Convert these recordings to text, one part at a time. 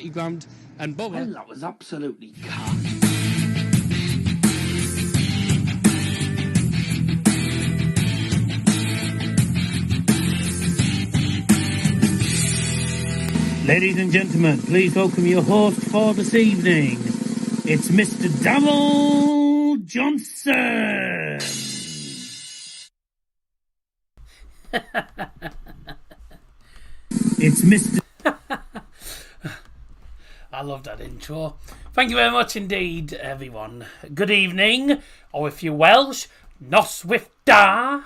90-gram and bugger. Well, that was absolutely cut. Ladies and gentlemen, please welcome your host for this evening. It's Mr. Darryl Johnson. It's Mr. I love that intro. Thank you very much indeed, everyone. Good evening, or if you're Welsh, nos wifda.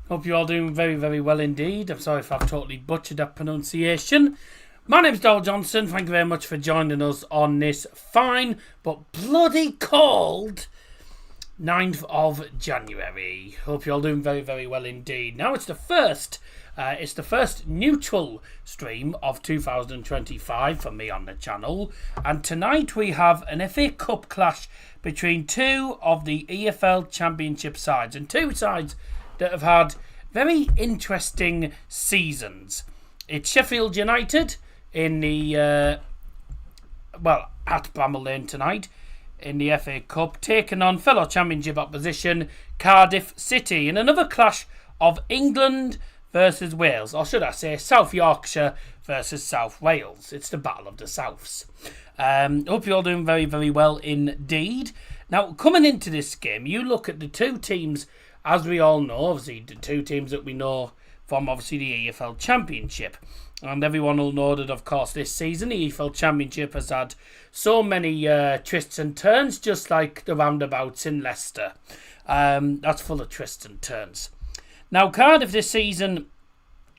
Hope you're all doing very, very well indeed. I'm sorry if I've totally butchered that pronunciation. My name's Darryl Johnson. Thank you very much for joining us on this fine but bloody cold 9th of January. Hope you're all doing very, very well indeed. Now it's the first neutral stream of 2025 for me on the channel, and tonight we have an FA Cup clash between two of the EFL Championship sides, and two sides that have had very interesting seasons. It's Sheffield United in the at Bramall Lane tonight in the FA Cup, taking on fellow Championship opposition Cardiff City in another clash of England versus Wales, or should I say South Yorkshire versus South Wales. It's the Battle of the Souths. Hope you're all doing very, very well indeed. Now, coming into this game, you look at the two teams, as we all know, obviously the two teams that we know from obviously the EFL Championship. And everyone will know that, of course, this season the EFL Championship has had so many twists and turns, just like the roundabouts in Leicester. That's full of twists and turns. Now, Cardiff this season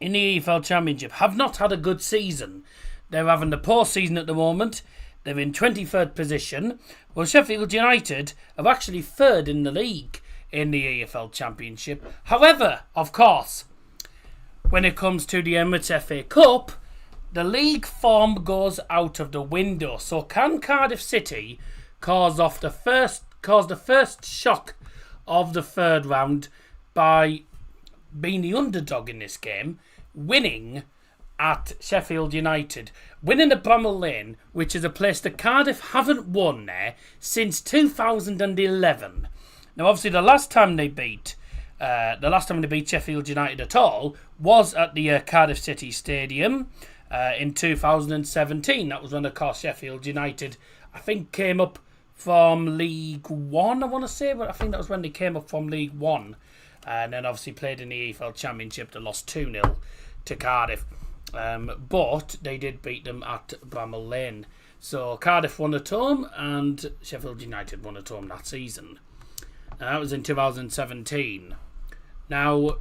in the EFL Championship have not had a good season. They're having the poor season at the moment. They're in 23rd position. Well, Sheffield United are actually 3rd in the league in the EFL Championship. However, of course, when it comes to the Emirates FA Cup, the league form goes out of the window. So can Cardiff City cause the first shock of the third round by being the underdog in this game, winning at Sheffield United, winning at Bramall Lane, which is a place that Cardiff haven't won there since 2011. Now, obviously, the last time they beat Sheffield United at all was at the Cardiff City Stadium in 2017. That was when, of course, Sheffield United, I think, came up from League One, I want to say, but I think that was when they came up from League One. And then obviously played in the EFL Championship. They lost 2-0 to Cardiff. But they did beat them at Bramall Lane. So Cardiff won at home and Sheffield United won at home that season. That was in 2017. Now,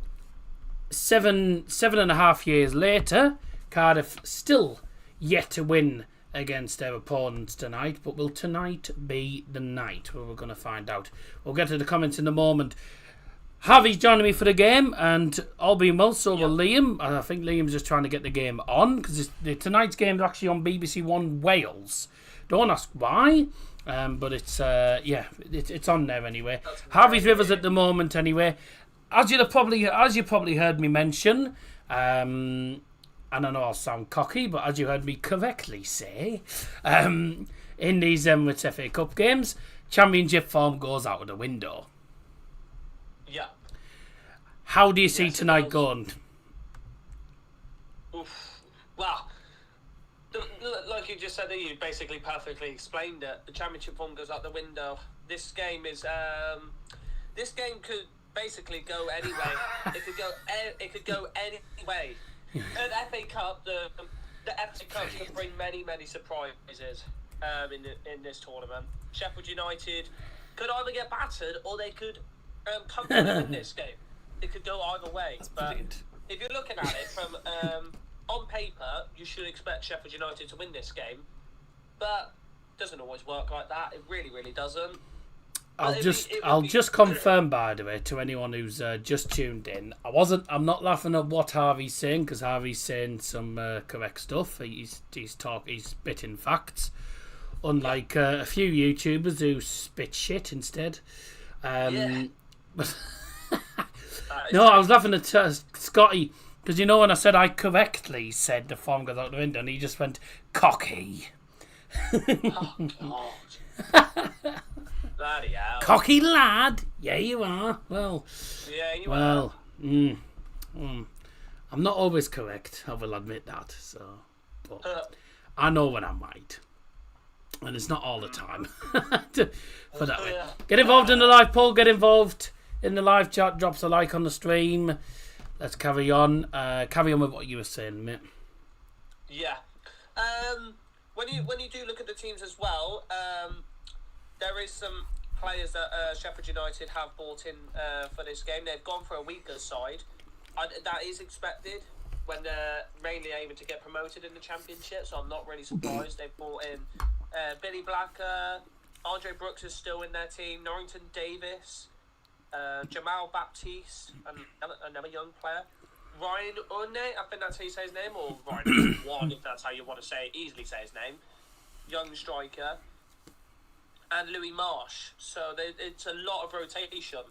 seven and a half years later, Cardiff still yet to win against their opponents tonight. But will tonight be the night? Well, we're going to find out. We'll get to the comments in a moment. Harvey's joining me for the game, and all being well, so will Liam. I think Liam's just trying to get the game on, because tonight's game is actually on BBC One Wales. Don't ask why, but it's on there anyway. Harvey's with us at the moment anyway. As you probably heard me mention, and I know I'll sound cocky, but as you heard me correctly say, in these Emirates FA Cup games, Championship form goes out of the window. Yeah. How do you see tonight going? Oof. Well, like you just said, you basically perfectly explained it. The Championship form goes out the window. This game could basically go anyway. It could go any way. An FA Cup, the FA Cup could bring many surprises in this tournament. Sheffield United could either get battered or they could come to win this game. It could go either way. But if you're looking at it from on paper, you should expect Sheffield United to win this game. But it doesn't always work like that. It really doesn't. I'll just confirm, by the way, to anyone who's just tuned in. I'm not laughing at what Harvey's saying, because Harvey's saying some correct stuff. He's spitting facts, unlike a few YouTubers who spit shit instead. No, I was laughing at Scotty, because when I said I correctly said the form goes out the window, and he just went cocky. Oh, God. Bloody hell. Cocky lad. Yeah, you are. Well, Yeah, you are. I'm not always correct. I will admit that. So, but I know when I'm right, and it's not all the time. For that way, get involved in the live poll. Get involved in the live chat. Drops a like on the stream. Let's carry on. Carry on with what you were saying, mate. Yeah. When you do look at the teams as well, there is some players that Sheffield United have brought in for this game. They've gone for a weaker side. That is expected when they're mainly aiming to get promoted in the Championship, so I'm not really surprised. They've brought in Billy Blacker, Andre Brooks is still in their team, Norrington Davis, Jamal Baptiste, and another young player. Ryan Une, I think that's how you say his name, or Ryan One, if that's how you want to say it, easily say his name. Young striker. And Louis Marsh. So it's a lot of rotation,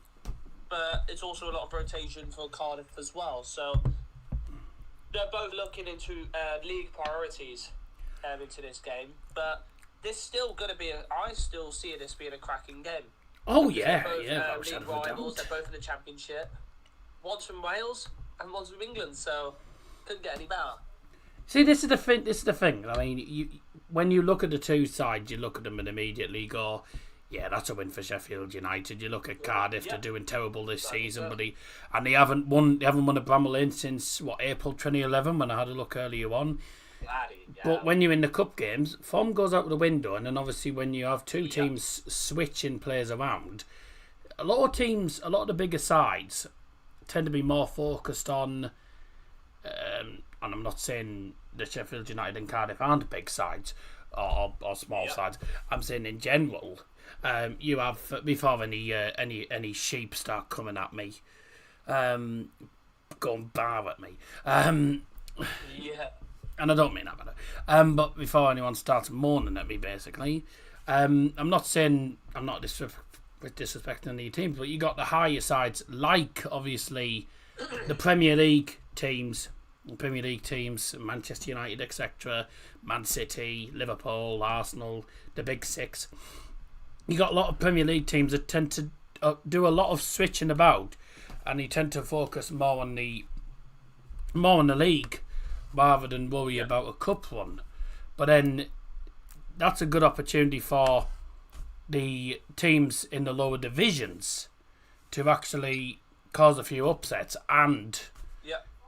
but it's also a lot of rotation for Cardiff as well. So they're both looking into league priorities into this game, but this still going to be I still see this being a cracking game. Oh yeah, they're both, league rivals. They're both in the Championship. One's from Wales and one's from England, so couldn't get any better. See, this is the thing. I mean, when you look at the two sides, you look at them and immediately go, yeah, that's a win for Sheffield United. You look at Cardiff; they're doing terrible this season, but they haven't won a Bramall Lane since April 2011 when I had a look earlier on. But when you're in the cup games, form goes out the window, and then obviously when you have two teams switching players around, a lot of the bigger sides tend to be more focused on. And I'm not saying the Sheffield United and Cardiff aren't big sides or small sides. I'm saying in general, you have before any sheep start coming at me, going bar at me. And I don't mean that, but before anyone starts moaning at me, basically, I'm not saying I'm not disrespecting any teams, but you got the higher sides, like obviously the Premier League teams, Manchester United, etc., Man City, Liverpool, Arsenal, the Big Six. You got a lot of Premier League teams that tend to do a lot of switching about, and you tend to focus more on the league rather than worry about a cup run. But then that's a good opportunity for the teams in the lower divisions to actually cause a few upsets and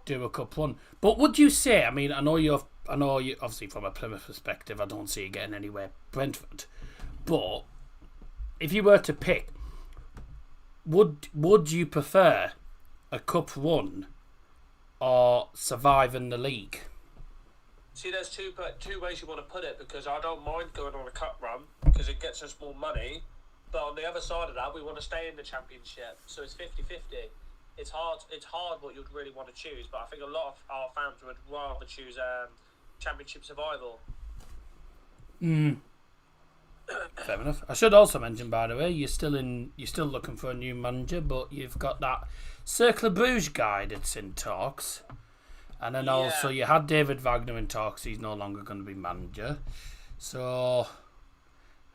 do a cup run. But would you say, I mean, I know you obviously from a Plymouth perspective, I don't see you getting anywhere Brentford, but if you were to pick, would you prefer a cup run or survive in the league? See, there's two ways you want to put it, because I don't mind going on a cup run because it gets us more money, but on the other side of that, we want to stay in the Championship, so it's 50-50. It's hard what you'd really want to choose, but I think a lot of our fans would rather choose Championship survival. Fair enough. I should also mention, by the way, you're still looking for a new manager, but you've got that Cercle Bruges guy that's in talks, and then also you had David Wagner in talks. He's no longer going to be manager, so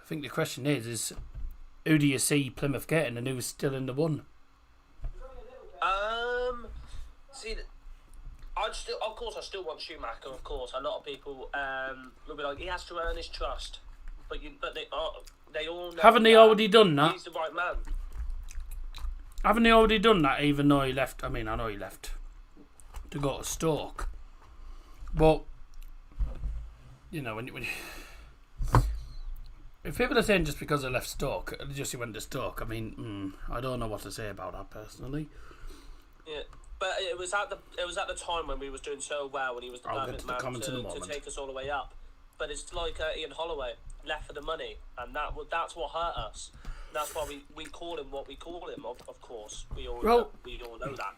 I think the question is who do you see Plymouth getting, and who's still in the one? See, I still want Schumacher. Of course, a lot of people will be like, he has to earn his trust, but they all know. Haven't they already done that? He's the right man. Haven't they already done that? Even though he left, I mean, I know he left to go to Stoke, but you know when if people are saying just because he left Stoke, just he went to Stoke, I mean, I don't know what to say about that personally. Yeah, but it was at the time when we was doing so well, when he was the perfect man to take us all the way up. But it's like Ian Holloway left for the money, and that's what hurt us. That's why we call him what we call him. Of course, we all know that.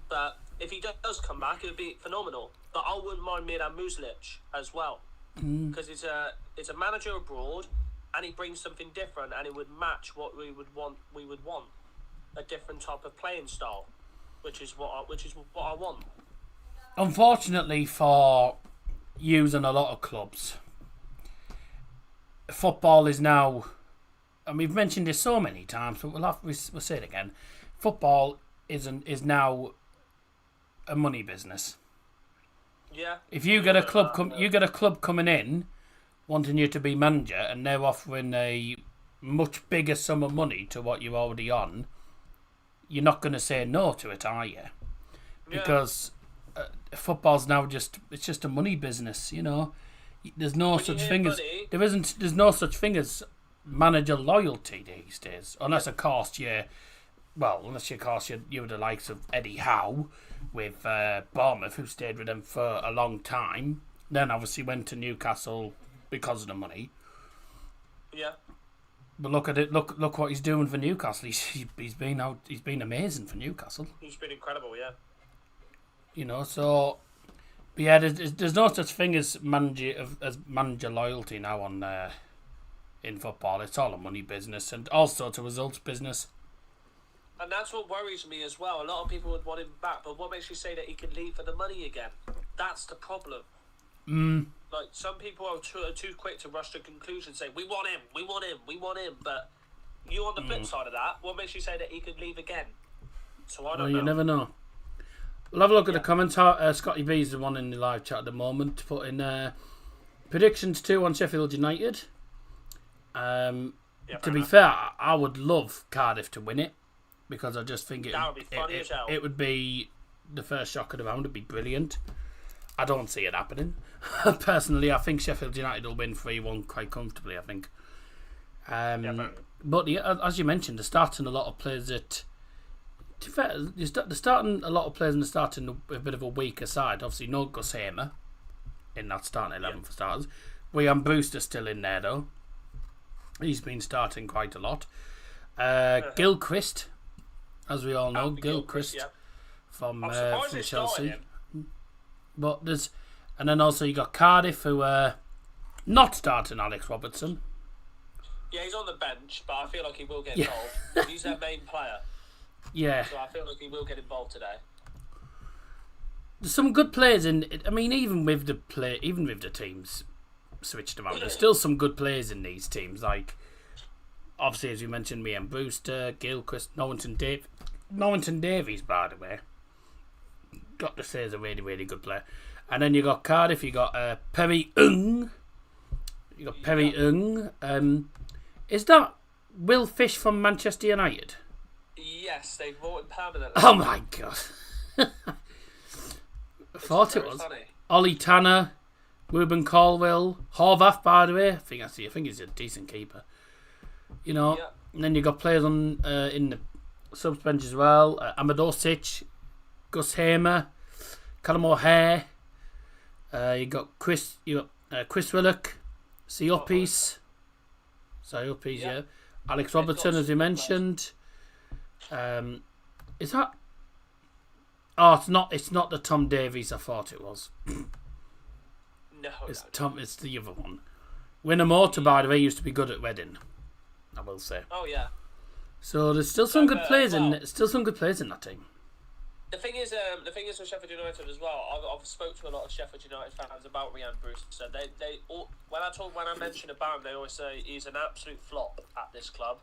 But if he does come back, it would be phenomenal. But I wouldn't mind Miran Muslic as well, because it's a manager abroad, and he brings something different, and it would match what we would want. We would want a different type of playing style, which is what I want. Unfortunately for yous and a lot of clubs, football is now, and we've mentioned this so many times, but we'll say it again. Football is now a money business. Yeah. If you get a club coming in wanting you to be manager, and they're offering a much bigger sum of money to what you're already on, you're not going to say no to it, are you? Because football's now just a money business, you know. There's no such thing as there's no such thing as manager loyalty these days, unless of course you were the likes of Eddie Howe with Bournemouth, who stayed with them for a long time. Then obviously went to Newcastle because of the money. Yeah. But look at it. Look what he's doing for Newcastle. He's been amazing for Newcastle. He's been incredible, yeah. You know, so but yeah, there's no such thing as manager loyalty now on in football. It's all a money business and also a results business. And that's what worries me as well. A lot of people would want him back, but what makes you say that he can leave for the money again? That's the problem. Like, some people are too quick to rush to conclusions, saying, we want him. But you on the flip side of that, what makes you say that he could leave again? So I don't know. You never know. We'll have a look at the comments. Scotty B is the one in the live chat at the moment, putting predictions 2 on Sheffield United. To be fair, I would love Cardiff to win it, because I just think it would be the first shock of the round. It'd be brilliant. I don't see it happening. Personally, I think Sheffield United will win 3-1 quite comfortably, I think. But as you mentioned, they're starting a lot of players that... To be fair, they're starting a lot of players and they're starting a bit of a weaker side. Obviously, no Gus Hamer in that starting 11 for starters. William Brewster's still in there, though. He's been starting quite a lot. Gilchrist, as we all know, Gilchrist from Chelsea. But and then also you got Cardiff, who are not starting Alex Robertson. Yeah, he's on the bench, but I feel like he will get involved. He's their main player. Yeah. So I feel like he will get involved today. There's some good players in. I mean, even with the teams switched around, there's still some good players in these teams. Like, obviously, as you mentioned, me and Brewster, Gilchrist, Norrington Davies, by the way, got to say is a really, really good player. And then you got Cardiff. You got Perry Ung. Is that Will Fish from Manchester United? Yes, they bought him permanently. Oh my god! I thought it was funny. Ollie Tanner, Ruben Colwell, Horvath. By the way, I think he's a decent keeper. You know, and then you got players on in the subs bench as well. Amadosic, Gus Hamer, Callum O'Hare. You got Chris Willock, Siopis, yeah. Alex Robertson, as you mentioned. Is that? Oh, it's not the Tom Davies I thought it was. No, It's the other one. Winner Motor, by the way, used to be good at Reading, I will say. Oh yeah. So there's still some good players in that team. The thing is with Sheffield United as well. I've spoke to a lot of Sheffield United fans about Ryan Brewster. They all, when I mention about him, they always say he's an absolute flop at this club.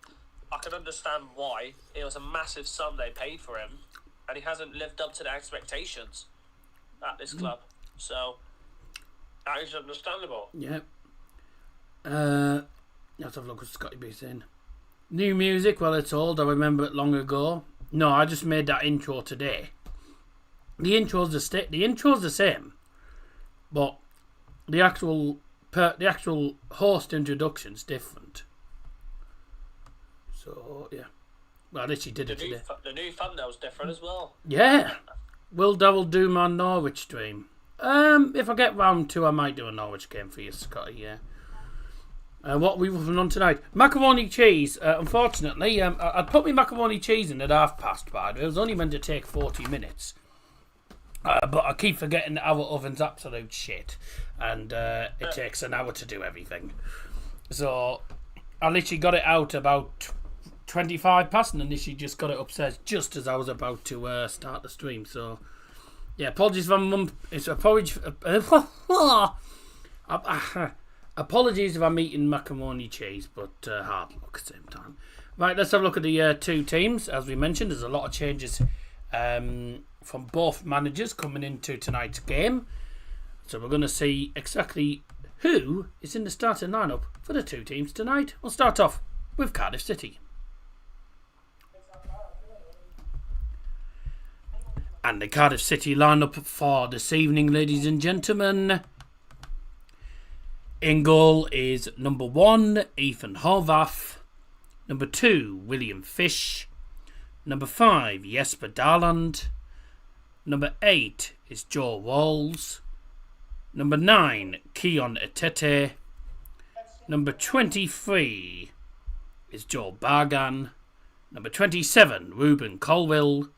I can understand why. It was a massive sum they paid for him, and he hasn't lived up to their expectations at this club. So that is understandable. Yeah. Let's have a look what Scotty B saying. New music, well, it's old. I remember it long ago. No, I just made that intro today. The intro's the same, but the actual host introduction's different. So yeah, well, I literally did it today. The new thumbnail's different as well. Yeah. Will Devil do my Norwich stream? If I get round to, I might do a Norwich game for you, Scotty. Yeah. What are we moving on tonight? Macaroni cheese. Unfortunately, I'd put my macaroni cheese in at past, by the way. It was only meant to take 40 minutes. But I keep forgetting that our oven's absolute shit. And it takes an hour to do everything. So I literally got it out about 25 past, and then literally just got it upstairs just as I was about to start the stream. So yeah, apologies for my mum. It's apologies. Apologies if I'm eating macaroni cheese, but hard luck at the same time. Right, let's have a look at the two teams. As we mentioned, there's a lot of changes from both managers coming into tonight's game. So we're going to see exactly who is in the starting lineup for the two teams tonight. We'll start off with Cardiff City. And the Cardiff City lineup for this evening, ladies and gentlemen. In goal is number 1, Ethan Horvath. Number 2, William Fish. Number 5, Jesper Darland. Number 8 is Joe Walls. Number 9, Keon Etete. Number 23 is Joe Bargan. Number 27, Ruben Colville.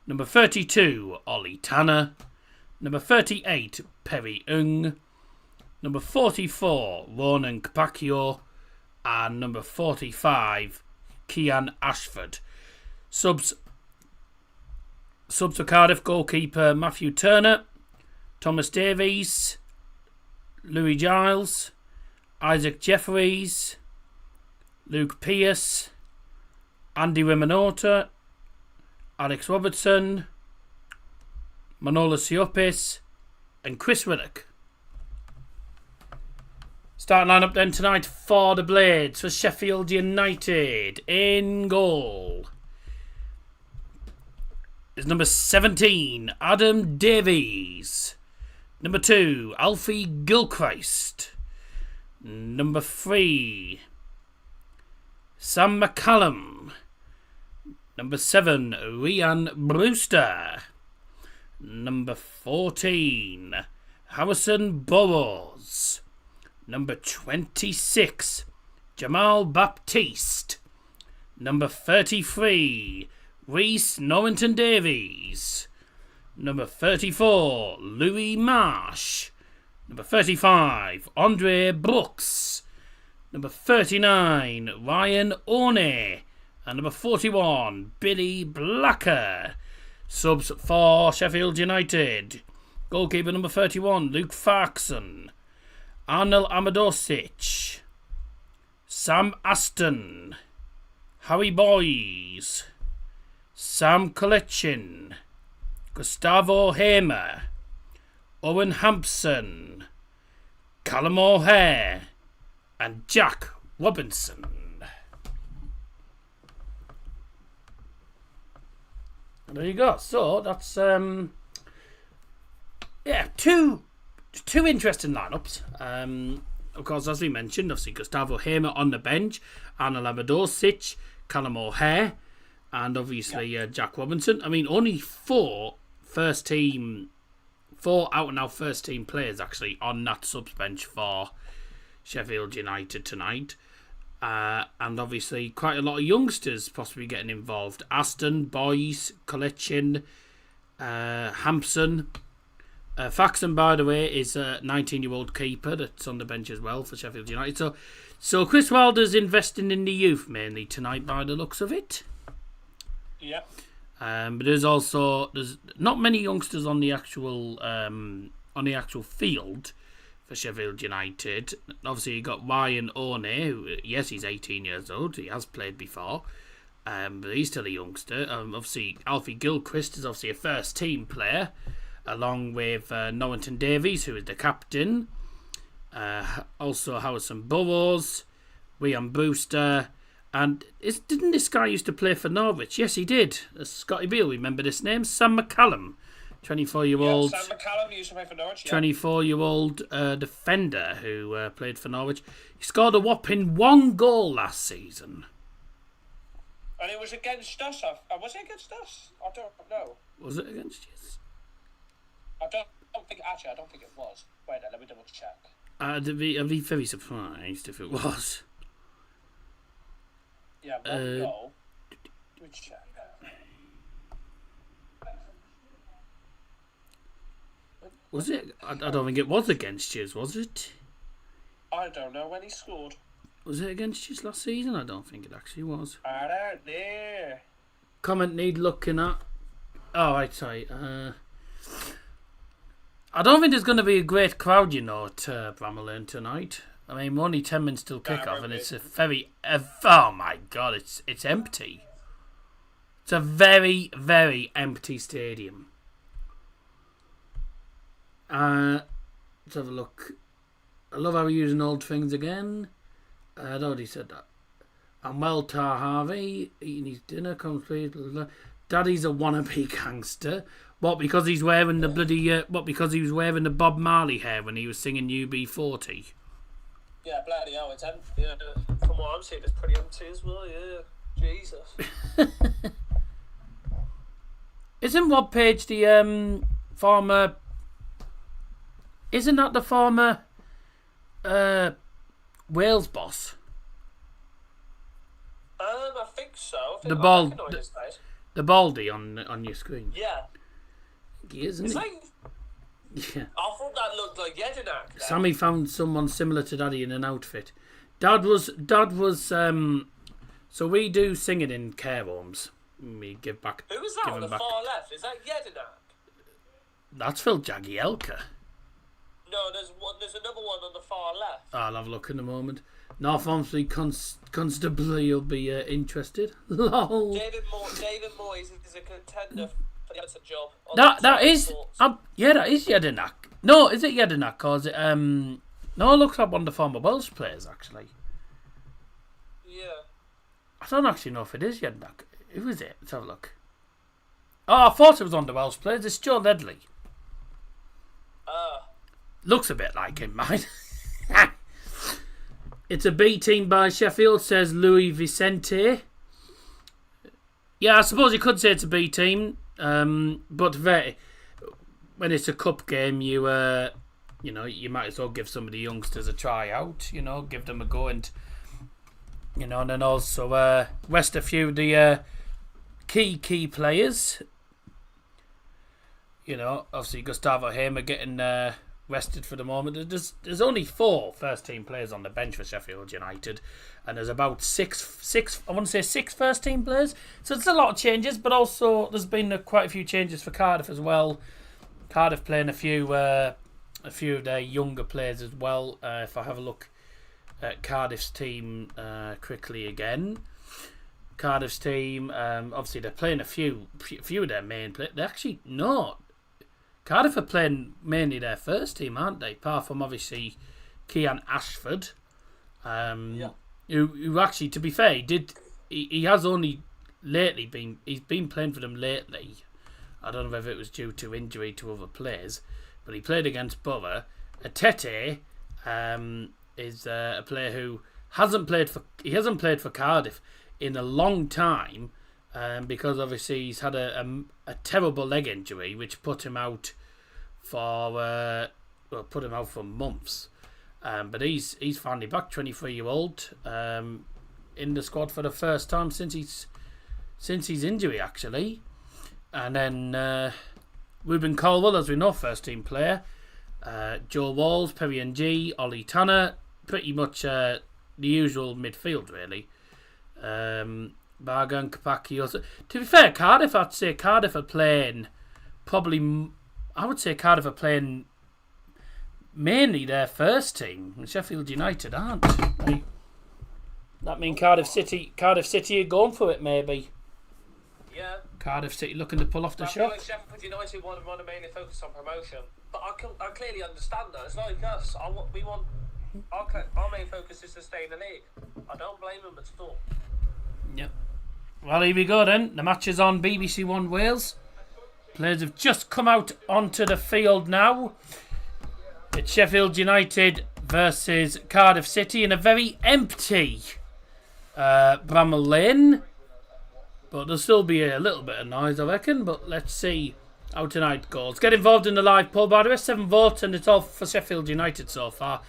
Number 32, Ollie Tanner. Number 38, Perry Ung. Number 44, Ronan Capacchio. And number 45, Kian Ashford. Subs for Cardiff: goalkeeper Matthew Turner, Thomas Davies, Louis Giles, Isaac Jeffries, Luke Pearce, Andy Rimanota, Alex Robertson, Manolis Siopis, and Chris Riddick. Starting lineup then tonight for the Blades for Sheffield United. In goal is number 17, Adam Davies. Number 2, Alfie Gilchrist. Number 3, Sam McCallum. Number 7, Ryan Brewster. Number 14, Harrison Burrows. Number 26, Jamal Baptiste. Number 33, Rhys Norrington Davies. Number 34, Louis Marsh. Number 35, Andre Brooks. Number 39, Ryan Orney. And number 41, Billy Blacker. Subs for Sheffield United: goalkeeper number 31, Luke Farkson. Arnel Amadosic, Sam Aston, Harry Boys, Sam Kolechin, Gustavo Hamer, Owen Hampson, Callum O'Hare, and Jack Robinson. There you go. So that's two interesting lineups. Of course, as we mentioned, obviously Gustavo Hamer on the bench, Arnel Amadosic, Callum O'Hare, and obviously Jack Robinson. I mean, only four out and out first team players actually on that subs bench for Sheffield United tonight. And obviously quite a lot of youngsters possibly getting involved. Aston, Boyce, Kolechin, Hampson. Faxon, by the way, is a 19-year-old keeper that's on the bench as well for Sheffield United. So Chris Wilder's investing in the youth mainly tonight by the looks of it. Yep. But there's not many youngsters on the actual field for Sheffield United. Obviously, you got Ryan Orney, who, yes, he's 18 years old. He has played before, but he's still a youngster. Obviously, Alfie Gilchrist is obviously a first-team player, along with Norrington Davies, who is the captain. Also, Harrison Burrows, Ryan Brewster, and didn't this guy used to play for Norwich? Yes, he did. Scotty Beale, remember this name? Sam McCallum. 24-year-old. Yeah, Sam McCallum used to play for Norwich. 24-year-old defender who played for Norwich. He scored a whopping 1 goal last season. And it was against us. Was it against us? I don't know. Was it against you? I don't think it was. Wait, let me double check. I'd be very surprised if it was. Yeah, 1 goal. Let me check. Was it? I don't think it was against you, was it? I don't know when he scored. Was it against you last season? I don't think it actually was. I don't know. Comment need looking at. Oh, right, sorry. I don't think there's going to be a great crowd, at Bramall Lane tonight. I mean, we're only 10 minutes till kick-off, and it's a very... oh, my God, it's empty. It's a very, very empty stadium. Let's have a look. I love how we're using old things again. I'd already said that. I'm well, Tar Harvey. Eating his dinner, comes please. Blah, blah, blah. Daddy's a wannabe gangster. What, because he's wearing the bloody... what, because he was wearing the Bob Marley hair when he was singing UB40? Yeah, bloody hell, it's empty. Yeah, from what I'm seeing, it's pretty empty as well, yeah. Jesus. Isn't Rob Page the former... Isn't that the former Wales boss? I think so. I think The bald... recognise his face. The baldy on your screen. Yeah. He is, isn't It's he? like... Yeah. I thought that looked like Jedinak. Sammy found someone similar to Daddy in an outfit. Dad was so we do singing in care homes. We give back. Who was that on the far left? Is that Jedinak? That's Phil Jagielka. No, there's another one on the far left. I'll have a look in a moment. North Ormsby Constable, you'll be interested. Lol. David Moyes is a contender for the answer job. That is Jedinak. No, is it Jedinak or is it No, it looks like one of the former Welsh players actually. Yeah. I don't actually know if it is Jedinak. Who is it? Let's have a look. Oh, I thought it was one of the Welsh players. It's Joe Ledley. Looks a bit like him, mate. It's a B team by Sheffield, says Louis Vicente. Yeah, I suppose you could say it's a B team, but when it's a cup game, you might as well give some of the youngsters a try out. Give them a go, and and then also rest a few of the key players. Obviously Gustavo Hamer getting rested for the moment. There's only 4 first team players on the bench for Sheffield United, and there's about six first team players. So it's a lot of changes, but also there's been quite a few changes for Cardiff as well. Cardiff playing a few of their younger players as well. If I have a look at Cardiff's team quickly again. Cardiff's team, obviously they're playing a few of their main players. They're actually not. Cardiff are playing mainly their first team, aren't they? Apart from obviously Kian Ashford, who actually, to be fair, he has only lately he's been playing for them lately. I don't know whether it was due to injury to other players, but he played against Borough. Atete is a player who hasn't played for Cardiff in a long time. Because obviously he's had a terrible leg injury, which put him out for months. But he's finally back, 23-year-old, in the squad for the first time since his injury actually. And then Ruben Colwell, as we know, first team player. Joe Walls, Perry Ng, Ollie Tanner, pretty much the usual midfield really. Bargan, Kapaki also. To be fair, I'd say Cardiff are playing mainly their first team. And Sheffield United aren't. That mean Cardiff City are going for it maybe. Yeah. Cardiff City looking to pull off the shot. Like Sheffield United want to mainly focus on promotion, but I clearly understand that. It's like us. Our main focus is to stay in the league. I don't blame them at all. Yep. Well, here we go then. The match is on BBC One Wales. Players have just come out onto the field now. It's Sheffield United versus Cardiff City in a very empty Bramall Lane. But there'll still be a little bit of noise, I reckon. But let's see how tonight goes. Get involved in the live poll, by the way. 7 votes, and it's all for Sheffield United so far.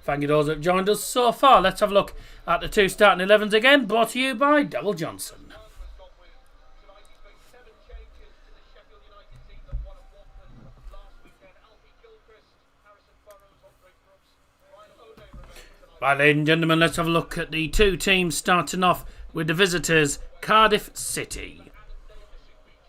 Thank you to those that have joined us so far. Let's have a look at the 2 starting 11s again. Brought to you by Double Johnson. Right, ladies and gentlemen, let's have a look at the 2 teams starting off with the visitors, Cardiff City.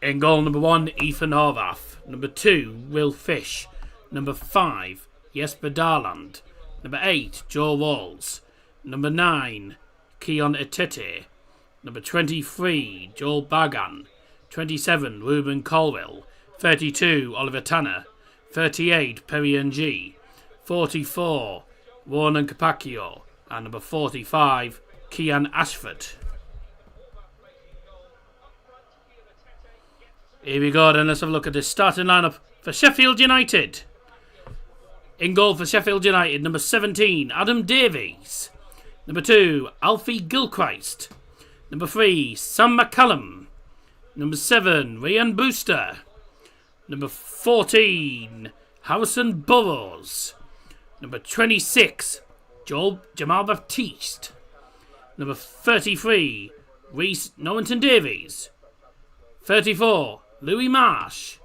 In goal, number 1, Ethan Horvath. Number 2, Will Fish. Number 5, Jesper Darland. Number 8, Joe Walls. Number 9, Keon Etete. Number 23, Joel Bagan. 27, Ruben Colwell. 32, Oliver Tanner. 38, Perry Ng. 44, Warren Capacchio. And number 45, Kian Ashford. Here we go, then let's have a look at the starting lineup for Sheffield United. In goal for Sheffield United, number 17, Adam Davies. Number 2, Alfie Gilchrist. Number 3, Sam McCallum. Number 7, Ryan Brewster. Number 14, Harrison Burrows. Number 26, Jamal Baptiste. Number 33, Rhys Norrington Davies. 34, Louis Marsh.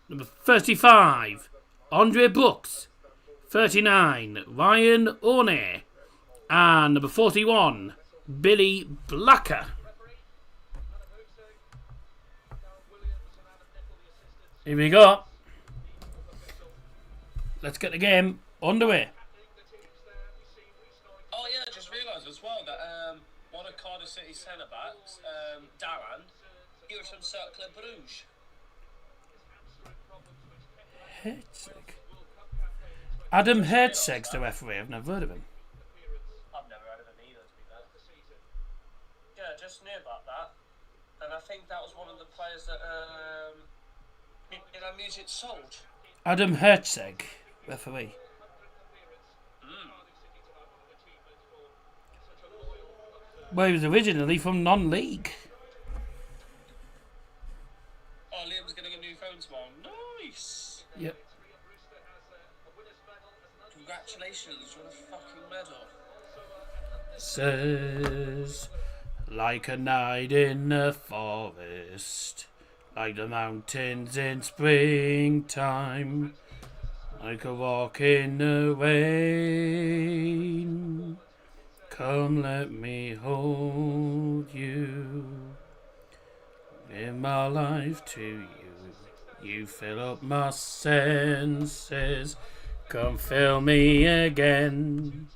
Number 35, Andre Brooks. 39, Ryan Orney. And number 41, Billy Blacker. Here we go. Let's get the game underway. Oh yeah, I just realised as well that one of Cardiff City centre-backs, Darren, he was from Cercle Bruges. Herzeg. Adam Herzeg's the referee. I've never heard of him. I've never heard of him either, to be fair. Yeah, just knew about that. And I think that was one of the players that music sold. Adam Herzeg, referee. Well, he was originally from non-league. Oh, Liam's getting a new phone tomorrow. Nice. Yep. Congratulations on a fucking medal. Says, like a night in the forest, like the mountains in springtime, like a walk in the rain. Come, let me hold you, give my life to you. You fill up my senses. Come fill me again.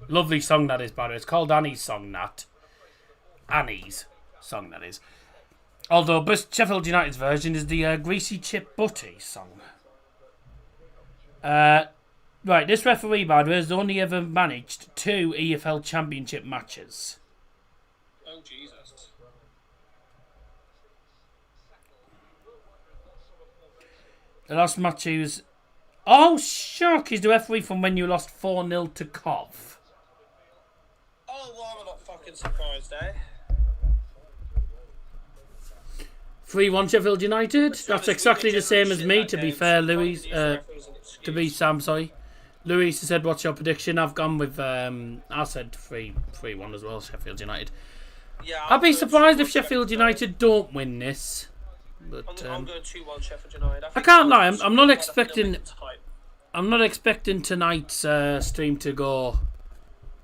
Lovely song that is, by the way. It's called Annie's Song, that. Annie's Song, that is. Although Sheffield United's version is the Greasy Chip Butty song. Right, this referee, by the way, has only ever managed 2 EFL Championship matches. Oh, Jesus. The last match he was... Oh, shock! He's the referee from when you lost 4-0 to Cov. Oh, well, I'm not fucking surprised, eh? 3-1 Sheffield United. That's exactly the same as me, to be fair, Louis. To be Sam, sorry. Louis said, what's your prediction? I've gone with, I said 3-1 as well, Sheffield United. Yeah, I'd be surprised if Sheffield United don't win this. But I'm going 2-1 Sheffield United. I can't lie, I'm not expecting... I'm not expecting tonight's stream to go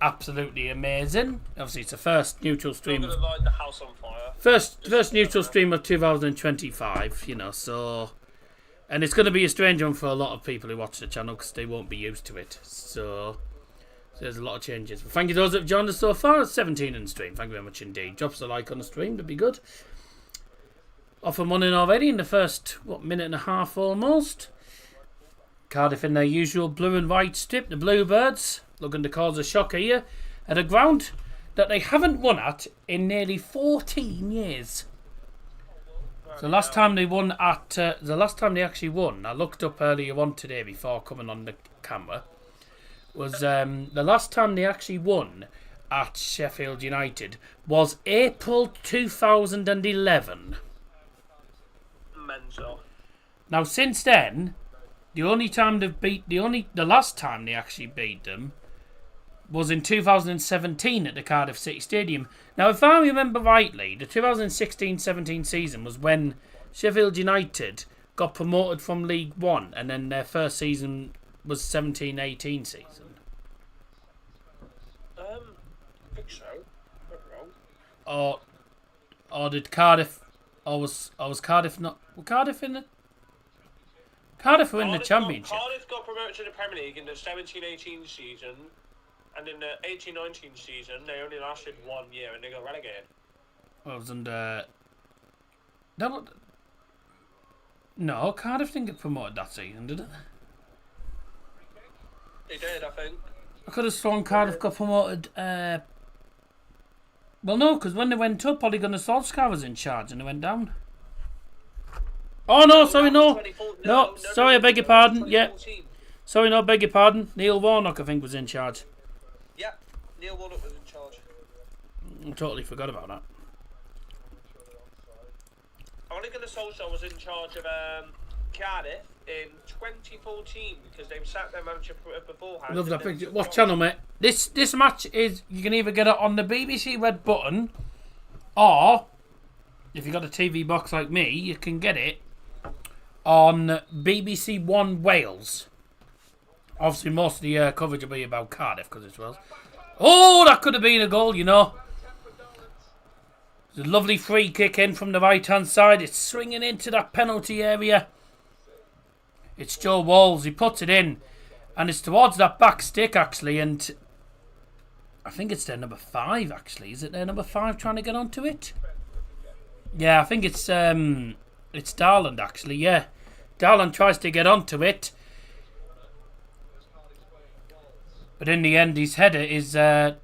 absolutely amazing. Obviously, it's the first neutral stream. I'm going to light the house on fire. First neutral stream of 2025, you know, so... And it's going to be a strange one for a lot of people who watch the channel because they won't be used to it. So there's a lot of changes. But thank you to those that have joined us so far. It's 17 in the stream. Thank you very much indeed. Drop us a like on the stream. That'd be good. Off and running already in the first, minute and a half almost. Cardiff in their usual blue and white strip. The Bluebirds looking to cause a shock here at a ground that they haven't won at in nearly 14 years. So the last time they won at the last time they actually won, I looked up earlier on today before coming on the camera, was the last time they actually won at Sheffield United was April 2011. Mental. Now since then, the last time they actually beat them was in 2017 at the Cardiff City Stadium. Now, if I remember rightly, the 2016-17 season was when Sheffield United got promoted from League One, and then their first season was 17-18 season. I think so. Not wrong. Or did Cardiff? Or was Cardiff not? Were Cardiff in it? Cardiff were in the Championship. Cardiff got promoted to the Premier League in the 17-18 season, and in the 18-19 season, they only lasted 1 year and they got relegated. Well, it was under... No, Cardiff didn't get promoted that season, did it? They did, I think. I could have sworn Cardiff got promoted... Well, no, because when they went up, Ole Gunnar Solskjaer was in charge and they went down. Oh, no, sorry, no. No, sorry, I beg your pardon. Yeah. Sorry, no, beg your pardon. Neil Warnock, I think, was in charge. Yeah, Neil Warnock was in charge. I totally forgot about that. Ole Gunnar Solskjaer was in charge of Cardiff in 2014 because they've sacked their manager beforehand. Love that picture. What channel, mate? This match is, you can either get it on the BBC Red button, or if you've got a TV box like me, you can get it on BBC One Wales. Obviously, most of the coverage will be about Cardiff because it's Wales. Oh, that could have been a goal, you know. There's a lovely free kick in from the right-hand side. It's swinging into that penalty area. It's Joe Walls. He puts it in. And it's towards that back stick, actually. And I think it's their number 5, actually. Is it their number 5 trying to get onto it? Yeah, I think it's Darland, actually. Yeah. Darland tries to get onto it. But in the end, his header is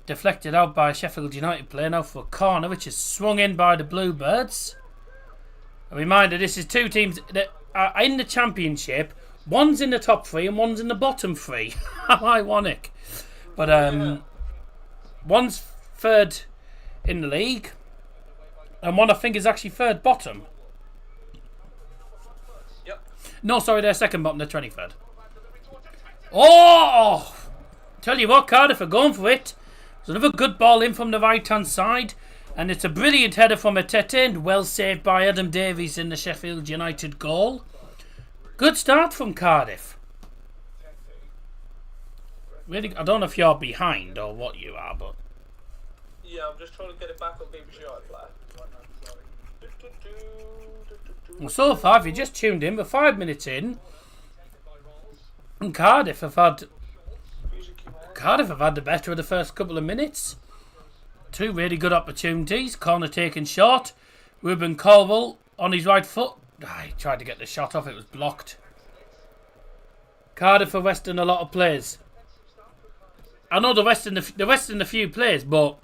deflected out by a Sheffield United player now for a corner, which is swung in by the Bluebirds. A reminder, this is two teams that are in the Championship. One's in the top 3 and one's in the bottom 3. How ironic. But one's third in the league. And one, I think, is actually third bottom. Yep. No, sorry, they're second bottom. They're 23rd. Oh! Tell you what, Cardiff are going for it. There's another good ball in from the right-hand side. And it's a brilliant header from Atete and well saved by Adam Davies in the Sheffield United goal. Good start from Cardiff. Really, I don't know if you're behind or what you are, but... Yeah, I'm just trying to get it back on BBC iPlayer. Well, so far, if you just tuned in, we're 5 minutes in. And Cardiff have had the better of the first couple of minutes. 2 really good opportunities. Corner taken short. Ruben Colwell on his right foot. He tried to get the shot off. It was blocked. Cardiff are resting a lot of players. I know they're resting a few players, but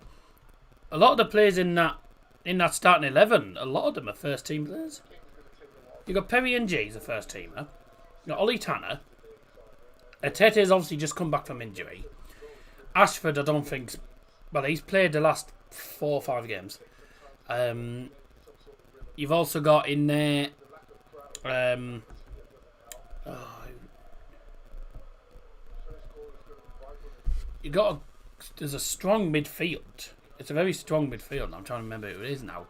a lot of the players in that starting 11, a lot of them are first team players. You got Perry and G as a first teamer. You got Ollie Tanner. Atete's obviously just come back from injury. Ashford, I don't think... Well, he's played the last 4 or 5 games. You've also got in there... there's a strong midfield. It's a very strong midfield. I'm trying to remember who it is now.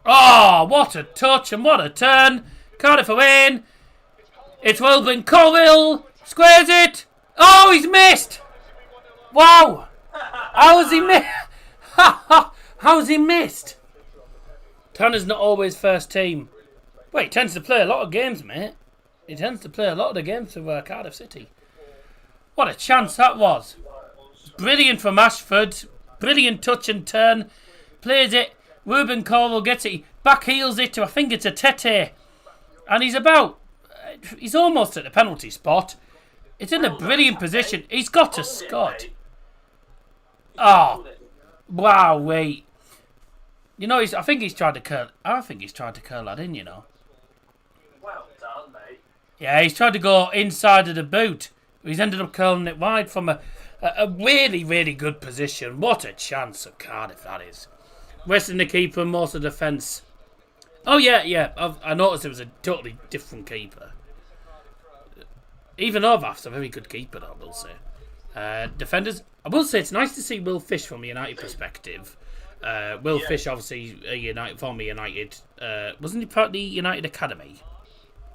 Oh, what a touch and what a turn. Cardiff are in. It's Ruben Colwell. Squares it. Oh, he's missed. Wow. How's he missed? How's he missed? Tanner's not always first team. Well, he tends to play a lot of games, mate. He tends to play a lot of the games for Cardiff City. What a chance that was. Brilliant from Ashford. Brilliant touch and turn. Plays it. Ruben Colwell gets it. Back heels it to, I think it's Atete. And he's almost at the penalty spot. It's in a brilliant position. He's got to score. Oh. Wow, wait. You know, I think he's tried to curl that in, you know. Well done, mate. Yeah, he's tried to go inside of the boot. He's ended up curling it wide from a really, really good position. What a chance of Cardiff that is. Resting the keeper and most of the defence. Oh, yeah. I noticed it was a totally different keeper. Even Ovaf's a very good keeper, I will say. Defenders, I will say it's nice to see Will Fish from a United perspective. Fish, obviously, former United. Wasn't he part of the United Academy?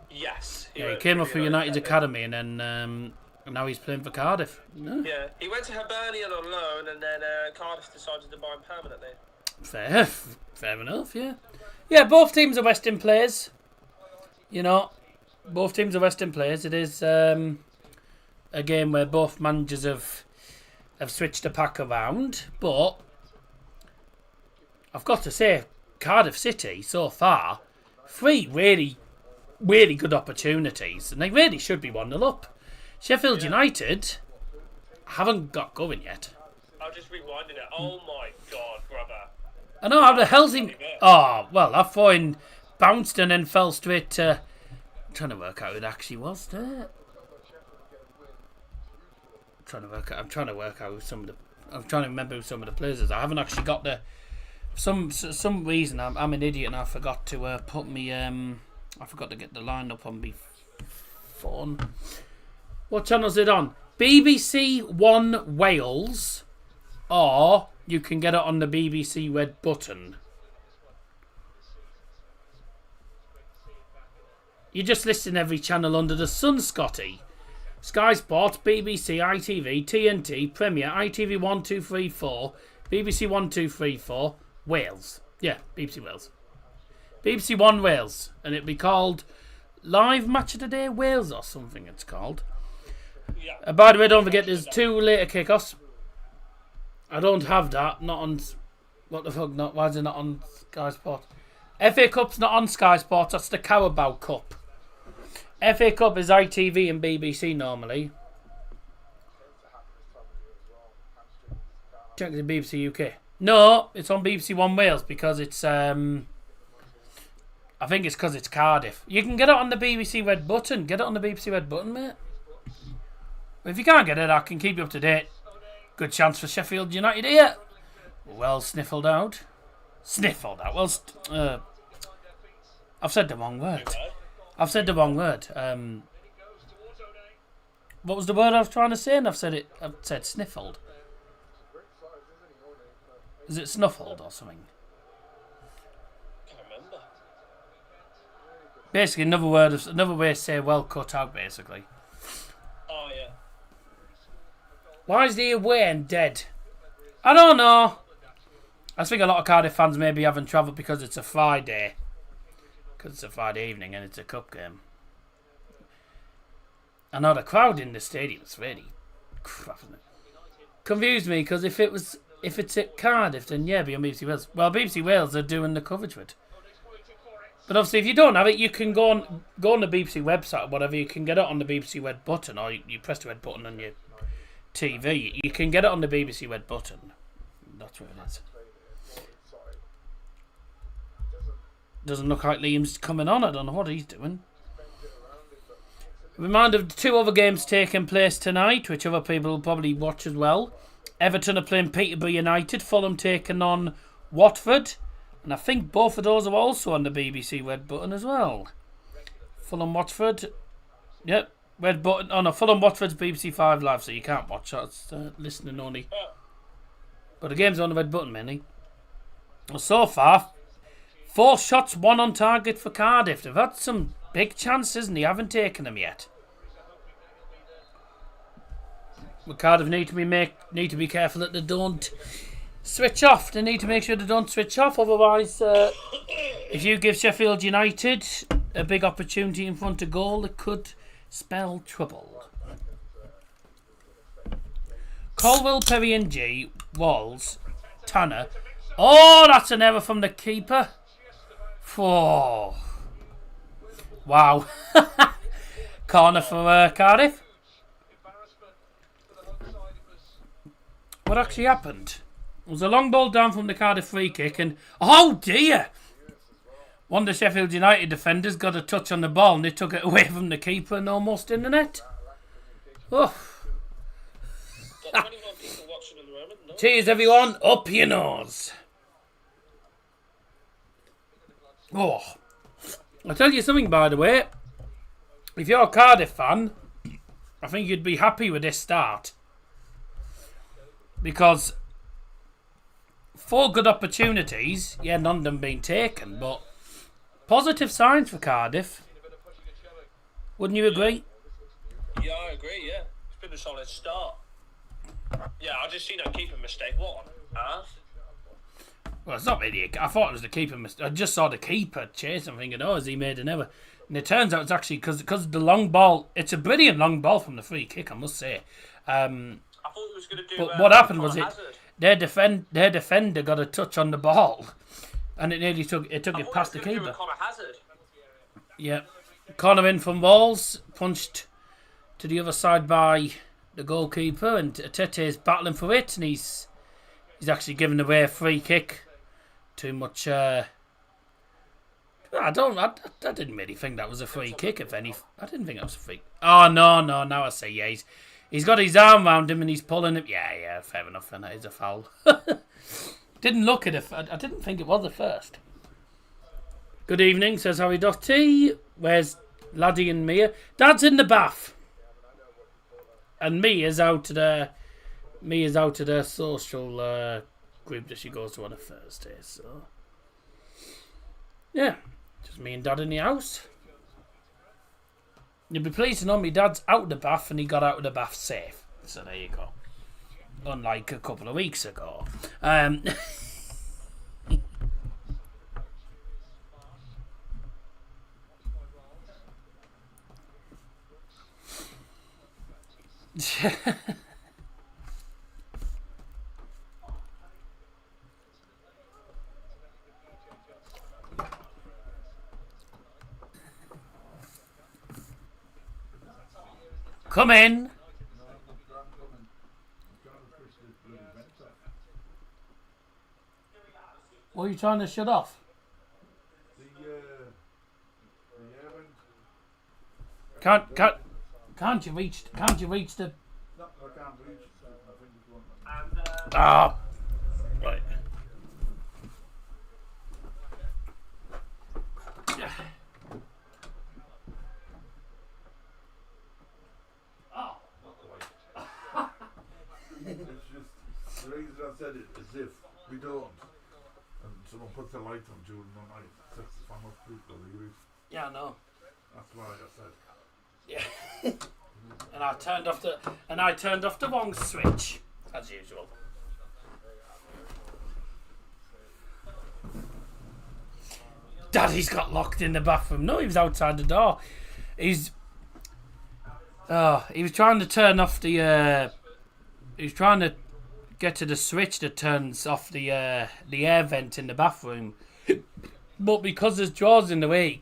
Yes. He came off from United's Academy and then now he's playing for Cardiff. Yeah, he went to Hibernian on loan and then Cardiff decided to buy him permanently. Fair enough, yeah. Yeah, both teams are Western players. You know, both teams are Western players. It is a game where both managers have switched the pack around, but I've got to say, Cardiff City so far, 3 really, really good opportunities, and they really should be 1-0 up. Sheffield United haven't got going yet. I'm just rewinding it. Oh my god, brother. I know, how the hell's he... Oh, well, that phone bounced and then fell straight to... I'm trying to work out who it actually was there. I'm trying to work out some of the... I'm trying to remember who some of the players is. I haven't actually got the... Some reason, I'm an idiot and I forgot to put me... I forgot to get the line up on my phone. What channel is it on? BBC One Wales, or you can get it on the BBC Red Button. You just listen every channel under the sun, Scotty. Sky Sports, BBC, ITV, TNT, Premier, ITV 1, 2, 3, 4, BBC 1, 2, 3, 4, Wales. Yeah, BBC Wales. BBC One Wales, and it'd be called Live Match of the Day Wales or something it's called. Yeah. By the way, don't forget there's 2 later kickoffs. I don't have that. Not on... What the fuck? Not? Why is it not on Sky Sports? FA Cup's not on Sky Sports. That's the Carabao Cup. FA Cup is ITV and BBC normally. Check the BBC UK. No, it's on BBC One Wales because it's... I think it's because it's Cardiff. You can get it on the BBC Red Button. Get it on the BBC Red Button, mate. If you can't get it, I can keep you up to date. Good chance for Sheffield United here. Well sniffled out. Sniffled out. Well, I've said the wrong word. I've said the wrong word. What was the word I was trying to say? And I've said sniffled. Is it snuffled or something? Can't remember. Basically, another way to say well cut out, basically. Oh, yeah. Why is the away end dead? I don't know. I think a lot of Cardiff fans maybe haven't travelled because it's a Friday. Because it's a Friday evening and it's a cup game. I know the crowd in the stadium is really crap, isn't it? Confused me because if it's at Cardiff, then yeah, be on BBC Wales. Well, BBC Wales are doing the coverage with it. But obviously, if you don't have it, you can go on the BBC website or whatever. You can get it on the BBC Red Button, or you press the red button on your TV. You can get it on the BBC Red Button. That's what it is. Doesn't look like Liam's coming on. I don't know what he's doing. Reminder of the 2 other games taking place tonight, which other people will probably watch as well. Everton are playing Peterborough United. Fulham taking on Watford. And I think both of those are also on the BBC Red Button as well. Fulham Watford. Yep. Red Button. Oh no, Fulham Watford's BBC 5 Live, so you can't watch that. It's listening only. But the game's on the Red Button, mainly. Well, so far, 4 shots, 1 on target for Cardiff. They've had some big chances and they haven't taken them yet. But Cardiff need to be careful that they don't switch off. They need to make sure they don't switch off. Otherwise, if you give Sheffield United a big opportunity in front of goal, it could spell trouble. Colwell, Perry and G, Walls, Tanner. Oh, that's an error from the keeper. Oh. Wow. Corner for Cardiff. What actually happened? It was a long ball down from the Cardiff free kick and... Oh dear! One of the Sheffield United defenders got a touch on the ball and they took it away from the keeper and almost in the net. Oh. Got 21 people watching at the moment. No? Cheers everyone, up your nose. Oh. I'll tell you something, by the way. If you're a Cardiff fan, I think you'd be happy with this start. Because 4 good opportunities, yeah, none of them being taken, but positive signs for Cardiff. Wouldn't you agree? Yeah, I agree, yeah. It's been a solid start. Yeah, I just seen a keeper mistake. What on earth? Well, it's not really. I thought it was the keeper mistake. I just saw the keeper chase. I'm thinking, oh, has he made an error? And it turns out it's actually because the long ball. It's a brilliant long ball from the free kick, I must say. I thought it was going to do. But what happened was Hazard. their defender got a touch on the ball, and it nearly took it past the keeper. Hazard. Yeah, corner in from Walls, punched to the other side by the goalkeeper, and Tete is battling for it, and he's actually given away a free kick. Too much. I didn't really think that was a free kick. If any, I didn't think that was a free. Oh no! Now I say yeah. He's got his arm around him and he's pulling it. Yeah. Fair enough. And that is a foul. Didn't look at it. I didn't think it was the first. Good evening, says Harry Dotty. Where's Laddie and Mia? Dad's in the bath, and Mia's out at her social group that she goes to on a Thursday. So yeah. Just me and Dad in the house. You'll be pleased to know my dad's out of the bath and he got out of the bath safe. So there you go. Unlike a couple of weeks ago. Come in. What are you trying to shut off? Can't you reach the? No, I can't reach it. Ah, right. It's just the reason I said it is if we don't, and someone puts a light on during the night, it sets the fan off people the use. Yeah, I know. That's why I said. Yeah. And I turned off the wrong switch, as usual. Daddy's got locked in the bathroom. No, he was outside the door. He was trying to turn off the. He was trying to get to the switch that turns off the air vent in the bathroom, but because there's drawers in the way,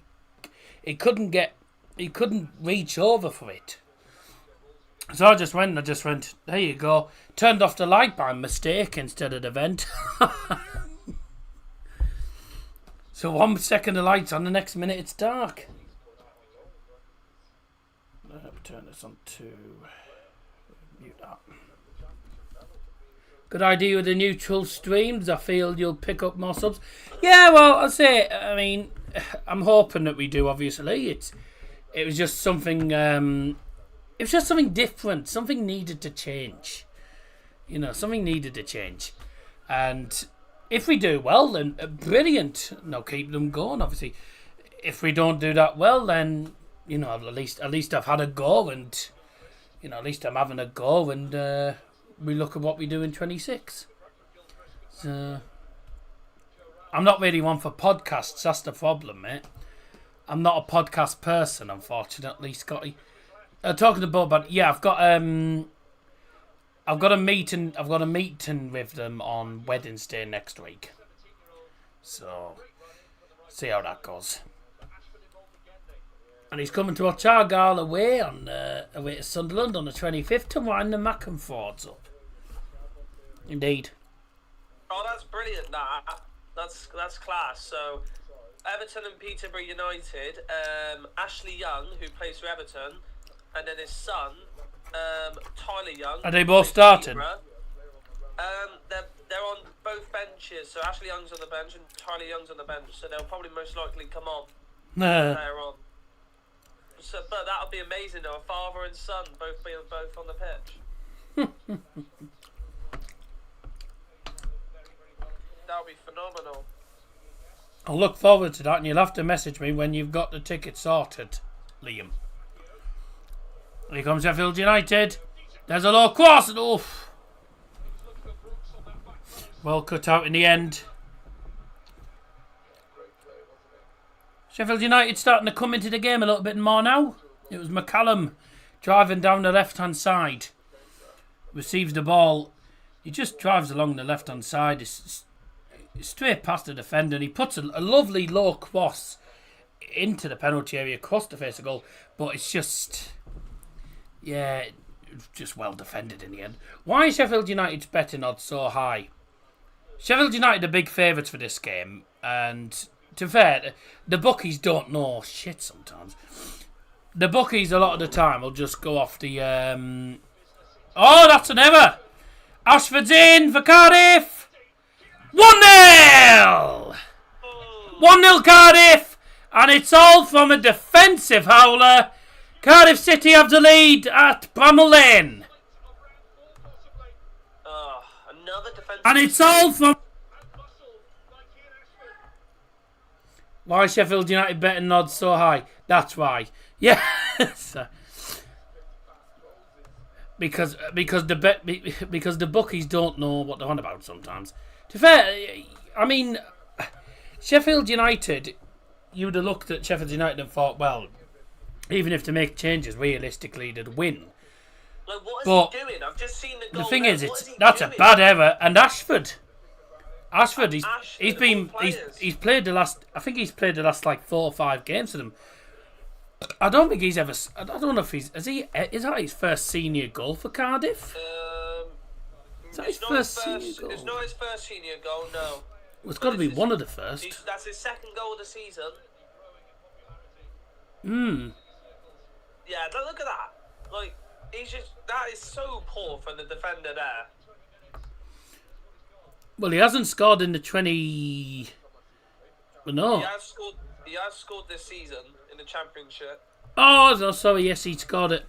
he couldn't reach over for it. So I just went. There you go. Turned off the light by mistake instead of the vent. So 1 second the light's on, the next minute it's dark. Let me turn this on to mute that. Good idea with the neutral streams. I feel you'll pick up more subs. Yeah, well, I'll say. I mean, I'm hoping that we do. Obviously, it was just something. It was just something different. Something needed to change. You know, something needed to change, and if we do well, then brilliant. No, keep them going. Obviously, if we don't do that well, then you know, at least I've had a go, and you know, at least I'm having a go, and we look at what we do in 26. So I'm not really one for podcasts. That's the problem, mate. I'm not a podcast person, unfortunately, Scotty. Talking about yeah, I've got a meeting with them on Wednesday next week. So see how that goes. And he's coming to Watchalong away to Sunderland on the 25th to wind the Mackenfords up. Indeed. Oh, that's brilliant. That's class. So Everton and Peterborough United. Ashley Young, who plays for Everton, and then his son, Tyler Young. Are they both starting? They're on both benches. So Ashley Young's on the bench and Tyler Young's on the bench. So they'll probably most likely come on. They're on. So, but that'll be amazing though. A father and son both on the pitch. That'll be phenomenal. I'll look forward to that, and you'll have to message me when you've got the ticket sorted, Liam. Here comes Sheffield United. There's a low cross. Oof. Well cut out in the end. Sheffield United starting to come into the game a little bit more now. It was McCallum driving down the left-hand side. Receives the ball. He just drives along the left-hand side. It's straight past the defender. And he puts a lovely low cross into the penalty area, across the face of goal. But it's just... Yeah, just well defended in the end. Why is Sheffield United's betting odds so high? Sheffield United are big favourites for this game. And to be fair, the bookies don't know shit sometimes. The bookies a lot of the time will just go off the... Oh, that's an error! Ashford's in for Cardiff! 1-0! 1-0 Cardiff! And it's all from a defensive howler. Cardiff City have the lead at Bramall Lane. Another defensive... And it's all from... Why is Sheffield United betting odds so high? That's why. Yes. Because the bookies don't know what they're on about sometimes. To be fair, I mean, Sheffield United, you would have looked at Sheffield United and thought, well, even if they make changes, realistically, they'd win. Like, what is he doing? I've just seen the goal. The thing there. is, that's a bad error. And Ashford, he's played the last. I think he's played the last like 4 or 5 games for them. I don't think he's ever. I don't know if is that his first senior goal for Cardiff? Is that his first senior goal? It's not his first senior goal, no. Well, it's got to be one of the first. That's his second goal of the season. Yeah, look at that. Like, that is so poor from the defender there. Well, he hasn't scored in the 20. Well, no. He has scored this season in the Championship. Oh, no, sorry. Yes, he scored it.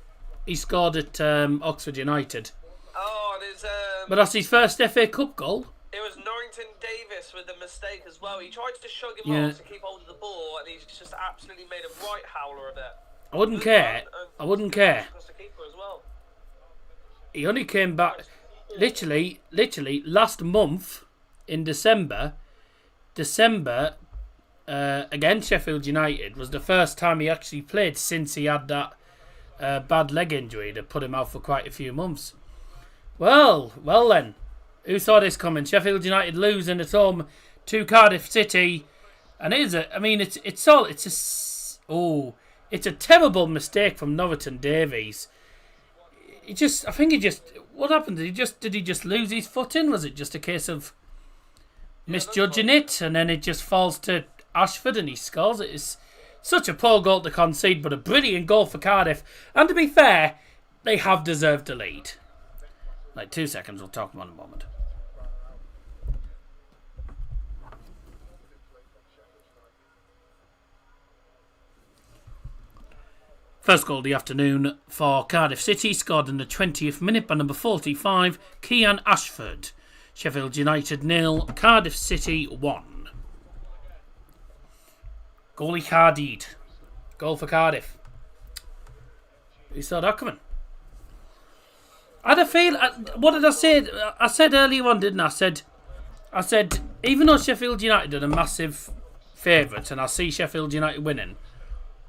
He scored at Oxford United. Oh, there's But that's his first FA Cup goal. It was Norrington Davis with the mistake as well. He tried to shug him off to keep hold of the ball, and he's just absolutely made a right howler of it. I wouldn't care. The keeper as well. He only came back literally last month in December against Sheffield United was the first time he actually played since he had that bad leg injury that put him out for quite a few months. Well then, who saw this coming? Sheffield United losing at home to Cardiff City, and it's a terrible mistake from Norrington Davies. What happened? Did he just lose his footing? Was it just a case of misjudging it, and then it just falls to Ashford and he scores it? It's such a poor goal to concede, but a brilliant goal for Cardiff. And to be fair, they have deserved the lead. Like 2 seconds, we'll talk about in a moment. First goal of the afternoon for Cardiff City, scored in the 20th minute by number 45, Kian Ashford. Sheffield United 0, Cardiff City 1. Goalie Khadid. Goal for Cardiff. You saw that coming. I had a feel. What did I say? I said earlier on, didn't I? I said even though Sheffield United are a massive favourites, and I see Sheffield United winning,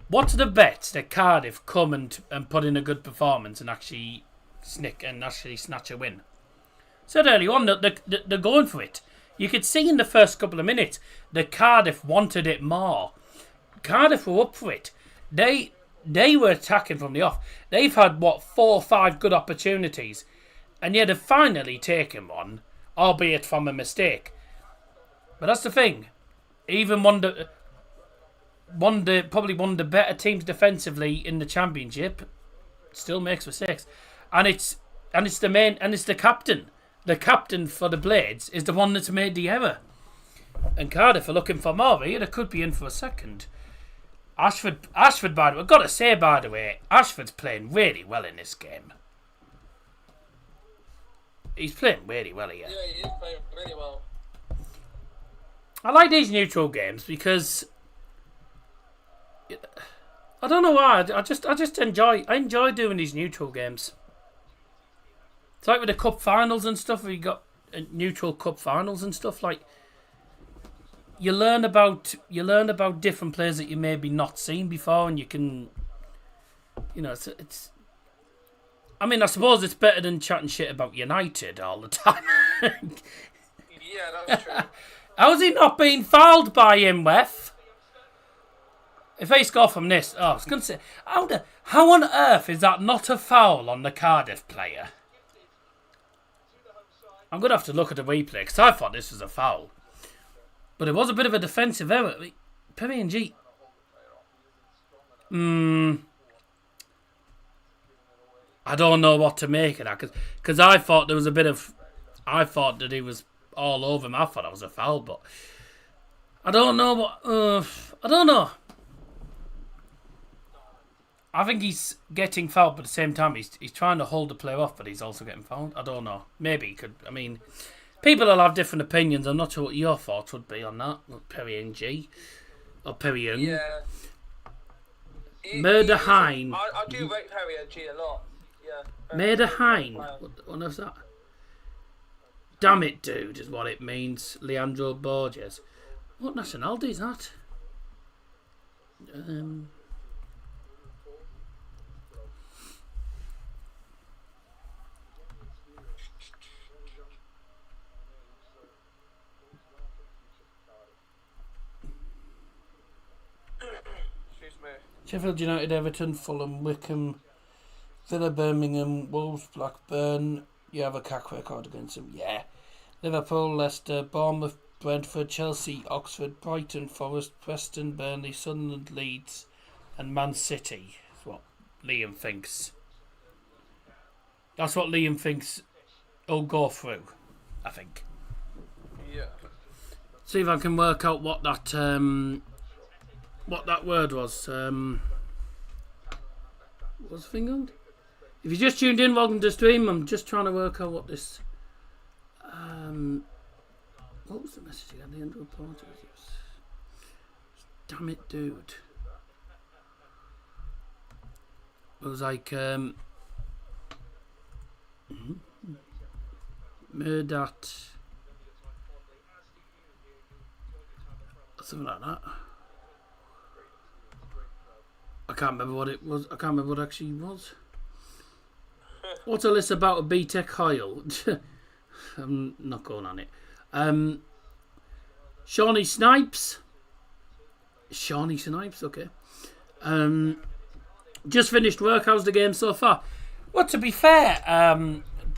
what's the bet that Cardiff come and put in a good performance and actually snatch a win? Said earlier on that they're going for it. You could see in the first couple of minutes that Cardiff wanted it more. Cardiff were up for it. They were attacking from the off. They've had 4 or 5 good opportunities, and yet they've finally taken one, albeit from a mistake. But that's the thing. Even probably one of the better teams defensively in the Championship still makes mistakes, and it's the captain. The captain for the Blades is the one that's made the error. And Cardiff are looking for more here. They could be in for a second. Ashford, by the way, I've got to say, by the way, Ashford's playing really well in this game. He's playing really well here. Yeah, he is playing really well. I like these neutral games because I don't know why. I just enjoy doing these neutral games. It's like with the cup finals and stuff. We got neutral cup finals and stuff. Like you learn about different players that you maybe not seen before, and you can, it's. I mean, I suppose it's better than chatting shit about United all the time. Yeah, that's true. How's he not being fouled by him, Wef? If they score from this, I was going to say, how on earth is that not a foul on the Cardiff player? I'm going to have to look at the replay because I thought this was a foul. But it was a bit of a defensive error. Perry and G. I don't know what to make of that because I thought there was a bit of. I thought that he was all over him. I thought that was a foul, but I don't know. I don't know. I think he's getting fouled, but at the same time, he's trying to hold the player off, but he's also getting fouled. I don't know. Maybe he could. I mean, people will have different opinions. I'm not sure what your thoughts would be on that. Perry and G. Or Perry and. Yeah. Murder Hine. I do rate Perry and G a lot. Yeah. Murder Hine. What was that? Damn it, dude, is what it means. Leandro Borges. What nationality is that? Sheffield United, Everton, Fulham, Wickham, Villa, Birmingham, Wolves, Blackburn. You have a cack record against them, yeah. Liverpool, Leicester, Bournemouth, Brentford, Chelsea, Oxford, Brighton, Forest, Preston, Burnley, Sunderland, Leeds, and Man City. That's what Liam thinks. That's what Liam thinks he'll go through, I think. Yeah. See if I can work out what that word was. What's the thing on? If you just tuned in, welcome to the stream. I'm just trying to work out what this. What was the message again? The end report. Damn it, dude. It was like Murdat. Something like that. I can't remember what it was. I can't remember what it actually was. What's a list about a BTEC Hoyle? I'm not going on it. Shawnee Snipes, okay. Just finished work. How's the game so far? Well, to be fair,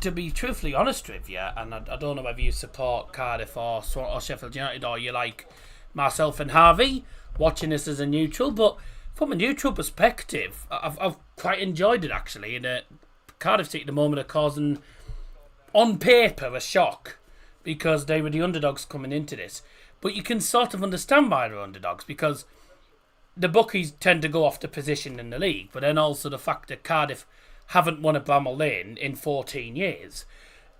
to be truthfully honest with you, and I don't know whether you support Cardiff or Sheffield United, or you like myself and Harvey watching this as a neutral, but from a neutral perspective, I've quite enjoyed it actually. And Cardiff City at the moment are causing, on paper, a shock because they were the underdogs coming into this. But you can sort of understand why they're underdogs because the bookies tend to go off the position in the league, but then also the fact that Cardiff haven't won a Bramall Lane in 14 years.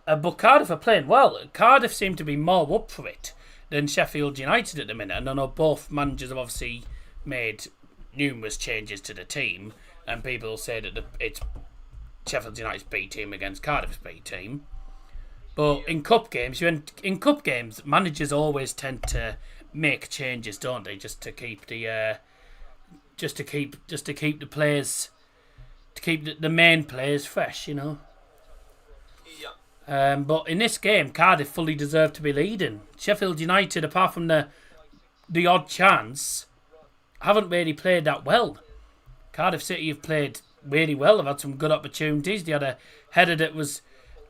But Cardiff are playing well. Cardiff seem to be more up for it than Sheffield United at the minute. And I know both managers have obviously made numerous changes to the team, and people say that it's Sheffield United's B team against Cardiff's B team. But in cup games, managers always tend to make changes, don't they? Just to keep the players, to keep the main players fresh, you know. Yeah. But in this game, Cardiff fully deserved to be leading. Sheffield United, apart from the odd chance, haven't really played that well. Cardiff City have played really well. They've had some good opportunities. They had a header that was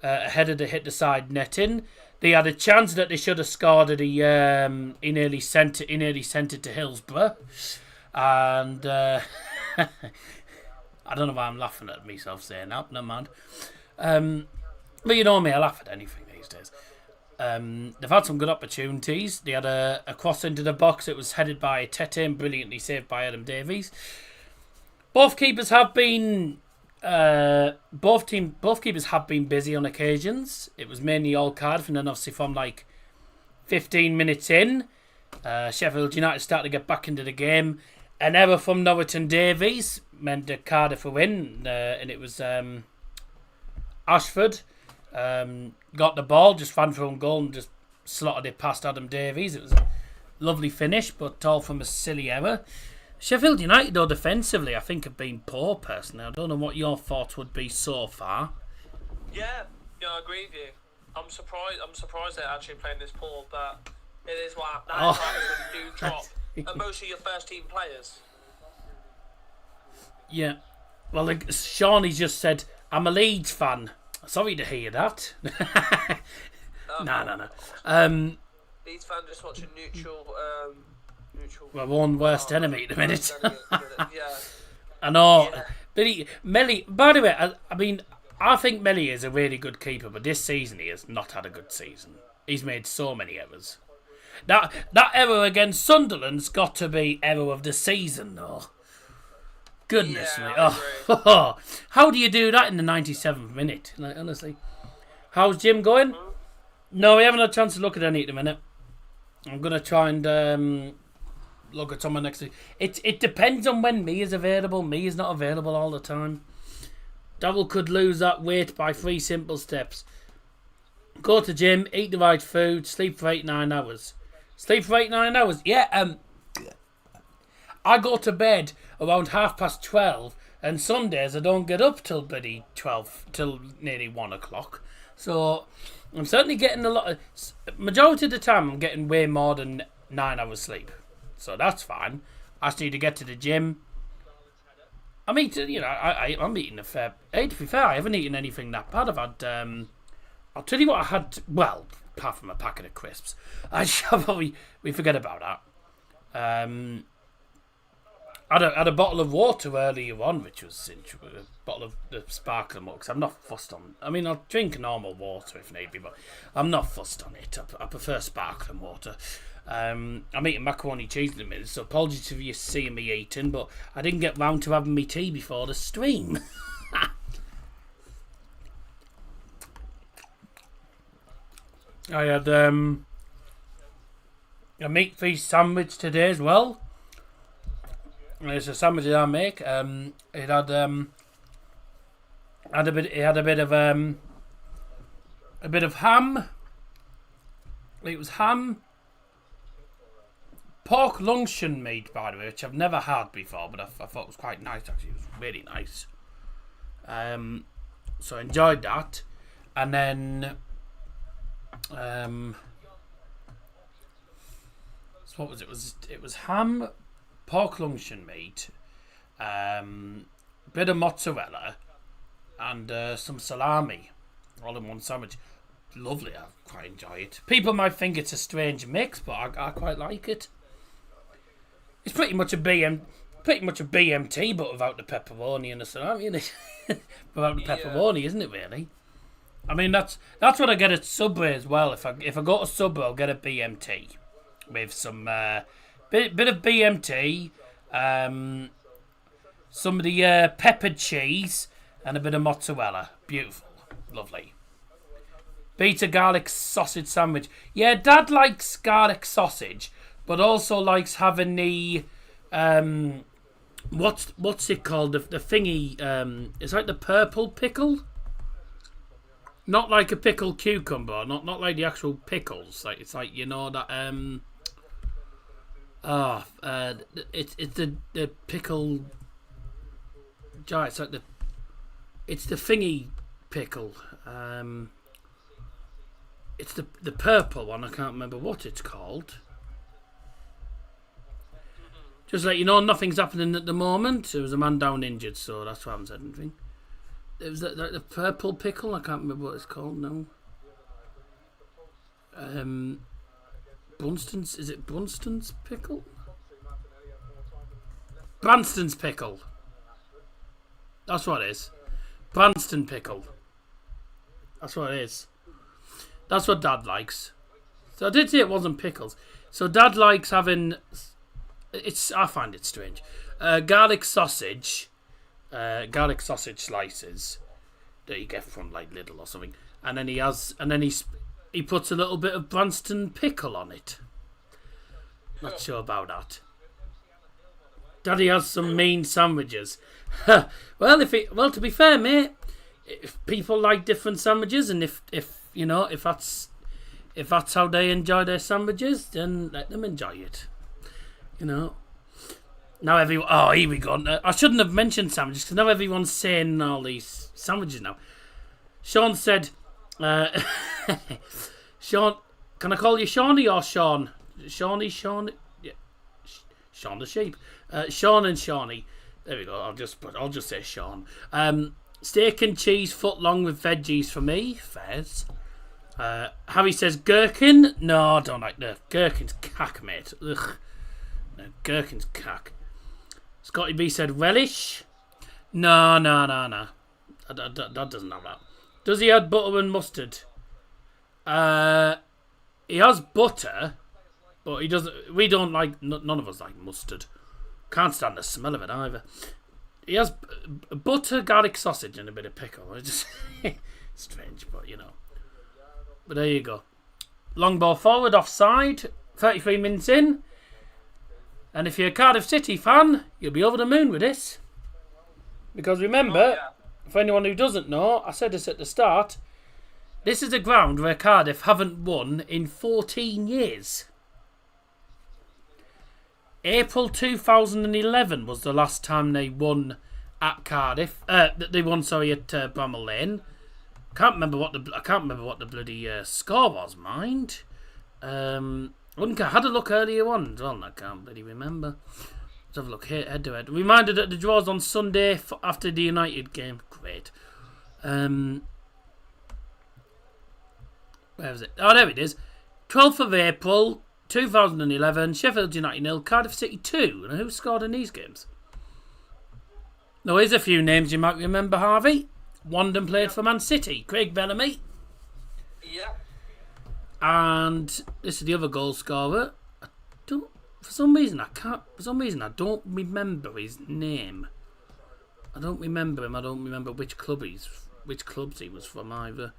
a header that hit the side netting. They had a chance that they should have scored. He nearly sent it to Hillsborough, and I don't know why I'm laughing at myself saying that. Never mind. But you know me, I laugh at anything these days. They've had some good opportunities. They had a cross into the box. It was headed by Tete and brilliantly saved by Adam Davies. Both keepers have been busy on occasions. It was mainly all Cardiff, and then obviously from like 15 minutes in, Sheffield United started to get back into the game. An error from Norriton Davies meant that Cardiff were in, and it was Ashford got the ball, just ran for own goal and just slotted it past Adam Davies. It was lovely finish, but all from a silly error. Sheffield United, though, defensively, I think have been poor, personally. I don't know what your thoughts would be so far. Yeah, I agree with you. I'm surprised they're actually playing this poor, but it is what happens when you do drop. And most of your first team players. Yeah. Well, like, Shawnee's just said, I'm a Leeds fan. Sorry to hear that. No. Leeds fan just watching neutral. We're one worst enemy at the minute. Yeah. I know. Yeah. But Melly, by the way, I mean, I think Melly is a really good keeper, but this season he has not had a good season. He's made so many errors. That error against Sunderland's got to be error of the season, though. Goodness me. Oh, how do you do that in the 97th minute? Like, honestly. How's Jim going? No, we haven't had a chance to look at any at the minute. I'm going to try and look at someone next week. It depends on when me is available. Me is not available all the time. Devil could lose that weight by 3 simple steps. Go to gym, eat the right food, sleep for 8-9 hours. Sleep for 8-9 hours? Yeah, I go to bed around 12:30, and Sundays I don't get up till nearly 1 o'clock. So I'm certainly getting a lot of... Majority of the time I'm getting way more than 9 hours sleep. So that's fine. I just need to get to the gym. I'm eating, I'm eating a fair... Hey, to be fair, I haven't eaten anything that bad. I've had... I'll tell you what I had... Well, apart from a packet of crisps. We forget about that. I had a bottle of water earlier on, which was a bottle of the sparkling water, because I'm not fussed on... I mean, I'll drink normal water if need be, but I'm not fussed on it. I prefer sparkling water. I'm eating macaroni cheese in a minute, so apologies if you're seeing me eating, but I didn't get round to having me tea before the stream. I had a meat feast sandwich today as well. It's a sandwich that I make. It had a bit of ham. It was ham, pork luncheon meat, by the way, which I've never had before, but I thought it was quite nice. Actually, it was really nice. So I enjoyed that, and then so what was it? It was ham, pork luncheon meat, bit of mozzarella, and some salami, all in one sandwich. Lovely, I quite enjoy it. People might think it's a strange mix, but I quite like it. It's pretty much a BMT, but without the pepperoni and the salami, isn't it? Without the pepperoni, isn't it? Really? I mean, that's what I get at Subway as well. If I go to Subway, I'll get a BMT with some bit of BMT, some of the peppered cheese, and a bit of mozzarella. Beautiful, lovely. Beta garlic sausage sandwich. Yeah, Dad likes garlic sausage, but also likes having the what's it called? The thingy. It's like the purple pickle. Not like a pickled cucumber, not like the actual pickles. Like it's like, you know, that it's the pickle jar. It's like it's the thingy pickle. It's the purple one. I can't remember what it's called. Just like, you know, nothing's happening at the moment. There was a man down injured, so that's why I haven't said anything. It was like the purple pickle. I can't remember what it's called now. Brunston's. Is it Brunston's pickle? Branston's pickle. That's what it is. Branston pickle. That's what it is. That's what Dad likes. So I did say it wasn't pickles. So Dad likes having... I find it strange. Garlic sausage slices that you get from like Lidl or something, and then he puts a little bit of Branston pickle on it. Not sure about that. Daddy has some mean sandwiches. Well, to be fair, mate, if people like different sandwiches, and if if that's how they enjoy their sandwiches, then let them enjoy it. You know. Now everyone... Oh, here we go. I shouldn't have mentioned sandwiches, because now everyone's saying all these sandwiches now. Sean said... Sean... Can I call you Shawnee or Sean? Shawnee? Yeah. Sean the sheep. Sean and Shawnee. There we go. I'll just say Sean. Steak and cheese foot long with veggies for me. Fairs. Harry says gherkin. No, I don't like the gherkin's cack, mate. Ugh. No, gherkin's cack. Scotty B said relish. No. That doesn't have that. Does he add butter and mustard? He has butter, but he doesn't. We don't like. None of us like mustard. Can't stand the smell of it either. He has butter, garlic sausage, and a bit of pickle. It's just strange, but you know. But there you go. Long ball forward, offside. 33 minutes in. And if you're a Cardiff City fan, you'll be over the moon with this. Because remember, for anyone who doesn't know, I said this at the start. This is a ground where Cardiff haven't won in 14 years. April 2011 was the last time they won at Cardiff. They won, at Bramall Lane. I can't remember what the bloody score was. Mind. I had a look earlier on as well, and I can't really remember. Let's have a look here, head to head. Reminded that the draws on Sunday after the United game. Great. Where was it? Oh, there it is. 12th of April, 2011. Sheffield United 0, Cardiff City 2. And who scored in these games? Now, here's a few names you might remember, Harvey. Wandon played for Man City. Craig Bellamy. Yeah. And this is the other goal scorer. For some reason, I don't remember his name. I don't remember him. I don't remember which clubs he was from either.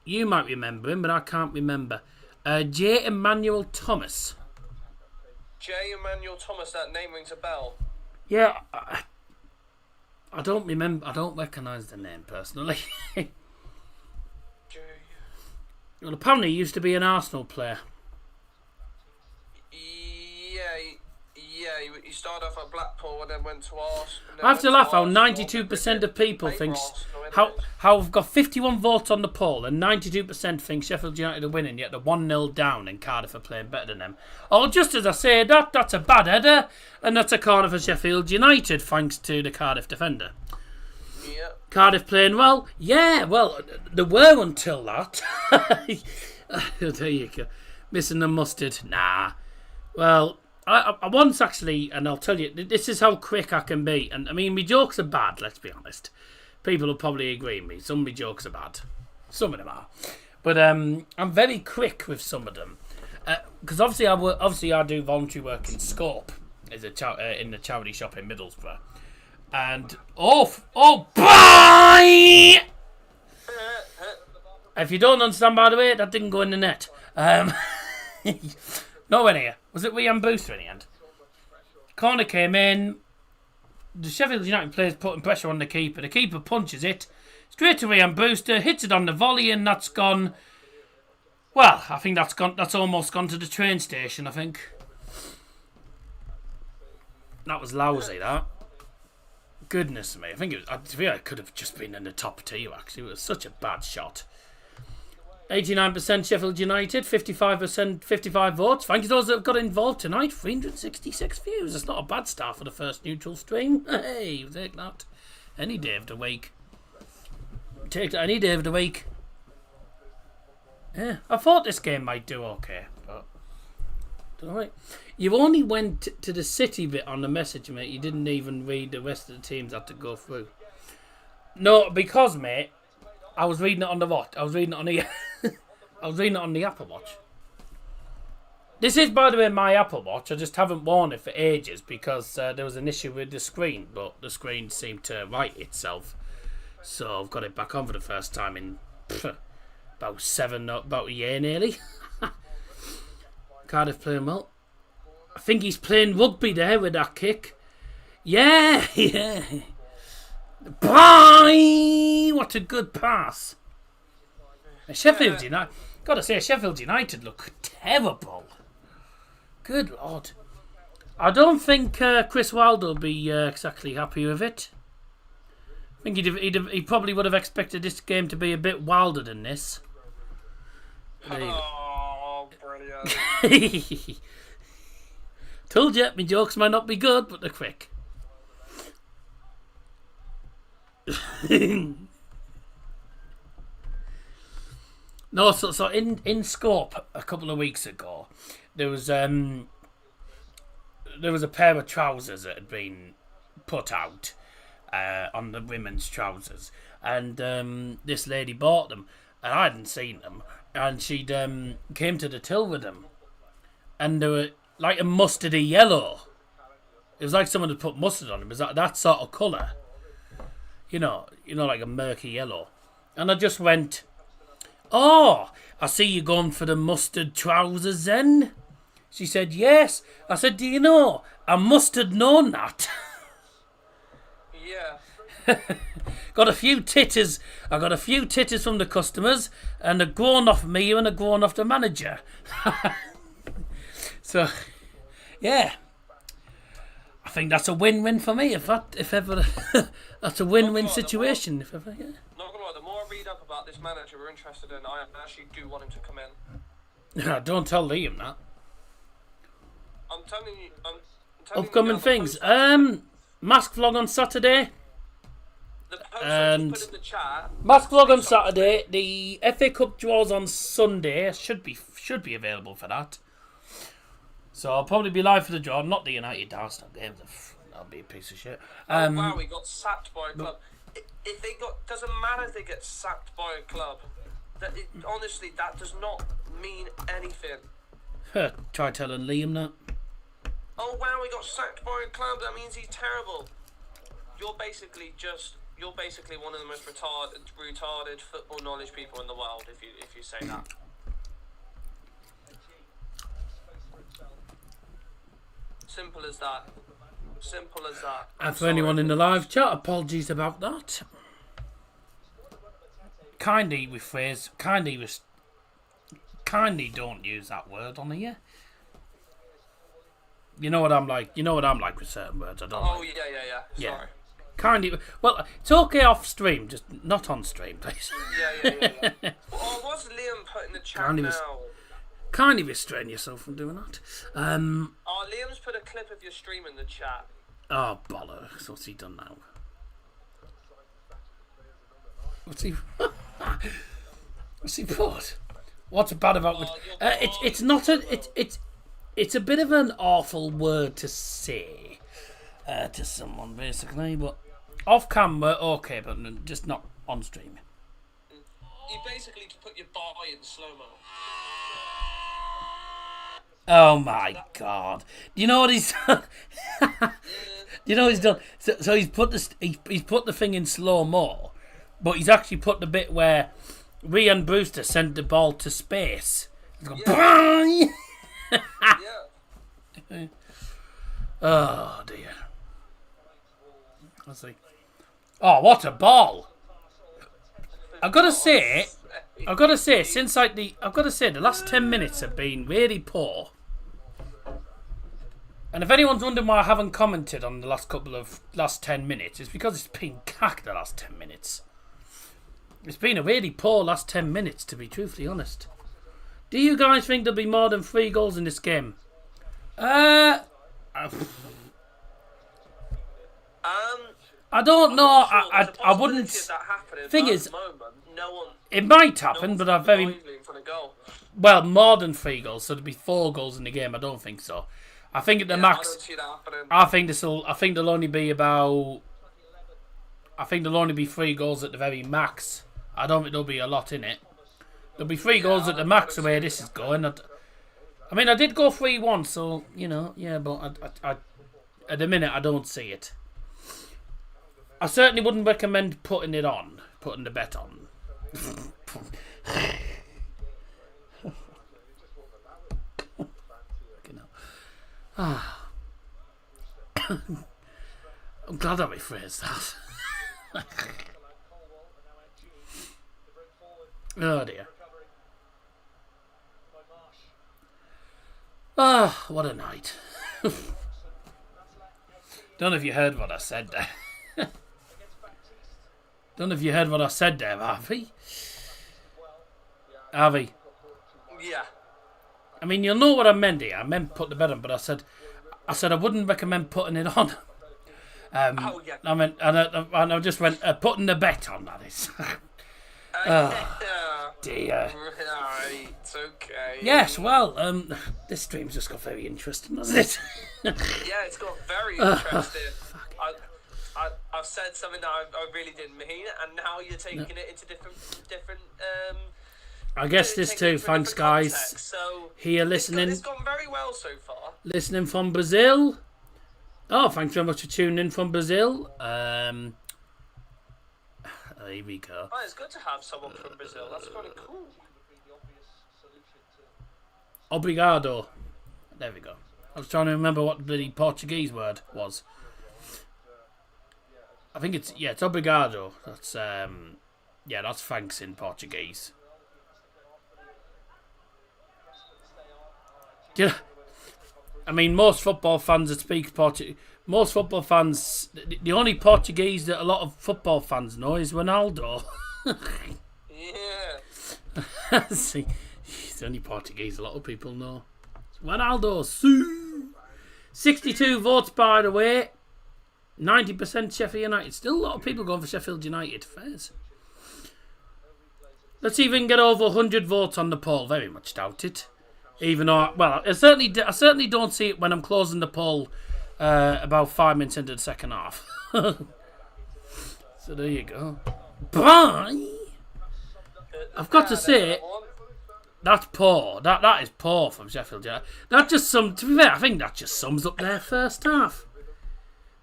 You might remember him, but I can't remember. J. Emmanuel Thomas. J. Emmanuel Thomas, that name rings a bell. Yeah, I don't remember. I don't recognise the name personally. Well, apparently he used to be an Arsenal player. Yeah, he started off at Blackpool and then went to Arsenal. I have to laugh how 92% of people think... How we've got 51 votes on the poll and 92% think Sheffield United are winning, yet they're 1-0 down and Cardiff are playing better than them. Oh, just as I say that, that's a bad header, and that's a corner for Sheffield United, thanks to the Cardiff defender. Yeah. Cardiff playing well? Yeah, well, they were until that. There you go. Missing the mustard? Nah. Well... I once actually, and I'll tell you, this is how quick I can be. And I mean, my jokes are bad, let's be honest. People will probably agree with me. Some of my jokes are bad. Some of them are. But I'm very quick with some of them. Because obviously I do voluntary work in Scope, in the charity shop in Middlesbrough. And, bye! If you don't understand, by the way, that didn't go in the net. Nowhere near. Was it Ryan Booster in the end? Corner came in. The Sheffield United players putting pressure on the keeper. The keeper punches it straight to Ryan Booster, hits it on the volley, and that's gone. Well, I think that's gone. That's almost gone to the train station. I think that was lousy. That. Goodness me! I think it could have just been in the top tier. Actually, it was such a bad shot. 89% Sheffield United, 55%, 55 votes. Thank you to those that have got involved tonight. 366 views. That's not a bad start for the first neutral stream. Hey, take that. Any day of the week. Take that any day of the week. Yeah, I thought this game might do okay, but don't know. You only went to the City bit on the message, mate. You didn't even read the rest of the teams had to go through. No, because, mate, I was reading it on the watch. I was reading it on the Apple Watch. This is, by the way, my Apple Watch. I just haven't worn it for ages because there was an issue with the screen, but the screen seemed to right itself. So I've got it back on for the first time in about a year nearly. Cardiff playing well. I think he's playing rugby there with that kick. Yeah. Bye! What a good pass. Sheffield United, gotta say, Sheffield United look terrible. Good Lord. I don't think Chris Wilder will be exactly happy with it. I think he probably would have expected this game to be a bit wilder than this. Oh, brilliant. Told you, my jokes might not be good, but they're quick. No, so in Scope a couple of weeks ago, there was a pair of trousers that had been put out on the women's trousers, and this lady bought them, and I hadn't seen them, and she'd came to the till with them, and they were like a mustardy yellow. It was like someone had put mustard on them. It was that sort of colour, you know, like a murky yellow, and I just went, "Oh, I see you going for the mustard trousers then." She said, "Yes." I said, "Do you know, I must have known that." Yeah. Got a few titters. I got a few titters from the customers, and a grown off me and a grown off the manager. So, yeah. I think that's a win-win for me. If ever, that's a win-win situation. If ever, yeah. Not gonna lie, the more I read up about this manager we're interested in, I actually do want him to come in. Don't tell Liam that. I'm telling you. Upcoming things. Mask vlog on Saturday. The post And I just put in the chat. Mask vlog on Saturday. The FA Cup draws on Sunday. Should be available for that. So I'll probably be live for the draw. Not the United Arsenal game. That'll be a piece of shit. Oh wow, we got sacked by a club. If they doesn't matter if they get sacked by a club. Honestly, that does not mean anything. Try telling Liam that. Oh wow, we got sacked by a club. That means he's terrible. You're basically one of the most retarded football knowledge people in the world. If you say that. Simple as that. Simple as that. And for anyone in the live chat, apologies about that. Kindly rephrase. Kindly don't use that word on here. You know what I'm like. You know what I'm like with certain words. I don't. Oh like. yeah. Sorry. Kindly. Well, it's okay off stream, just not on stream, please. Yeah. Oh, what's Liam put in the chat now? Kindly restrain yourself from doing that. Oh, Liam's put a clip of your stream in the chat. Oh, bollocks. What's he done now? What's he put? What's bad about it? It's not it's a bit of an awful word to say to someone, basically, but off camera, okay, but just not on stream. You basically just put your body in slow-mo. Oh my God! Do you know what he's done? You know what he's done? So he's put the thing in slow mo, but he's actually put the bit where Ryan Brewster sent the ball to space. He's gone, bang! Yeah. Oh dear. Let's see. Oh, what a ball! I've got to say, the last 10 minutes have been really poor. And if anyone's wondering why I haven't commented on the last 10 minutes, it's because it's been cacked the last 10 minutes. It's been a really poor last 10 minutes, to be truthfully honest. Do you guys think there'll be more than 3 goals in this game? I don't know. I wouldn't. Thing is, it might happen, but well, more than 3 goals. So there'll be 4 goals in the game. I don't think so. I think at the max. I think there'll only be 3 goals at the very max. I don't think there'll be a lot in it. There'll be 3 goals at the max the way this is going. I mean, I did go 3-1, so yeah. But I at the minute I don't see it. I certainly wouldn't recommend putting the bet on. I'm glad I rephrased that. Oh dear. Ah, what a night. Don't know if you heard what I said there. Don't know if you heard what I said there, Harvey. Harvey. Yeah. I mean, you'll know what I meant here. I meant put the bet on, but I said I wouldn't recommend putting it on. Oh, yeah. I meant, and I just went, putting the bet on, that is. Dear. Right, okay. Yes, well, this stream's just got very interesting, hasn't it? Yeah, it's got very interesting. I've said something that I really didn't mean, and now you're taking it into different. I guess this taking it too. into a Thanks, different guys. context, so Here listening. It's gone very well so far. Listening from Brazil. Oh, thanks very much for tuning in from Brazil. Here we go. Oh, it's good to have someone from Brazil. That's kind of cool. Obrigado. There we go. I was trying to remember what the bloody Portuguese word was. I think it's obrigado. That's that's thanks in Portuguese. Yeah. I mean, most football fans that speak Portuguese, most football fans, the only Portuguese that a lot of football fans know is Ronaldo. Yeah. See, he's the only Portuguese a lot of people know. Ronaldo, Sue. 62 votes, by the way. 90% Sheffield United. Still a lot of people going for Sheffield United. Fairs. Let's see if we can get over 100 votes on the poll. Very much doubt it. Even though, well, I certainly don't see it when I'm closing the poll about 5 minutes into the second half. So there you go. Bye. I've got to say, that's poor. That is poor from Sheffield United. To be fair, I think that just sums up their first half.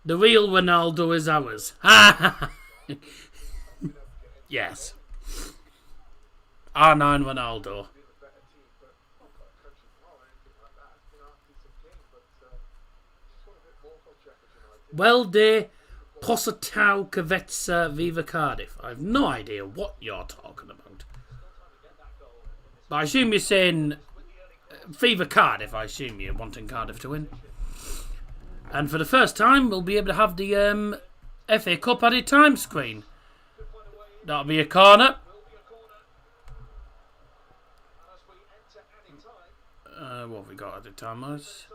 The real Ronaldo is ours. Yes. R9 Ronaldo. Well, de Posatau Kavetsa Viva Cardiff. I have no idea what you're talking about. But I assume you're saying Viva Cardiff. I assume you're wanting Cardiff to win. And for the first time, we'll be able to have the FA Cup added time screen. That'll be a corner. What have we got added time wise?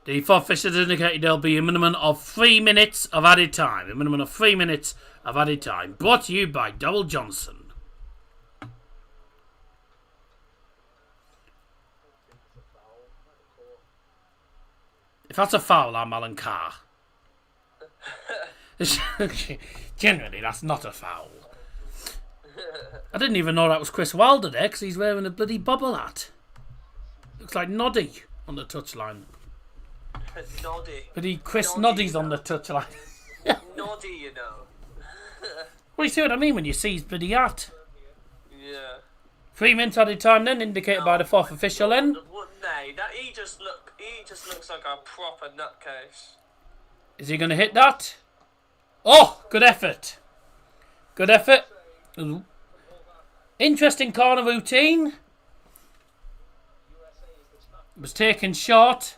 The fourth official has indicated there'll be a minimum of 3 minutes of added time. A minimum of 3 minutes of added time. Brought to you by Double Johnson. If that's a foul, I'm Alan Carr. Generally, that's not a foul. I didn't even know that was Chris Wilder there because he's wearing a bloody bobble hat. Looks like Noddy on the touchline. Noddy. But Chris Noddy, Noddy's on the touchline. Noddy, you know. Well, you see what I mean when you see his bloody hat. Yeah. 3 minutes added time then, indicated by the fourth official then. No, he just looks like a proper nutcase. Is he going to hit that? Oh, good effort. Good effort. Ooh. Interesting corner routine. It was taken short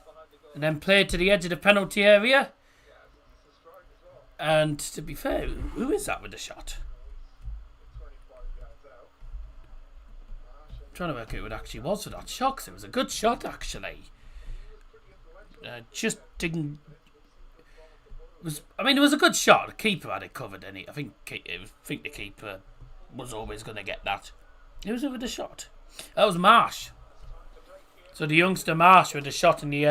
and then played to the edge of the penalty area. And to be fair, who is that with the shot? I'm trying to work out who it actually was for that shot, 'cause it was a good shot actually. Just didn't. It was a good shot. The keeper had it covered, and I think the keeper was always going to get that. Who was it with the shot? That was Marsh. So the youngster Marsh with the shot in the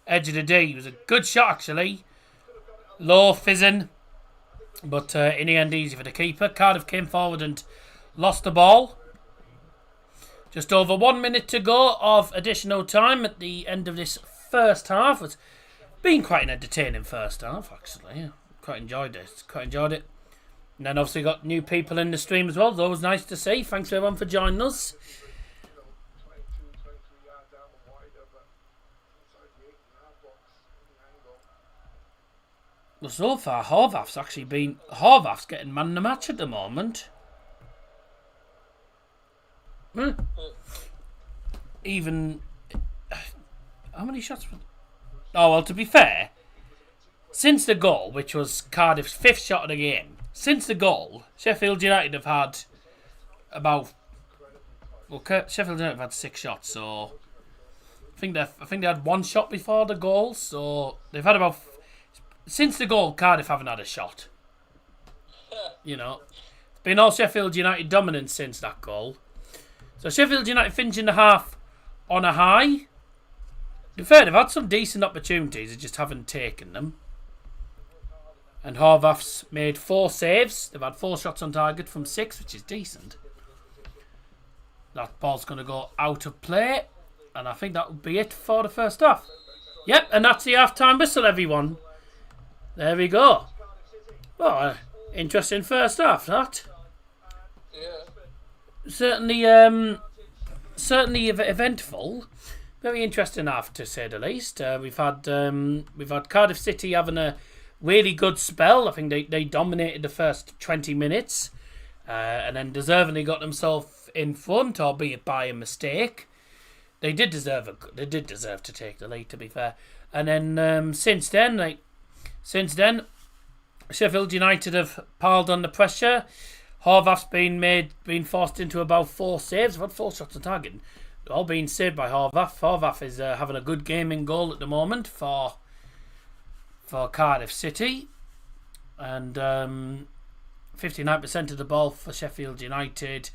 edge of the D. It was a good shot actually. Low fizzing, but in the end easy for the keeper. Cardiff came forward and lost the ball. Just over 1 minute to go of additional time at the end of this first half. It's been quite an entertaining first half actually. Yeah, quite enjoyed it. And then obviously got new people in the stream as well. It's always nice to see. Thanks everyone for joining us. Well, so far Horvath's getting man of the match at the moment. Even How many shots? Oh, well, to be fair, since the goal, which was Cardiff's 5th shot of the game, since the goal, Sheffield United have had about... Well, Sheffield United have had 6 shots, so... I think they had 1 shot before the goal, so they've had about... Since the goal, Cardiff haven't had a shot. You know. It's been all Sheffield United dominance since that goal. So Sheffield United finishing the half on a high. To be fair, they've had some decent opportunities, they just haven't taken them. And Horvath's made 4 saves. They've had 4 shots on target from 6, which is decent. That ball's going to go out of play. And I think that will be it for the first half. Yep, and that's the half-time whistle, everyone. There we go. Well, interesting first half, that. Yeah. Certainly eventful. Very interesting half, to say the least. We've had Cardiff City having a really good spell. I think they dominated the first 20 minutes, and then deservedly got themselves in front, albeit by a mistake. They did deserve to take the lead, to be fair. And then since then, Sheffield United have piled on the pressure. Horvath's been forced into about 4 saves. They've had 4 shots on target. All being saved by Horvath. Horvath is having a good game in goal at the moment for Cardiff City. And 59% of the ball for Sheffield United.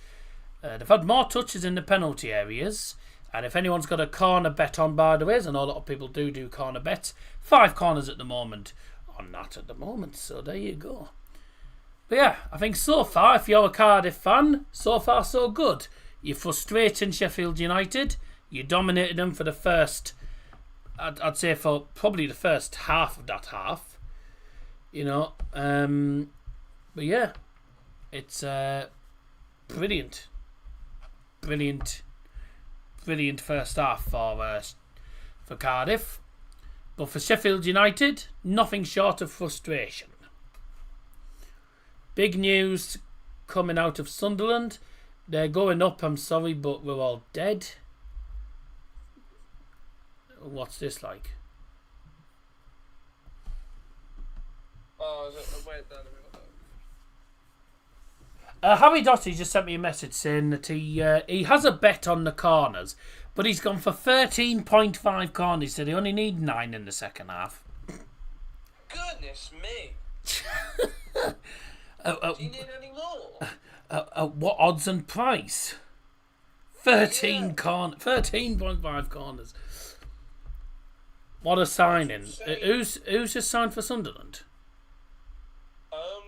They've had more touches in the penalty areas. And if anyone's got a corner bet on, by the way, as I know a lot of people do corner bets, 5 corners at the moment. Or not at the moment, so there you go. But yeah, I think so far, if you're a Cardiff fan, so far so good. You're frustrating Sheffield United. You dominated them for the first, I'd say for probably the first half of that half. You know, but yeah, it's brilliant first half for Cardiff. But for Sheffield United, nothing short of frustration. Big news coming out of Sunderland. They're going up, I'm sorry, but we're all dead. What's this like? Oh, is it? Wait, down Harry Dotty just sent me a message saying that he has a bet on the corners, but he's gone for 13.5 corners. He said he only need 9 in the second half. Goodness me! Do you need any more? What odds and price? 13.5 corners. What a signing! Who's just signed for Sunderland? No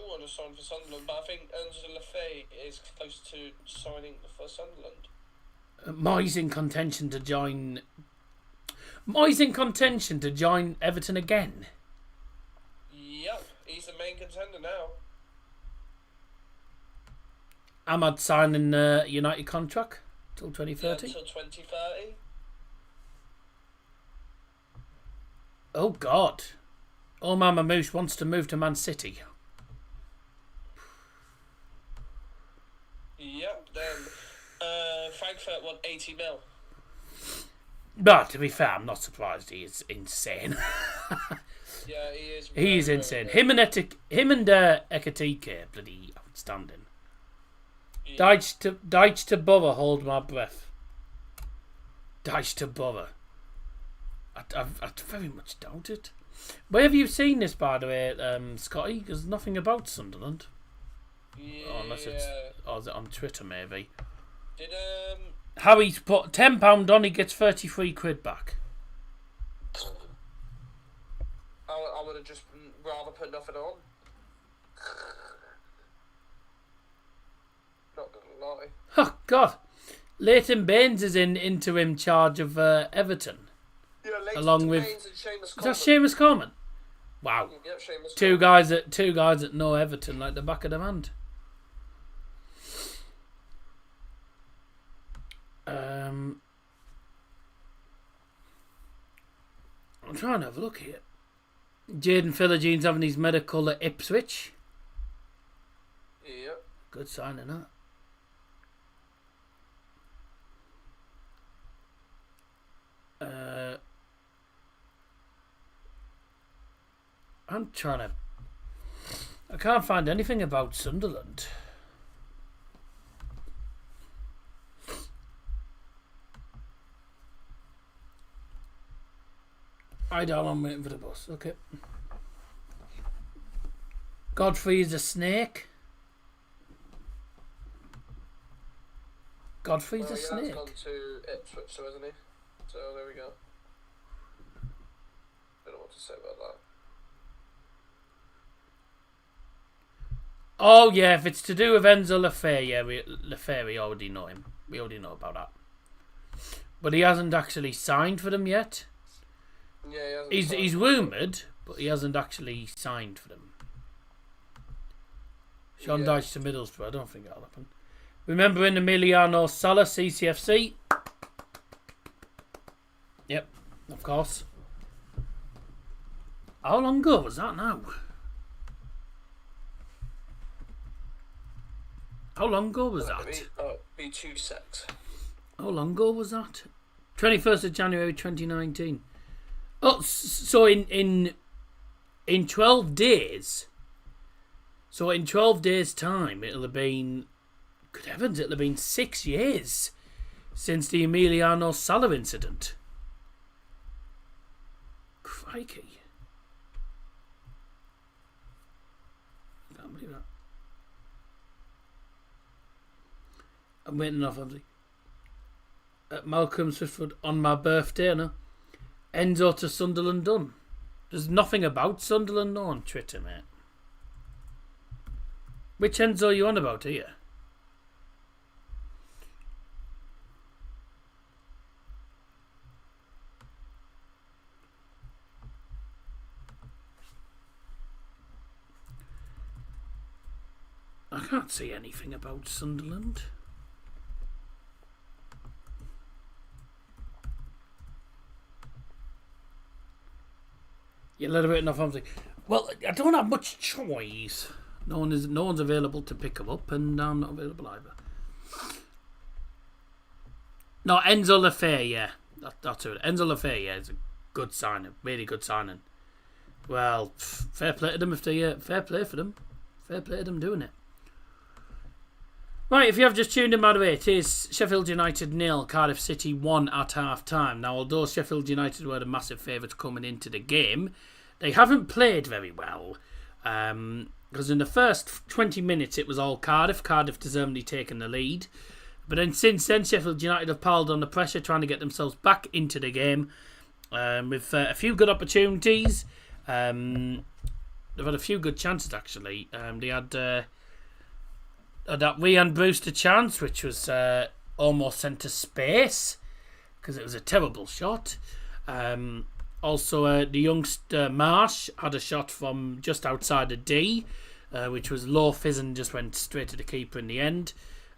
one has signed for Sunderland, but I think Angela Lafay is close to signing for Sunderland. Moyes in contention to join Everton again. Yep, he's the main contender now. Ahmad signing a United contract till 2030. Until 2030. Oh God, Omar Mamouche wants to move to Man City. Yep. Then Frankfurt want 80 mil. But to be fair, I'm not surprised. He is insane. Yeah, he is. He is insane. Him and Ekatike, bloody outstanding. Yeah. Deitch to Borough, hold my breath. Deitch to Borough. I very much doubt it. Where have you seen this, by the way, Scotty? There's nothing about Sunderland. Yeah. Oh, unless is it on Twitter, maybe. Did Harry's put £10 on, he gets 33 quid back. I would have just rather put nothing on. Not gonna lie. Oh, God. Leighton Baines is in interim charge of Everton. Yeah, Along with... Baines and Seamus Is that Seamus Coleman? Wow. Yep, Seamus Two Coleman. guys that know Everton like the back of their hand. I'm trying to have a look here. Jaden Philogene having his medical at Ipswich. Yep. Good signing, that. I'm trying to... I can't find anything about Sunderland. I don't know, I'm waiting for the bus. Okay. Godfrey is a snake. Godfrey's a snake. He's gone to Ipswich, so isn't he? So there we go. Don't know what to say about that. Oh yeah, if it's to do with Enzo Lefebvre, yeah, we already know him. We already know about that. But he hasn't actually signed for them yet. Yeah, he hasn't. He's rumoured, but he hasn't actually signed for them. Sean Dyche to Middlesbrough, I don't think that'll happen. Remember in Emiliano Sala, CCFC? Yep, of course. How long ago was that now? How long ago was that? Be 2 secs. How long ago was that? 21st of January 2019. Oh, so in 12 days. So in 12 days' time, it'll have been... Good heavens, it'll have been 6 years since the Emiliano Sala incident. Crikey. I can't believe that. I'm waiting off, obviously. Malcolm Swiftwood on my birthday, no? Enzo to Sunderland done. There's nothing about Sunderland on Twitter, mate. Which Enzo are you on about here? I can't see anything about Sunderland. You're a little bit enough, obviously. Well, I don't have much choice. No one's available to pick them up, and I'm not available either. No, Enzo Lefebvre, yeah. That's it. Enzo Lefebvre, yeah, is a good signing. Really good signing. Well, fair play to them if they... fair play for them. Fair play to them doing it. Right, if you have just tuned in, by the way, it is Sheffield United 0, Cardiff City 1 at half-time. Now, although Sheffield United were the massive favourites coming into the game, they haven't played very well. Because in the first 20 minutes, it was all Cardiff. Cardiff deservedly taking the lead. But then since then, Sheffield United have piled on the pressure, trying to get themselves back into the game. With a few good opportunities. They've had a few good chances, actually. They had... that Ryan Brewster chance, which was almost sent to space because it was a terrible shot. Also, the youngster Marsh had a shot from just outside the D, which was low fizz and just went straight to the keeper in the end.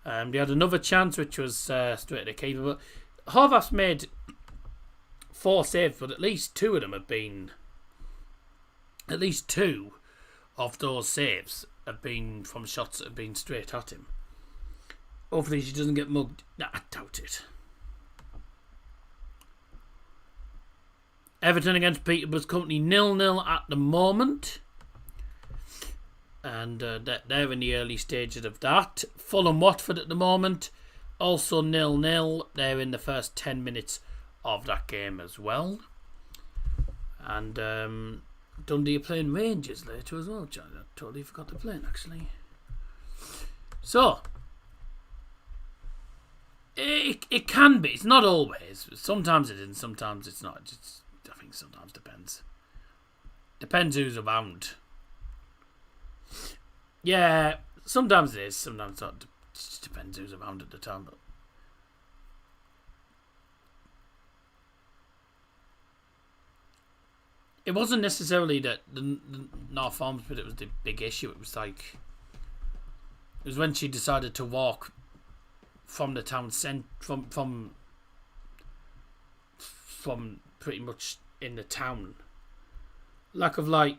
They had another chance, which was straight to the keeper. But Horvath's made 4 saves, but at least 2 of them have been... At least 2 of those saves have been from shots that have been straight at him. Hopefully she doesn't get mugged. Nah, I doubt it. Everton against Peterborough's Company 0-0 at the moment. And they're in the early stages of that. Fulham Watford at the moment. Also 0-0. They're in the first 10 minutes of that game as well. And Dundee are playing Rangers later as well. I totally forgot they're playing, actually. So, it can be. It's not always. Sometimes it is and sometimes it's not. I think sometimes depends. Depends who's around. Yeah, sometimes it is. Sometimes not. It just depends who's around at the time. But it wasn't necessarily that the North Farms, but it was the big issue. It was like... It was when she decided to walk from the town centre... From pretty much in the town. Lack of light.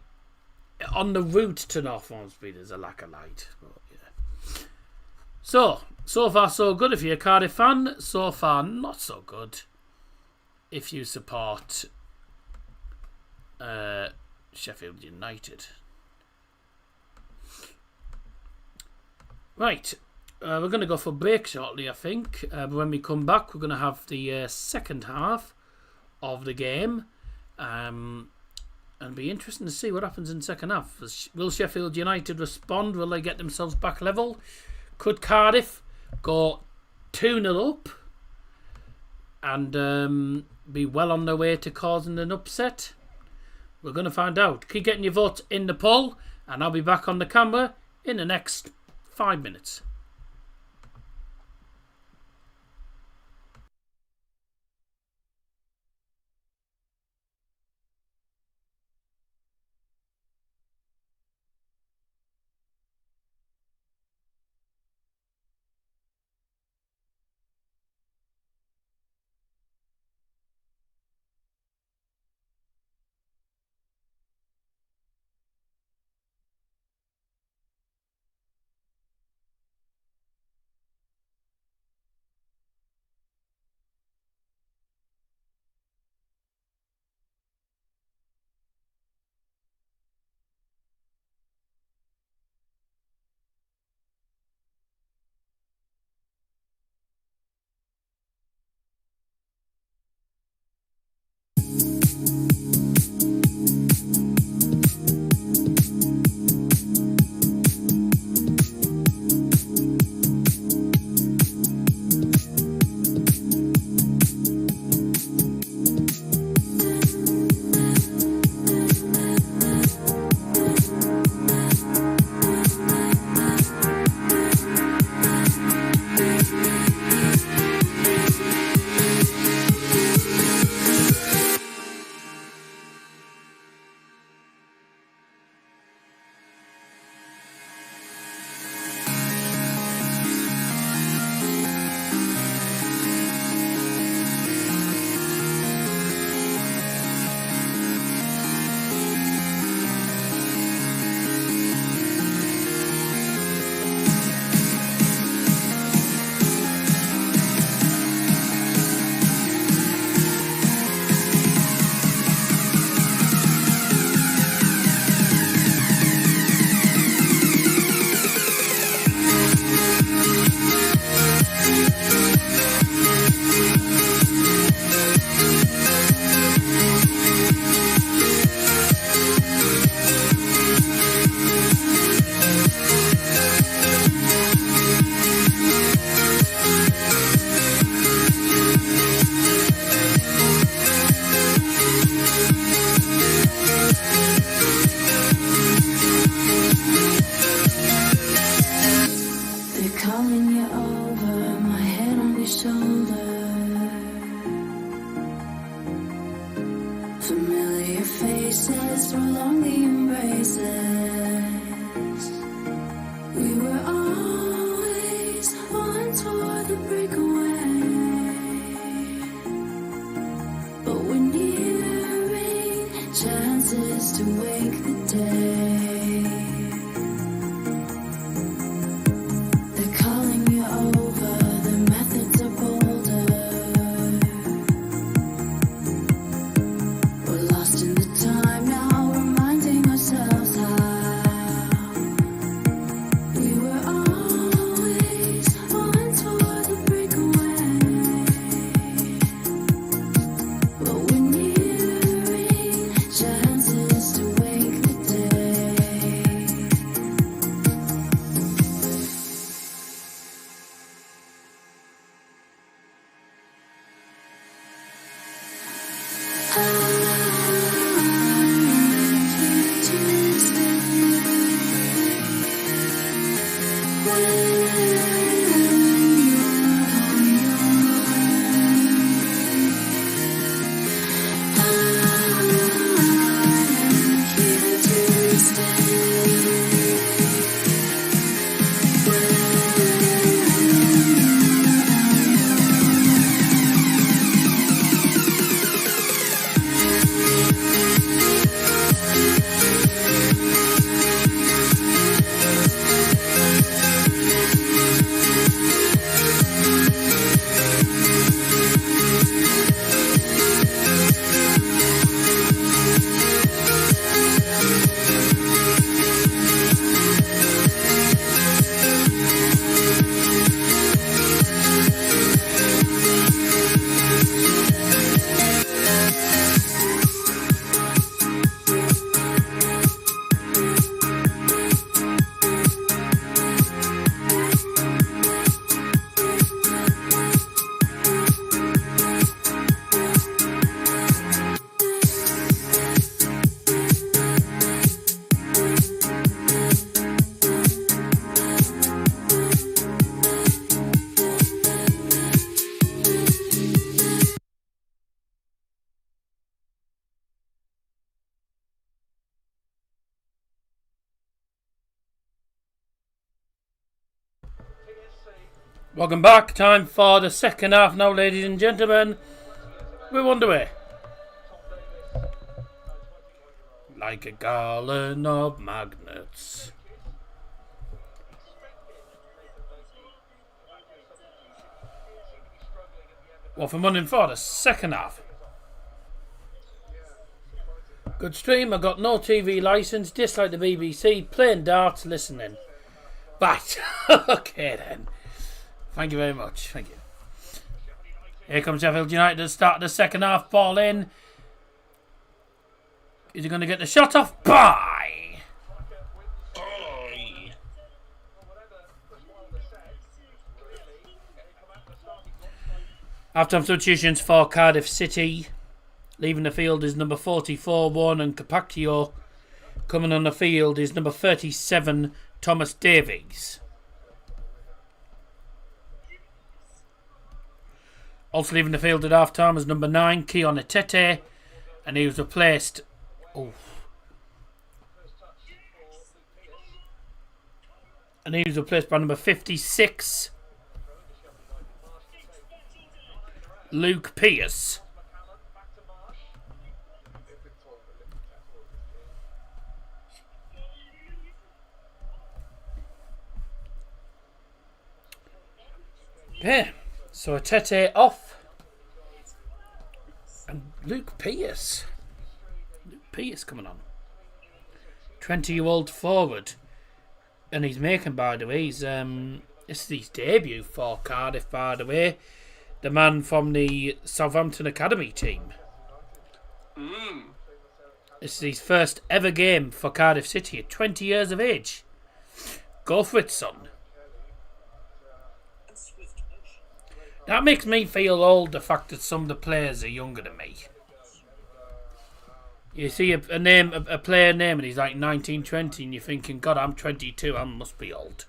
On the route to North Farmsby, there's a lack of light. But, yeah. So far so good if you're a Cardiff fan. So far not so good if you support... Sheffield United. Right, we're going to go for a break shortly, I think. But when we come back, we're going to have the second half of the game. And be interesting to see what happens in the second half. Will Sheffield United respond? Will they get themselves back level? Could Cardiff go 2-0 up and be well on their way to causing an upset? We're going to find out. Keep getting your votes in the poll, and I'll be back on the camera in the next 5 minutes. faces, prolong the embraces. We were always one toward the breakaway, but we're nearing chances to wake the day. They're calling you over, the methods are bolder. We're lost in the time now, reminding ourselves how we were always one toward the breakaway, but we're nearing chances to wake the day. Welcome back. Time for the second half now, ladies and gentlemen. We're underway. Like a garland of magnets. What for running for the second half? Good stream. I got no TV licence, dislike the BBC, playing darts, listening. Right. Okay then. Thank you very much. Thank you. Here comes Sheffield United to start the second half. Ball in. Is he going to get the shot off? Bye. Half-time substitutions for Cardiff City. Leaving the field is number 44, Warren Capaccio. Coming on the field is number 37, Thomas Davies. Also leaving the field at half-time is number 9, Keon Etete. And he was replaced... Oh. And he was replaced by number 56, Luke Pearce. Yeah, so Etete off. And Luke Pearce. Luke Pearce coming on. 20-year-old forward. And he's making, by the way, this is his debut for Cardiff, by the way. The man from the Southampton Academy team. This is his first ever game for Cardiff City at 20 years of age. Go for it, son. That makes me feel old, the fact that some of the players are younger than me. You see a player name and he's like 19, 20 and you're thinking, God, I'm 22, I must be old.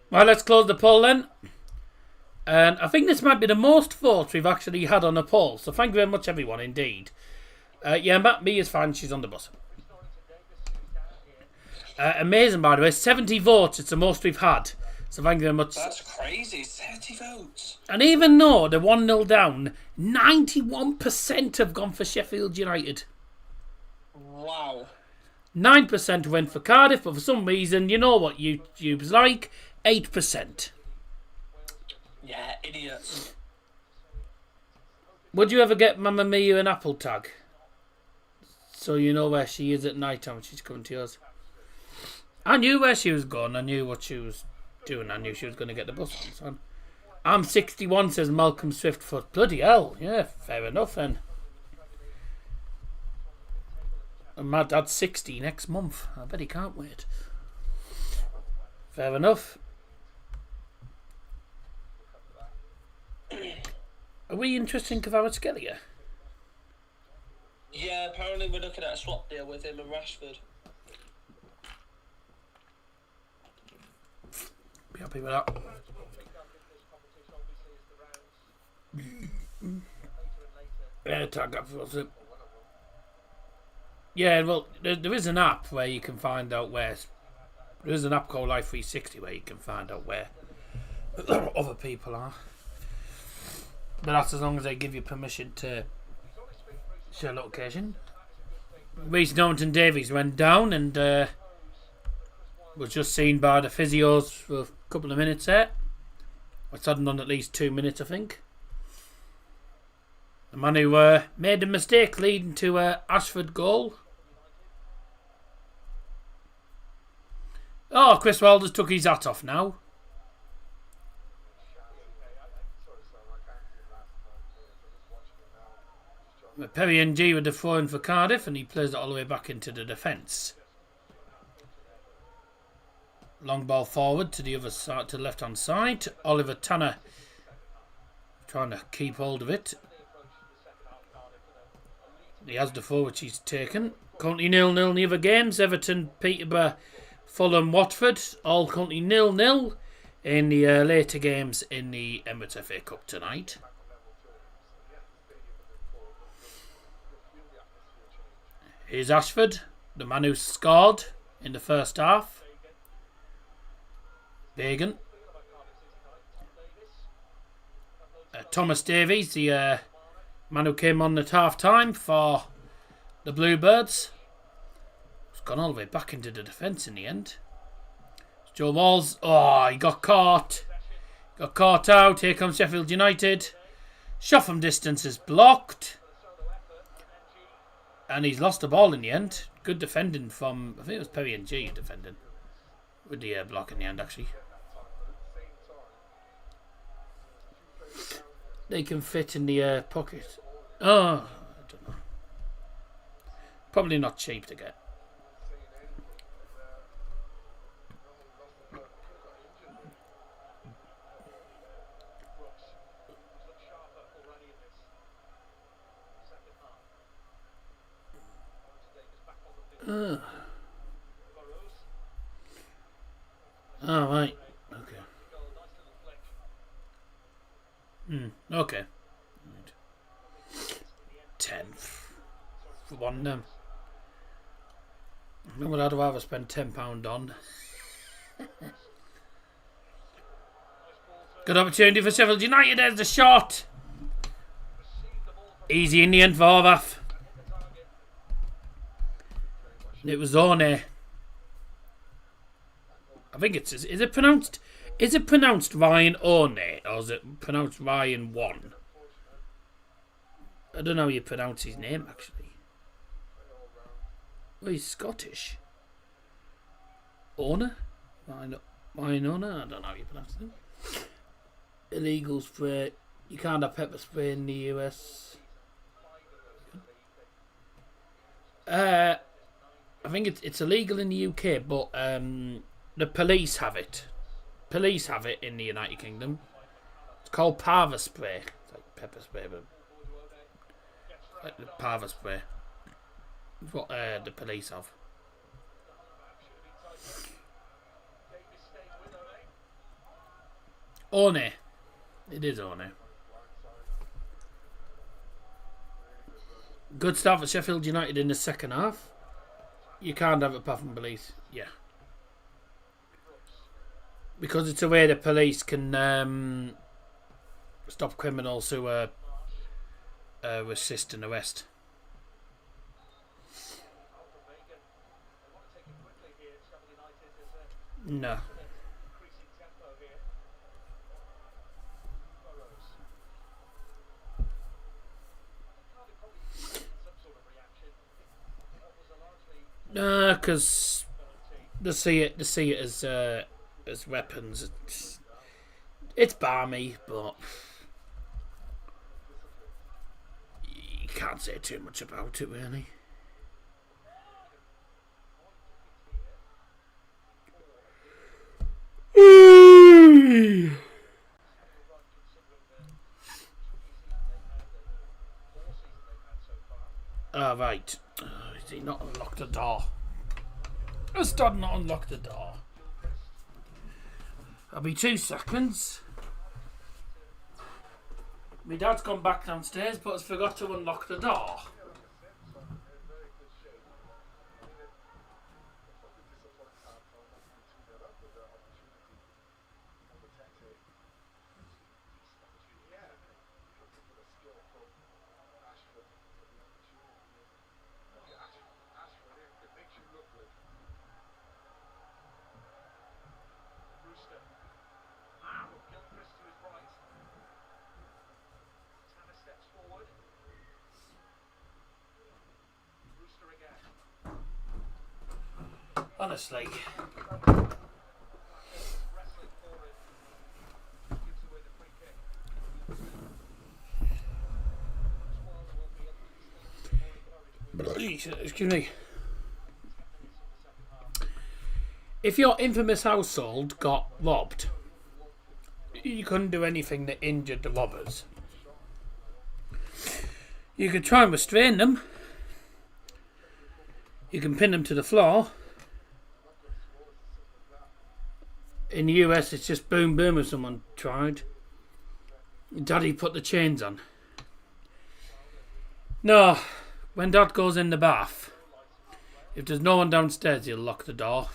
Well, let's close the poll then. And I think this might be the most votes we've actually had on a poll. So thank you very much, everyone, indeed. Yeah, Matt B is fine, she's on the bus. Amazing, by the way, 70 votes, it's the most we've had. So thank you very much. That's crazy, 70 votes. And even though they're 1-0 down, 91% have gone for Sheffield United. Wow. 9% went for Cardiff, but for some reason, you know what YouTube's like, 8%. Yeah, idiots. Would you ever get Mamma Mia an Apple tag? So you know where she is at night time when she's coming to yours. I knew where she was going, I knew what she was doing, I knew she was going to get the bus on, son. I'm 61, says Malcolm Swiftfoot. Bloody hell, yeah, fair enough then. And my dad's 60 next month. I bet he can't wait. Fair enough. Are we interested in Kvaratskhelia? Yeah, apparently we're looking at a swap deal with him and Rashford. Be happy with that. Yeah, tag up for it. Yeah, well, there is an app where you can find out where. There is an app called Life 360 where you can find out where other people are. But that's as long as they give you permission to share location. Reece Normanton Davies went down and was just seen by the physios for a couple of minutes there. It's hadn't done at least 2 minutes, I think. The man who made a mistake leading to a Ashford goal. Oh, Chris Wilder's took his hat off now. Perry Ng with the throw in for Cardiff and he plays it all the way back into the defence. Long ball forward to the other side, to the left hand side. Oliver Tanner trying to keep hold of it. He has the throw which he's taken. Currently 0-0 in the other games. Everton, Peterborough, Fulham, Watford. All currently 0-0 in the later games in the Emirates FA Cup tonight. Here's Ashford, the man who scored in the first half. Dagan. Thomas Davies, the man who came on at half time for the Bluebirds. He's gone all the way back into the defence in the end. Joe Walls. Oh, he got caught. Got caught out. Here comes Sheffield United. Shot from distance is blocked. And he's lost the ball in the end. Good defending from, I think it was Perry and G defending. With the block in the end, actually. They can fit in the pocket. Oh, I don't know. Probably not cheap to get. Oh, right. Okay. 10 for one of them. I know what I'd rather spend £10 on. Good opportunity for Sheffield United. There's the shot. Easy in the end for Horvath. It was Orne. I think it's... Is it pronounced... Is it pronounced Ryan Orne, or is it pronounced Ryan 1? I don't know how you pronounce his name, actually. Well, he's Scottish. Orne? Ryan Orne? I don't know how you pronounce him. Illegal spray. You can't have pepper spray in the US. I think it's illegal in the UK, but the police have it. Police have it in the United Kingdom. It's called Parva spray. It's like pepper spray, but like the Parva spray. It's what the police have. Orne. It is Orne. Good start for Sheffield United in the second half. You can't have it apart from police. Yeah. Because it's a way the police can stop criminals who resist an arrest. No. Because they see it as weapons. It's balmy, but you can't say too much about it, really. Right. Is he not unlocked the door? Let's start not unlock the door. I'll be 2 seconds. My dad's gone back downstairs but has forgot to unlock the door. Honestly. Excuse me. If your infamous household got robbed, you couldn't do anything that injured the robbers. You could try and restrain them. You can pin them to the floor. In the US, it's just boom, boom if someone tried. Daddy put the chains on. No, when Dad goes in the bath, if there's no one downstairs, he'll lock the door.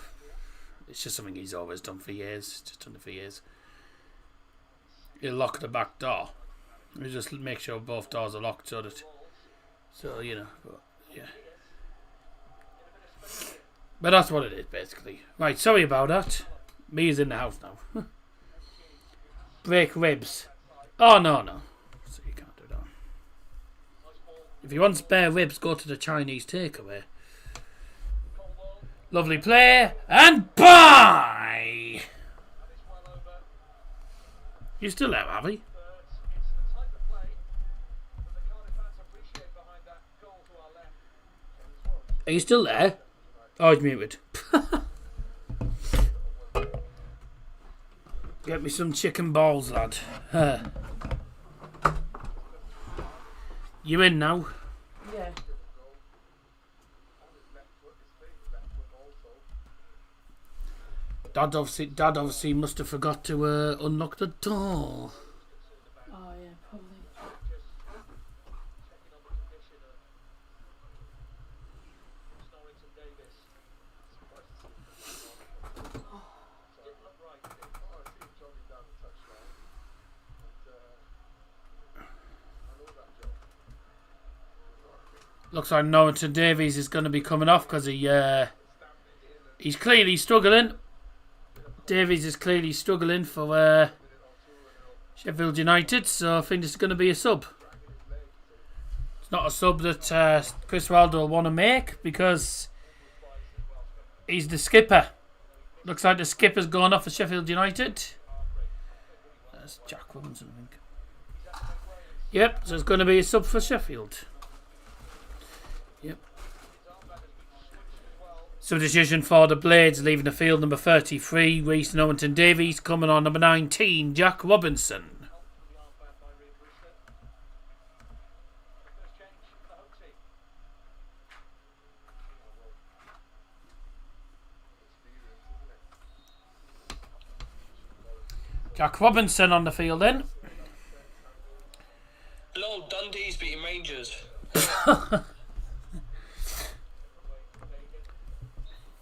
It's just something he's always done for years. Just done it for years. He'll lock the back door. He'll just make sure both doors are locked so that... So, you know, but, yeah. But that's what it is, basically. Right, sorry about that. Mia's in the house now. Break ribs. Oh, no. So you can't do that. If you want spare ribs, go to the Chinese takeaway. Lovely play. And bye! You still there, Harvey? Are you still there? Oh, he's muted. Get me some chicken balls, lad. You in now? Yeah. Dad obviously must have forgot to unlock the door. Oh yeah, probably. Looks like Norrington Davies is going to be coming off because he's clearly struggling. Davies is clearly struggling for Sheffield United, so I think this is going to be a sub. It's not a sub that Chris Wilder will want to make because he's the skipper. Looks like the skipper's gone off for Sheffield United. That's Jack Robinson, I think. Yep, so it's going to be a sub for Sheffield. Yep. Substitution for the Blades, leaving the field number 33, Reece Norrington Davies, coming on number 19, Jack Robinson. Jack Robinson on the field then. Lol, Dundee's beating Rangers.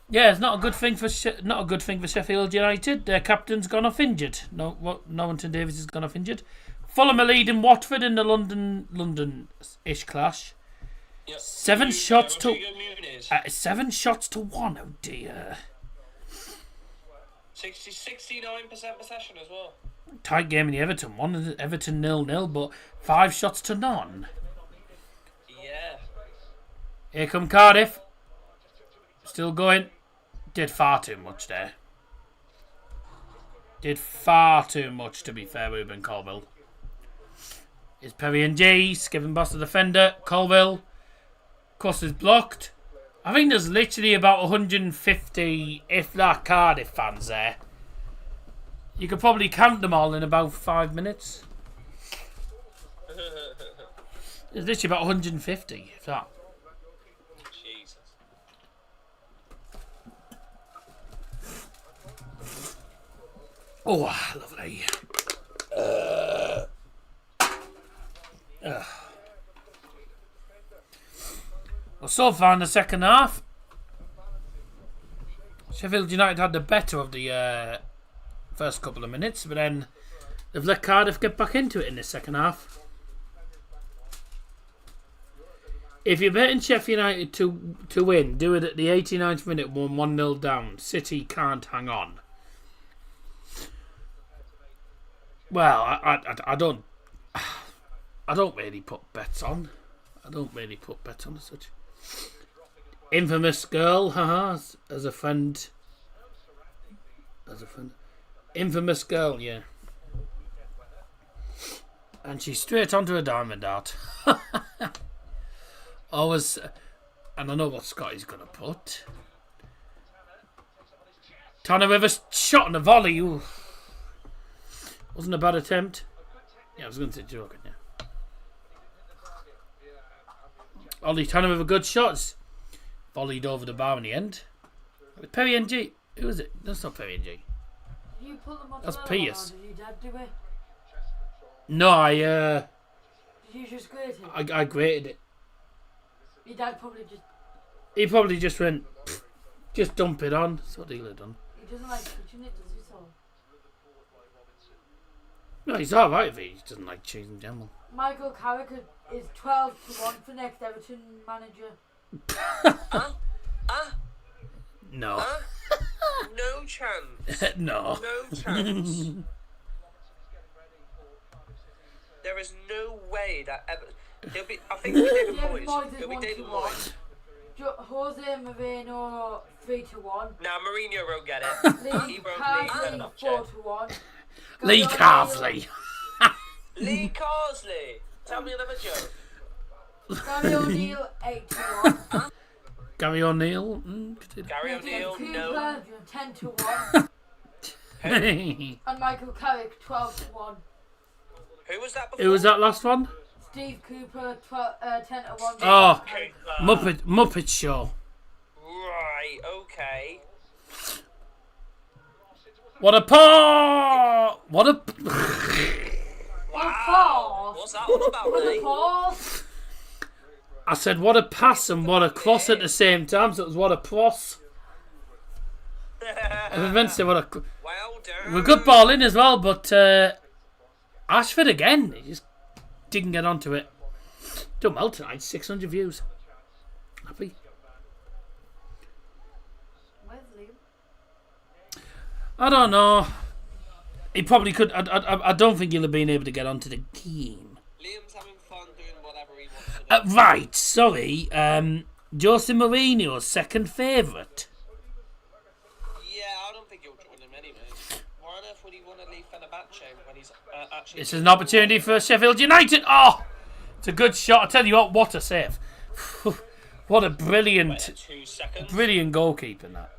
Yeah, it's not a good thing for Sheffield United. Their captain's gone off injured. Norrington Davies has gone off injured. Fulham are leading Watford in the London-ish clash. Yep. 7 shots to 1. Oh dear. 69% possession as well. Tight game in the Everton one. Everton 0-0, but 5 shots to none. Yeah. Here come Cardiff. Still going. Did far too much there. Did far too much, to be fair, Ruben Colville. Is Perry and Jace giving Boss the defender. Colville. Cross is blocked. I think there's literally about 150, if that, Cardiff fans there. You could probably count them all in about 5 minutes. There's literally about 150, if that. Jesus. Oh, lovely. Well, so far in the second half, Sheffield United had the better of the first couple of minutes, but then they've let Cardiff get back into it in the second half. If you're betting Sheffield United to win, do it at the 89th minute, 1-0 down. City can't hang on. Well, I don't really put bets on. I don't really put bets on as such. Infamous girl, haha, as a friend. Infamous girl, yeah. And she's straight onto a diamond dart. Always, and I know what Scotty's going to put. Tanner with a shot and a volley. Ooh. Wasn't a bad attempt. Yeah, I was going to say joking, yeah. Ollie Tanner with a good shot. Volleyed over the bar in the end. Perry NG. Who is it? That's not Perry NG. You put them on That's the Pierce. Did your dad do it? No, Did you just grate it? I grated it. Your dad probably just... He probably just went, just dump it on. That's what he'll have done. He doesn't like touching it, does he, so? No, he's alright if he doesn't like cheese in general. Michael Carrick is 12-1 for next Everton manager. No. No chance. No. No chance. There is no way that ever. He'll be. I think it'll be David David Moyes. Moyes is It'll be 1-1. David Moyes. Jose Mourinho 3-1. Now Mourinho won't get it. Lee He won't leave Carsley enough check. 4-1. Lee Carsley. Lee Carsley. Tell me another joke. Gary O'Neill 8-1. Gary O'Neill. Gary O'Neill, no. Cooper 10-1. Who And Michael Carrick 12-1. Who was that before? was that last one? Steve Cooper 10-1. Oh, Cooper. Muppet Show. Right, okay. What a paw! What a... Wow. What's that all about, What a mate? pause. I said what a pass and what a cross at the same time, so it was what a pros. I was meant to say what a... Well done. We're good ball in as well, but Ashford again. He just didn't get onto it. Done well tonight, 600 views. Happy. Where's Liam? I don't know. He probably could. I don't think he'll have been able to get onto the game. Liam's having fun doing whatever he wants to do. Right, sorry. Jose Mourinho's second favourite. Yeah, I don't think he'll join him anyway. Why on earth would he want to leave Fenerbahce when he's actually... This is an opportunity for Sheffield United. Oh, it's a good shot. I tell you what a save. What a brilliant, 2 seconds. brilliant goalkeeping that.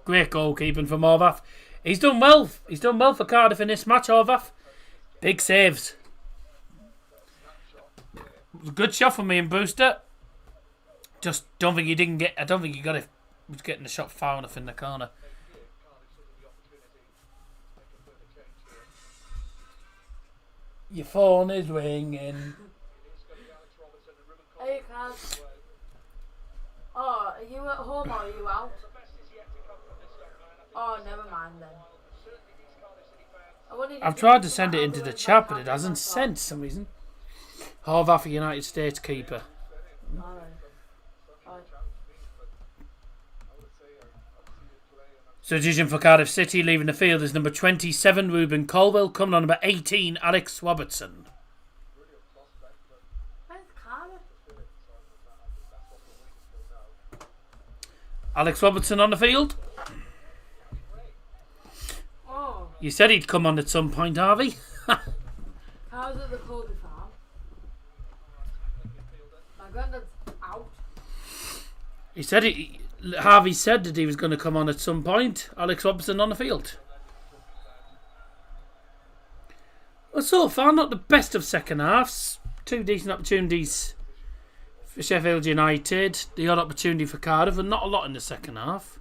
Great goalkeeping from Horvath. He's done well. He's done well for Cardiff in this match, Horvath. Big saves. Good shot from me and Brewster. Just don't think he didn't get. I don't think he got it. Was getting the shot far enough in the corner. Your phone is ringing. Hey, Kaz. Oh, are you at home or are you out? Oh, never mind then. I've tried to send it into the chat, but it hasn't sent for some reason. Horvath, United States keeper. Alright. Substitution for Cardiff City, leaving the field is number 27, Ruben Colwell. Coming on number 18, Alex Robertson. Where's Cardiff? Alex Robertson on the field. Oh, You said he'd come on at some point, Harvey. how's it the Colby farm? My granddad's out. He said Harvey said that he was going to come on at some point. Alex Robertson on the field. Well, so far, not the best of second halves. Two decent opportunities for Sheffield United. The odd opportunity for Cardiff, and not a lot in the second half.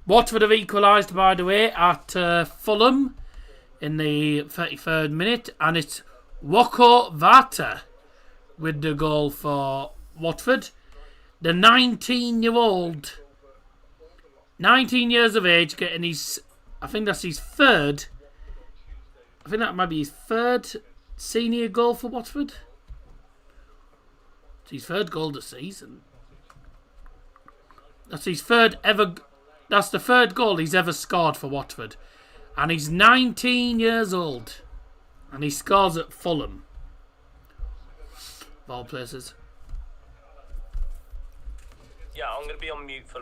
Watford have equalised, by the way, at Fulham in the 33rd minute. And it's Woko Vata with the goal for Watford. The 19-year-old, 19 years of age, getting his, I think that's his third, I think that might be his third senior goal for Watford. It's his third goal this season. That's his third ever, that's the third goal he's ever scored for Watford. And he's 19 years old. And he scores at Fulham. Of all places. Yeah, I'm going to be on mute for...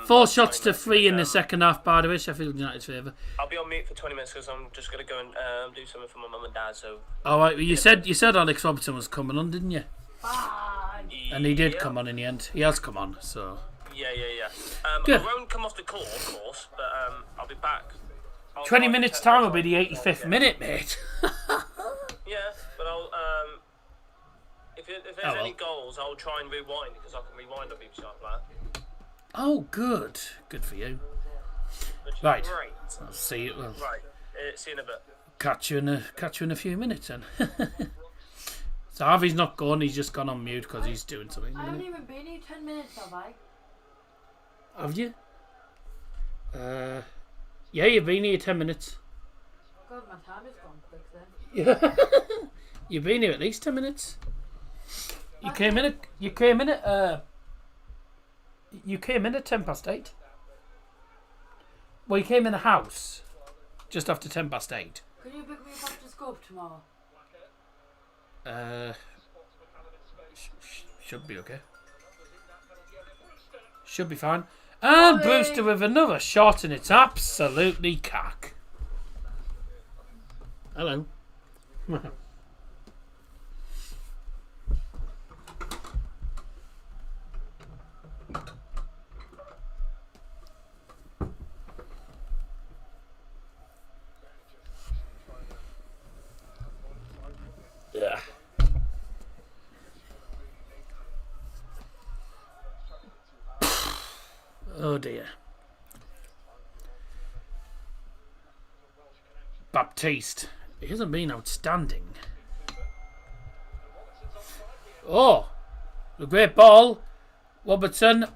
4 shots to 20 minutes, 3 in the second half, by the way. Sheffield United's favour. I'll be on mute for 20 minutes because I'm just going to go and do something for my mum and dad, so... All right, well, you said Alex Robertson was coming on, didn't you? Bye. And he did Yeah. come on in the end. He has come on, so... Yeah. Good. I won't come off the call, of course, but I'll be back. 20 minutes time will be the 85th minute, mate. Yeah, but I'll... If there's Oh, well. any goals, I'll try and rewind, because I can rewind on BBC iPlayer. Oh, good. Good for you. Which is Right. Great. I'll see you. Well, Right. See you in a bit. catch you in a few minutes then. So Harvey's not gone. He's just gone on mute because he's doing something. I haven't even been here 10 minutes, have I? Have you? Yeah, you've been here 10 minutes. God, my time has gone quick then. Yeah. You've been here at least 10 minutes. You came in at 8:10. Well, you came in the house just after 8:10. Can you pick me up after school tomorrow? Should be okay. Should be fine. And Ollie. Brewster with another shot, and it's absolutely cack. Hello. Yeah. Oh dear. Baptiste. He hasn't been outstanding. Oh, the great ball. Robertson.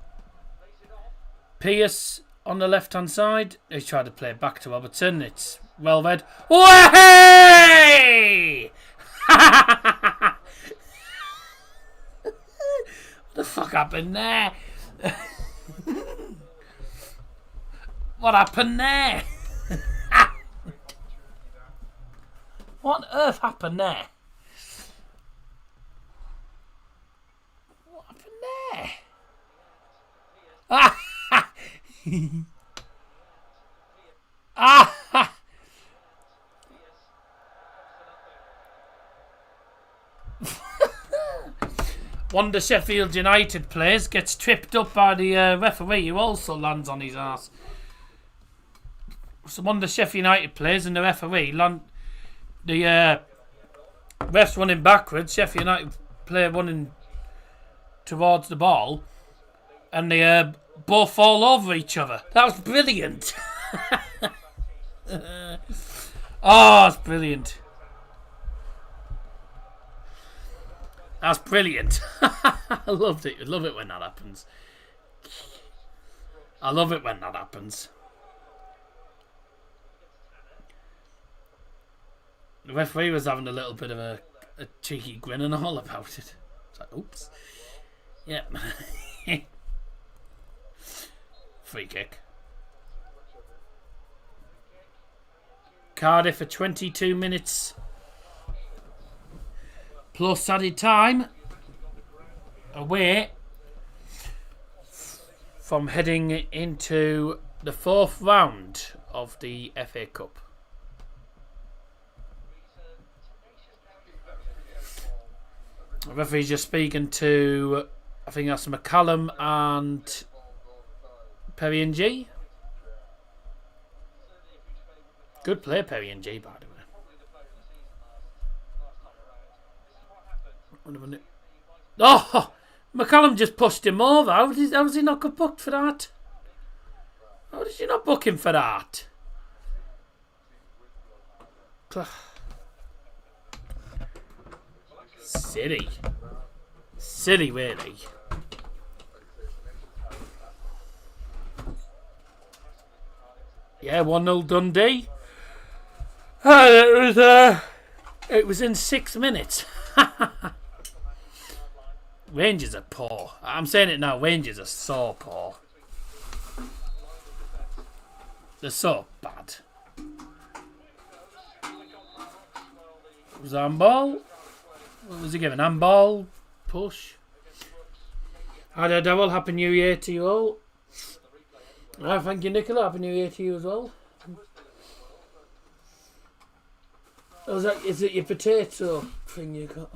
Pierce on the left-hand side. He's tried to play it back to Robertson. It's well read. Way! What the fuck happened there? What happened there? What on earth happened there? What happened there? Ah! Ah! One of the Sheffield United players gets tripped up by the referee, who also lands on his ass. So one of the Sheffield United players and the referee the ref's running backwards. Sheffield United player running towards the ball, and they both fall over each other. That was brilliant. Oh, it's brilliant. That's brilliant. I loved it. I love it when that happens. I love it when that happens. The referee was having a little bit of a cheeky grin and all about it. It's like, oops. Yep. Free kick. Cardiff for 22 minutes. Plus added time. Away from heading into the 4th round of the FA Cup. The referee's just speaking to, I think that's McCallum and Perry and G. Good play, Perry and G, by the way. Oh! McCallum just pushed him over. How was he not got booked for that? How did you not book him for that? Silly. Silly, really. Yeah, 1-0 Dundee. It was in 6 minutes. Rangers are poor. I'm saying it now. Rangers are so poor. They're so bad. Was that handball? What was he giving? Handball? Push? Hi there, Devil. Happy New Year to you all. Thank you, Nicola. Happy New Year to you as well. Is it your potato thing you got?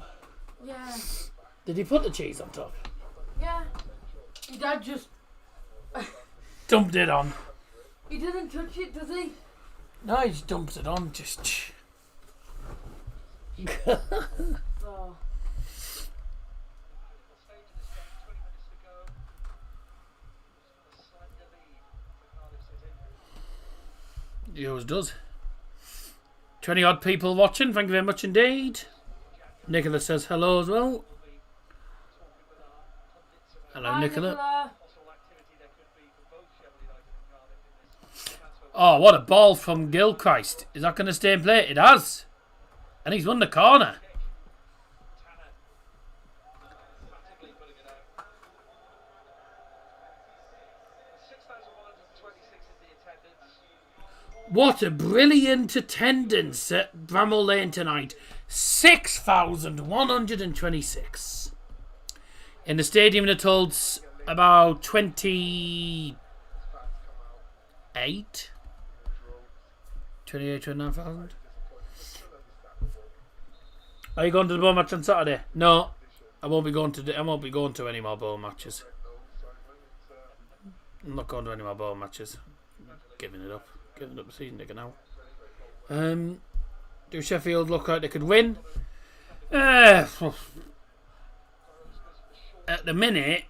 Yeah. Did he put the cheese on top? Yeah. Your dad just... Dumped it on. He didn't touch it, does he? No, he just dumps it on. Just... Oh. He always does. 20 odd people watching. Thank you very much indeed. Nicola says hello as well. Hello, Hi, Nicola. Oh, what a ball from Gilchrist. Is that going to stay in play? It has. And he's won the corner. What a brilliant attendance at Bramall Lane tonight. 6,126. In the stadium it holds about 28. 29,000. Are you going to the bowl match on Saturday? No, I won't be going to any more bowl matches. I'm not going to any more bowl matches. Giving it up the season ticket now. Do Sheffield look like they could win? At the minute,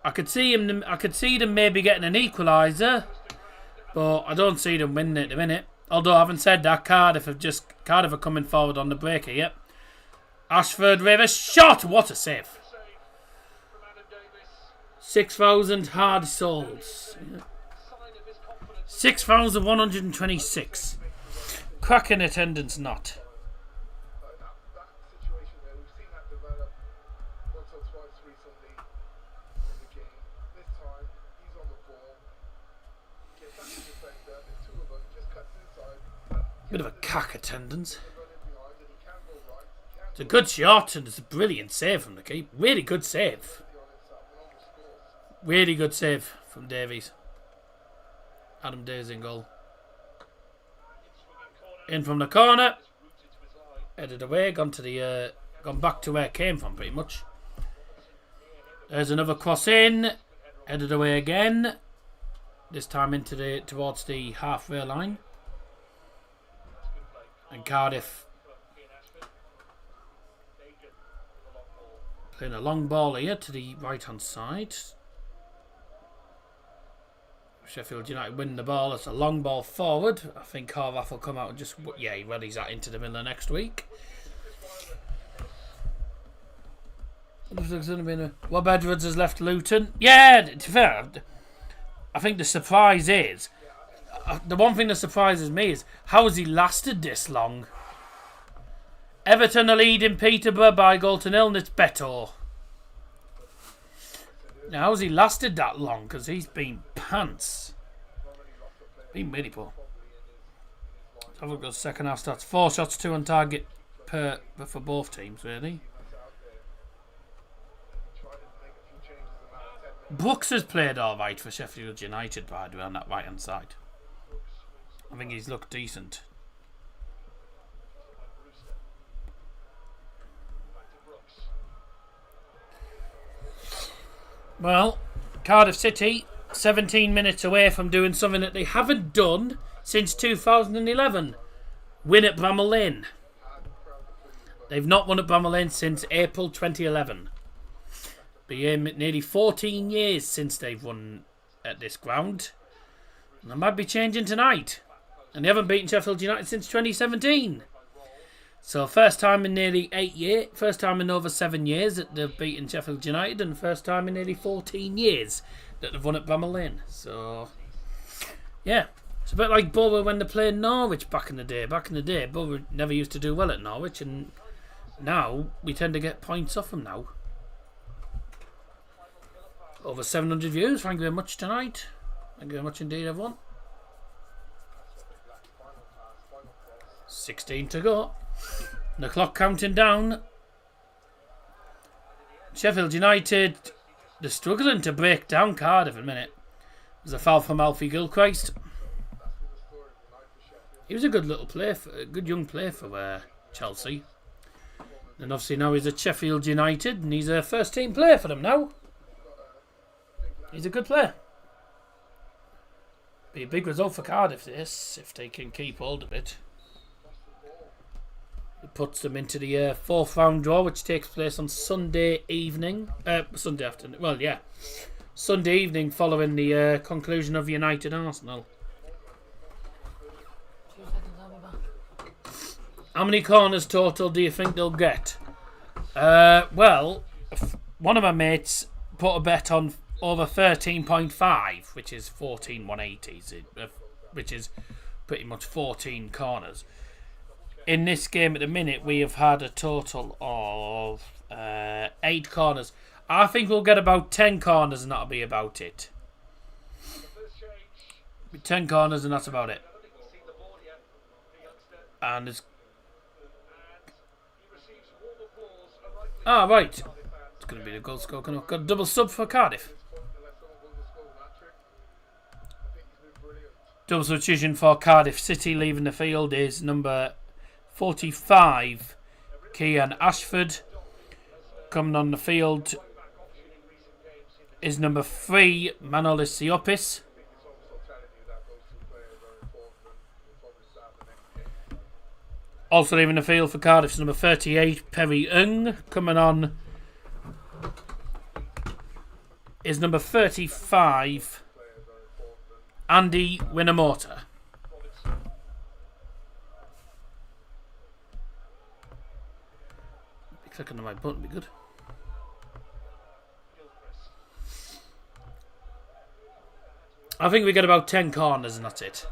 I could see them maybe getting an equaliser, but I don't see them winning at the minute. Although, having said that, Cardiff are coming forward on the breaker. Yep. Ashford Rivers shot. What a save! 6,000 hard souls. 6,126. Cracking attendance, not. Bit of a cack attendance. It's a good shot and it's a brilliant save from the keeper. Really good save. Really good save from Davies. Adam Davies in goal. In from the corner. Headed away. Gone back to where it came from pretty much. There's another cross in. Headed away again. This time towards the halfway line. And Cardiff playing a long ball here to the right hand side. Sheffield United win the ball. It's a long ball forward. I think Cardiff will come out and just he rallies that into the middle of next week. Rob Edwards has left Luton. Yeah, to be fair, I think the surprise is. The one thing that surprises me is how has he lasted this long? Everton are leading Peterborough by goal to nil, and it's Beto. Now, how has he lasted that long? Because he's been pants. Been really poor. Let's have a look at the second half stats. 4 shots, 2 on target for both teams, really. Brooks has played alright for Sheffield United, by the way, on that right hand side. I think he's looked decent. Well, Cardiff City, 17 minutes away from doing something that they haven't done since 2011. Win at Bramall Lane. They've not won at Bramall Lane since April 2011. Been nearly 14 years since they've won at this ground. And that might be changing tonight. And they haven't beaten Sheffield United since 2017. So first time in nearly 8 years, first time in over 7 years that they've beaten Sheffield United, and first time in nearly 14 years that they've won at Bramall Lane. So, yeah. It's a bit like Borough when they played Norwich back in the day. Back in the day, Borough never used to do well at Norwich, and now we tend to get points off them now. Over 700 views. Thank you very much tonight. Thank you very much indeed, everyone. 16 to go. And the clock counting down. Sheffield United, they're struggling to break down Cardiff in a minute. There's a foul from Alfie Gilchrist. He was a good little player, a good young player for Chelsea. And obviously now he's at Sheffield United and he's a first team player for them now. He's a good player. Be a big result for Cardiff this, if they can keep hold of it. It puts them into the fourth round draw, which takes place on Sunday evening. Sunday afternoon. Well, yeah. Sunday evening following the conclusion of United Arsenal. How many corners total do you think they'll get? Well, one of my mates put a bet on over 13.5, which is 14,180, which is pretty much 14 corners. In this game at the minute, we have had a total of 8 corners. I think we'll get about 10 corners and that'll be about it. 10 corners and that's about it. And it's... right. It's going to be the goal score. Got a double sub for Cardiff. Double substitution for Cardiff City. Leaving the field is number 45, Kian Ashford. Coming on the field is number 3, Manolis Siopis. Also leaving the field for Cardiff is number 38, Perry Ng. Coming on is number 35, Andy Winamota. Clicking the right button would be good. I think we get about 10 corners and that's it.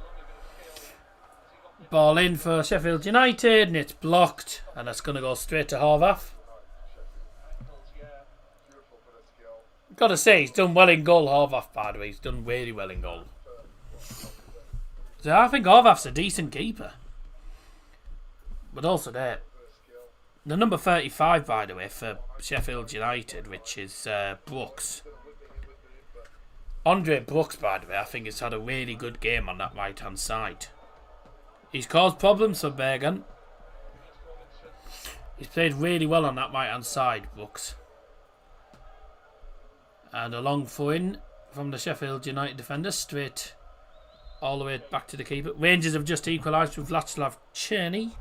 Ball in for Sheffield United and it's blocked and it's going to go straight to Horvath. Got to say, he's done well in goal, Horvath, by the way. He's done really well in goal. So I think Horvath's a decent keeper. But also there, the number 35, by the way, for Sheffield United, which is Brooks. Andre Brooks, by the way, I think has had a really good game on that right-hand side. He's caused problems for Bergen. He's played really well on that right-hand side, Brooks. And a long throw-in from the Sheffield United defender, straight all the way back to the keeper. Rangers have just equalised with Václav Černý.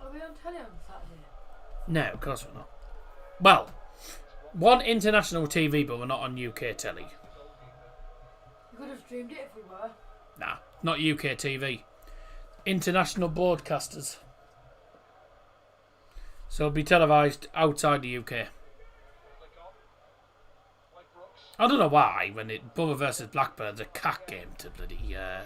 Are we on telly on Saturday? No, of course we're not. Well, one international TV, but we're not on UK telly. We could have streamed it if we were. Nah, not UK TV. International broadcasters. So it'll be televised outside the UK. I don't know why, when it Borough versus Blackburn's a cack game to bloody... I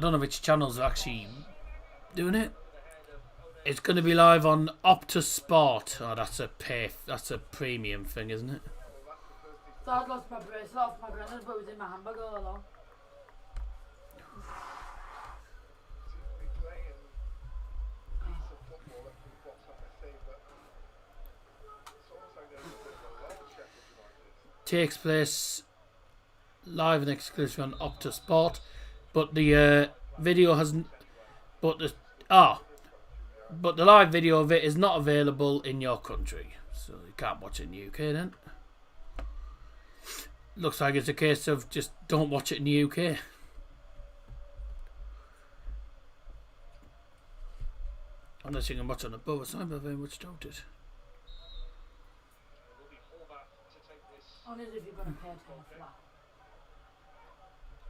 don't know which channels are actually doing it. It's going to be live on Optus Sport. Oh, that's a premium thing, isn't it? So I'd lost my bracelet off my granddad, but it was in my handbag all along. Takes place live and exclusive on Optus Sport, but the video hasn't. But the live video of it is not available in your country, so you can't watch it in the UK. Then looks like it's a case of just don't watch it in the UK. Unless you can watch it on the Borough side, but I very much doubt it. Only if you're going to pay $10 for that.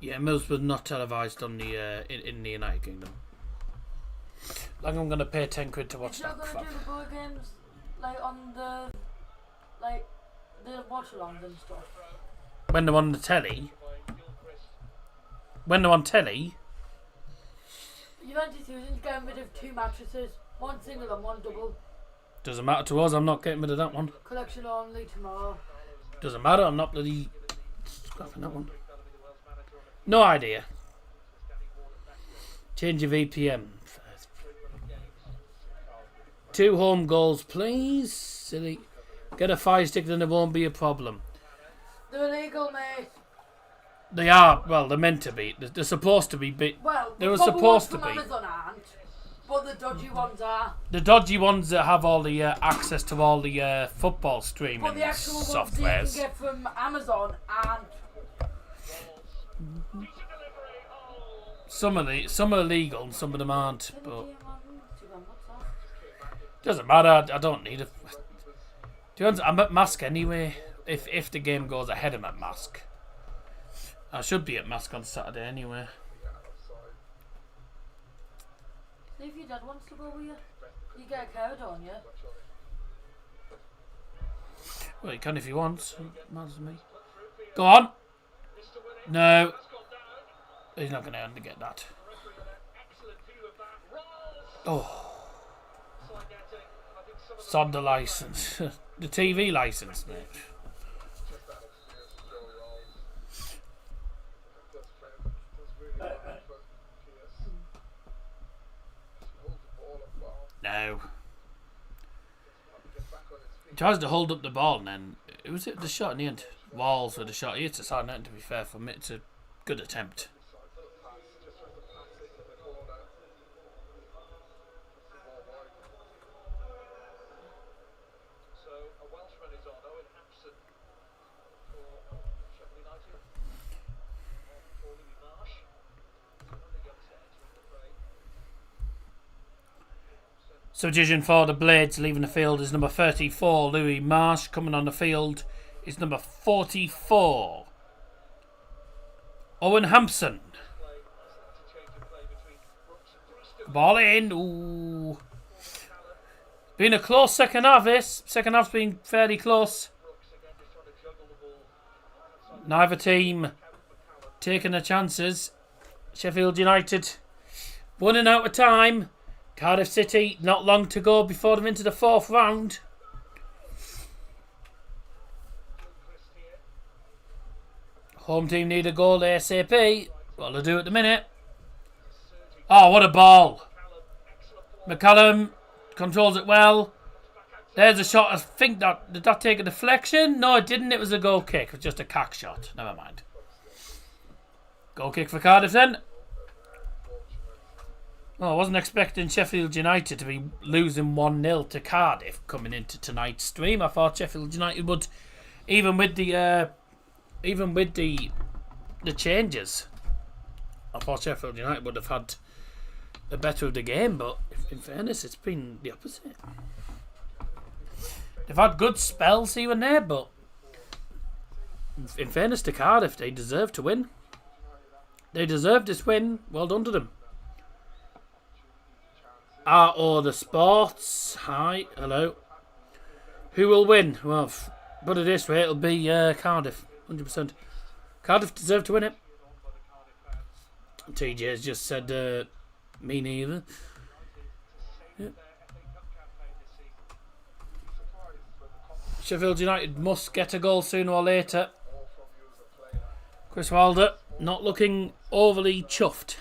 Yeah, Middlesbrough's not televised on the in the United Kingdom. Like I'm going to pay £10 to watch that. You're going to do the board games like on the watchalongs and stuff. When they're on the telly. When they're on telly. Juventus is getting rid of 2 mattresses, 1 single and 1 double. Doesn't matter to us. I'm not getting rid of that one. Collection only tomorrow. Doesn't matter. I'm not bloody scrapping that one. No idea. Change your VPN. 2 home goals, please. Silly. Get a fire stick, then it won't be a problem. They're illegal, mate. They are. Well, they're meant to be. They're supposed to be. Well, they were the supposed to ones be. from Amazon aren't, but the dodgy ones are. The dodgy ones that have all the access to all the football streaming But the actual ones softwares. that you can get from Amazon aren't. Some are legal and some of them aren't. But doesn't matter. I don't need it. I'm at Mask anyway. If the game goes ahead, I'm at Mask. I should be at Mask on Saturday anyway. See if your dad wants to go with you. You get a car, don't you? Well, he can if he wants. Matters to me. Go on. No. He's not going to get that. Oh. Sod the licence. The TV licence, mate. No. He tries to hold up the ball and then... Who's it the shot in the end? Walls with the shot. He hits the side net, to be fair for me. It's a good attempt. Substitution for the Blades leaving the field is number 34, Louis Marsh. Coming on the field is number 44, Owen Hampson. Ball in. Ooh. Been a close second half, this. Second half's been fairly close. Neither team taking their chances. Sheffield United running out of time. Cardiff City, not long to go before they're into the fourth round. Home team need a goal ASAP. What they'll do at the minute. Oh, what a ball. McCallum controls it well. There's a shot. I think that... Did that take a deflection? No, it didn't. It was a goal kick. It was just a cack shot. Never mind. Goal kick for Cardiff then. Well, I wasn't expecting Sheffield United to be losing 1-0 to Cardiff coming into tonight's stream. I thought Sheffield United would, even with the changes, I thought Sheffield United would have had the better of the game. But in fairness, it's been the opposite. They've had good spells here and there, but in fairness to Cardiff, they deserve to win. They deserve this win. Well done to them. RO the Sports. Hi, hello. Who will win? Well, put it this way, it'll be Cardiff, 100%. Cardiff deserve to win it. TJ's just said, me neither. Yeah. Sheffield United must get a goal sooner or later. Chris Wilder not looking overly chuffed.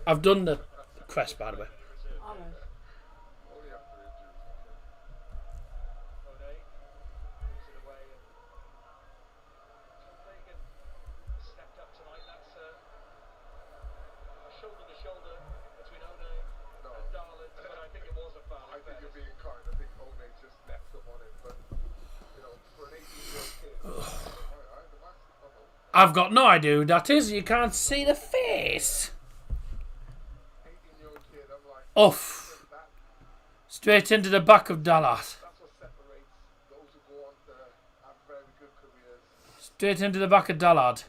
I've done the crest, by the way. I've got no idea who that is. You can't see the face. Off. Straight into the back of Dallas. Straight into the back of Dallard.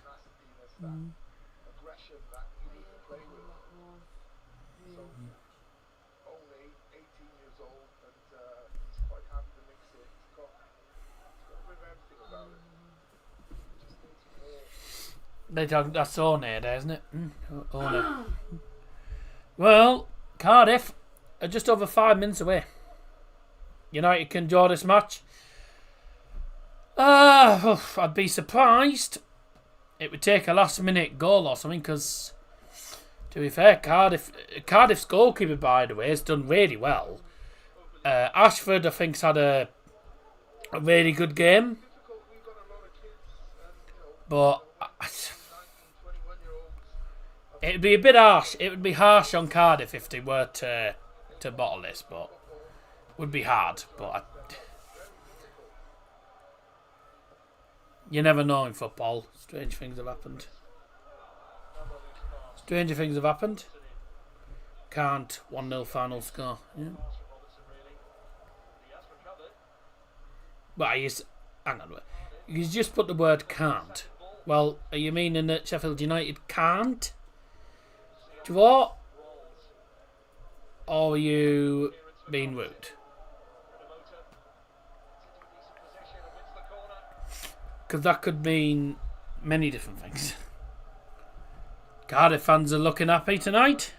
That's Orne there, isn't it? Orne. Well, Cardiff are just over 5 minutes away. United can draw this match. I'd be surprised. It would take a last-minute goal or something, because, to be fair, Cardiff's goalkeeper, by the way, has done really well. Ashford, I think, has had a really good game. But it'd be a bit harsh. It would be harsh on Cardiff if they were to bottle this, but would be hard. But you never know in football. Strange things have happened. Stranger things have happened. Can't 1-0 final score. Yeah. Well, hang on. You just put the word can't Well, are you meaning that Sheffield United can't? Do you what? Or are you being rude? Because that could mean many different things. Cardiff fans are looking happy tonight.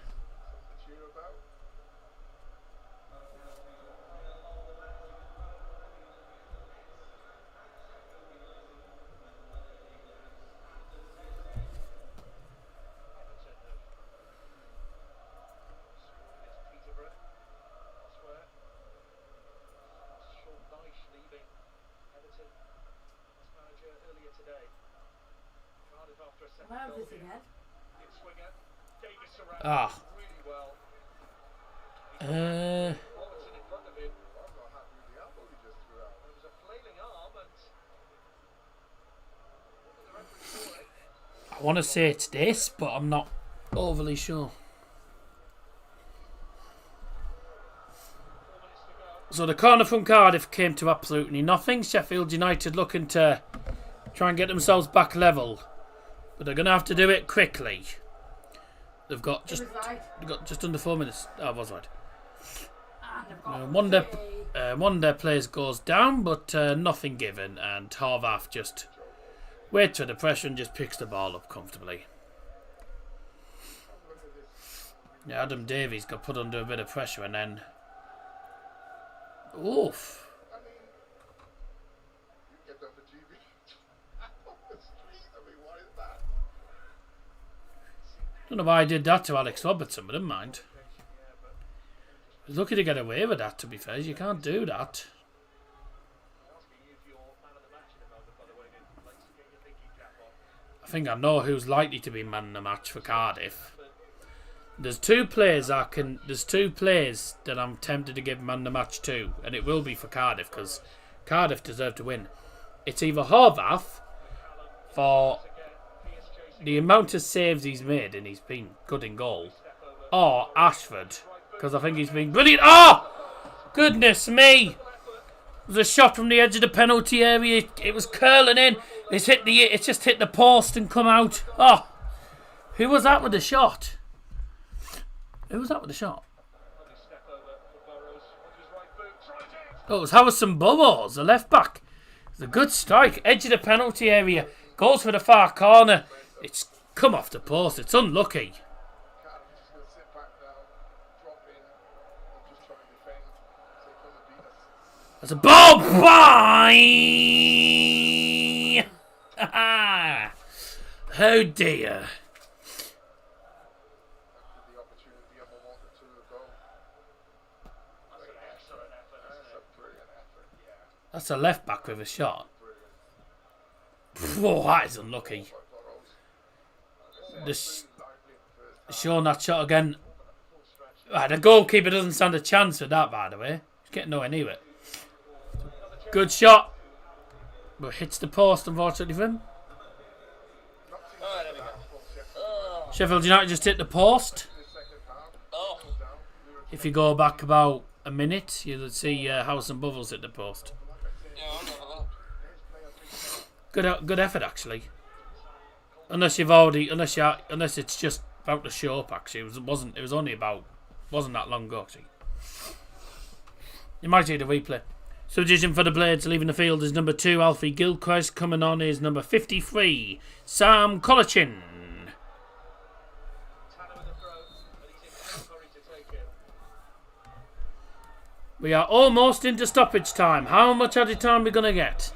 Where is this again? Ah. I want to say it's this, but I'm not overly sure. So the corner from Cardiff came to absolutely nothing. Sheffield United looking to try and get themselves back level, but they're going to have to do it quickly. They've got just under 4 minutes. Oh, I was right. One of their players goes down, but nothing given, and Horvath just waits for the pressure and just picks the ball up comfortably. Yeah, Adam Davies got put under a bit of pressure and then... Oof. Don't know why I did that to Alex Robertson, but never mind. I was lucky to get away with that, to be fair. You can't do that. I think I know who's likely to be man of the match for Cardiff. There's two players that I'm tempted to give man of the match to, and it will be for Cardiff because Cardiff deserve to win. It's either Horvath for the amount of saves he's made and he's been good in goal, or Ashford because I think he's been brilliant. Oh, goodness me! It was a shot from the edge of the penalty area. It was curling in. It's just hit the post and come out. Oh, who was that with the shot? Who was that with the shot? Oh, it was Harrison Burrows, the left back. It's a good strike. Edge of the penalty area. Goes for the far corner. It's come off the post. It's unlucky. That's a ball by. Oh dear. That's a left back with a shot. Whoa, that is unlucky. Showing that shot again. Right, the goalkeeper doesn't stand a chance with that, by the way. He's getting nowhere near it. Good shot. But hits the post, unfortunately for him. Sheffield United just hit the post. If you go back about a minute, you'll see House and Bubbles hit the post. Good effort, actually. Unless it's just about to show up. Actually, it wasn't that long ago. Actually, you might see the replay. Substitution for the Blades leaving the field is number 2, Alfie Gilchrist. Coming on is number 53, Sam Colachin. We are almost into stoppage time. How much added time are we going to get?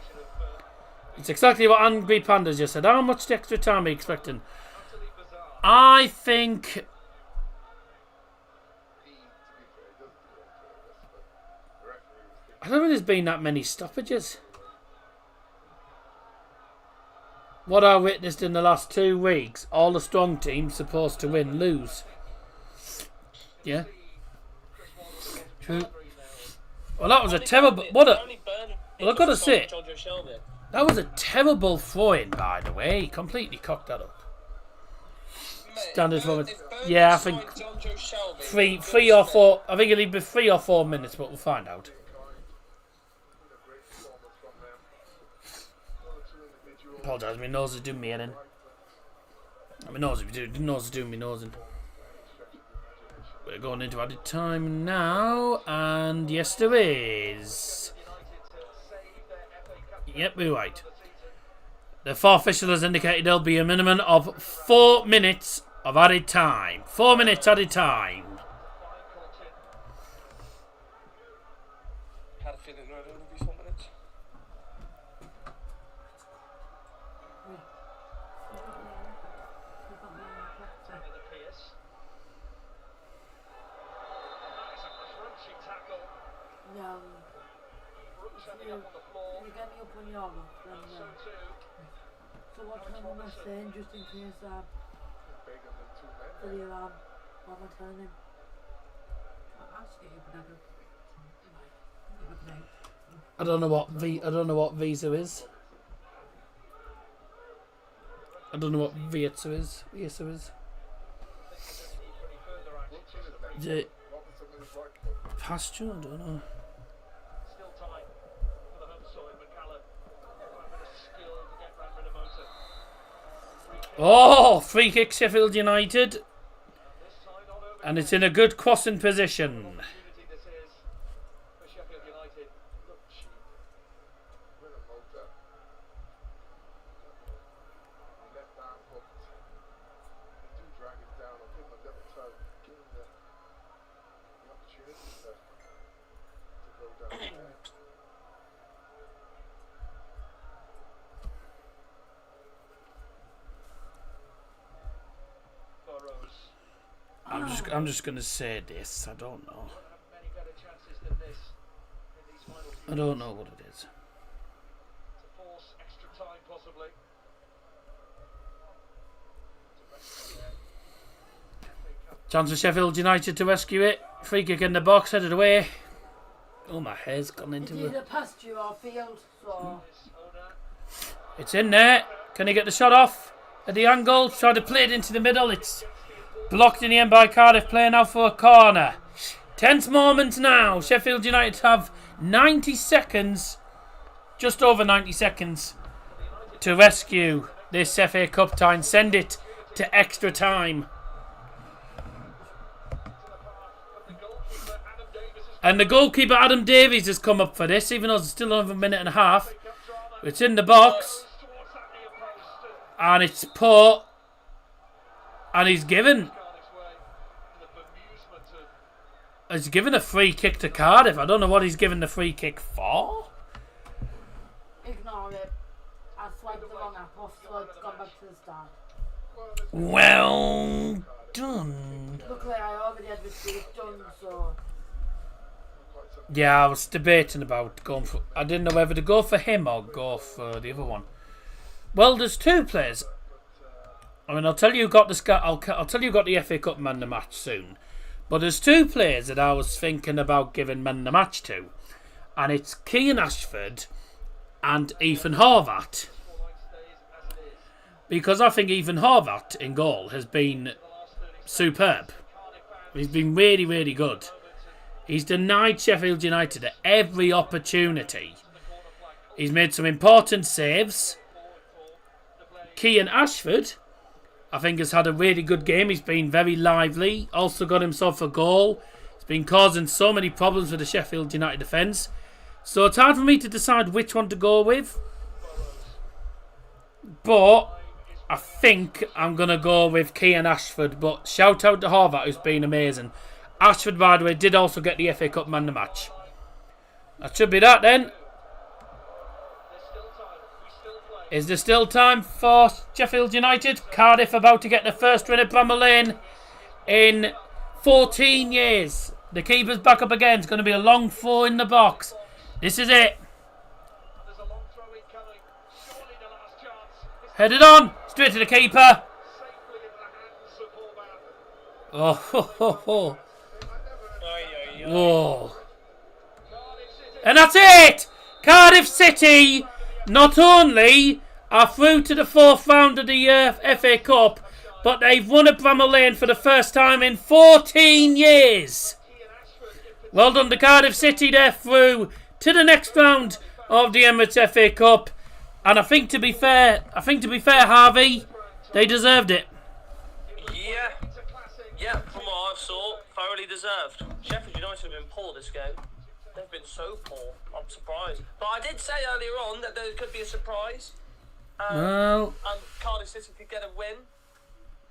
It's exactly what Angry Pandas just said. How much extra time are you expecting? I think... I don't think there's been that many stoppages. What I witnessed in the last 2 weeks, all the strong teams supposed to win lose. Yeah. True. Well, that was a terrible... Well, I've got to say, that was a terrible throw-in, by the way. He completely cocked that up. Standard moment. Yeah, I think 3 or 4... I think it'll be 3 or 4 minutes, but we'll find out. Apologise, my nose is doing me in. My nose is doing me nosing. We're going into added time now, and yes, there is. Yep, we're right. The fourth official has indicated there'll be a minimum of 4 minutes of added time. 4 minutes added time. Had a feeling there would only be 4 minutes. Yeah. You get me up on your rock, then so what time am I saying, just in case for the alarm? What am I telling him? I don't know what visa is. I don't know what visa is. Visa is. The pasture? I don't know. Oh, free kick Sheffield United. And it's in a good crossing position. I'm just gonna say this. I don't know. I don't know what it is. Chance for Sheffield United to rescue it. Free kick in the box, headed away. Oh, my hair's gone into It's it. either past you or field, so... It's in there. Can he get the shot off at the angle? Try to play it into the middle. It's blocked in the end by Cardiff, playing out for a corner. Tense moment now. Sheffield United have 90 seconds, just over 90 seconds, to rescue this FA Cup tie and send it to extra time. And the goalkeeper, Adam Davies, has come up for this, even though it's still another minute and a half. It's in the box. And it's put. And he's given a free kick to Cardiff. I don't know what he's given the free kick for. Ignore it. I swiped the wrong app off, so it's gone back to the start. Well done. Luckily, I already had this done, so... Yeah, I was debating about going for... I didn't know whether to go for him or go for the other one. Well, there's two players. I mean, I'll tell you who got the I'll tell you who got the FA Cup man of the match soon. But there's two players that I was thinking about giving man of the match to, and it's Cian Ashford and Ethan Horvath. Because I think Ethan Horvath in goal has been superb. He's been really, really good. He's denied Sheffield United at every opportunity. He's made some important saves. Cian Ashford, I think, has had a really good game. He's been very lively. Also got himself a goal. He's been causing so many problems with the Sheffield United defence. So it's hard for me to decide which one to go with. But I think I'm going to go with Cian Ashford. But shout out to Horvath, who's been amazing. Ashford, by the way, did also get the FA Cup man of the match. That should be that then. Is there still time for Sheffield United? Cardiff about to get the first win at Bramall Lane in 14 years. The keeper's back up again. It's going to be a long throw in the box. This is it. Headed on. Straight to the keeper. Oh, ho, ho, ho. Whoa. And that's it. Cardiff City not only are through to the fourth round of the FA Cup, but they've won at Bramall Lane for the first time in 14 years. Well done to Cardiff City. They're through to the next round of the Emirates FA Cup. And I think to be fair, Harvey, they deserved it. Yeah, from what I've saw, thoroughly deserved. Sheffield United have been poor this game. They've been so poor. I'm surprised. But I did say earlier on that there could be a surprise. Well, and Cardiff City could get a win.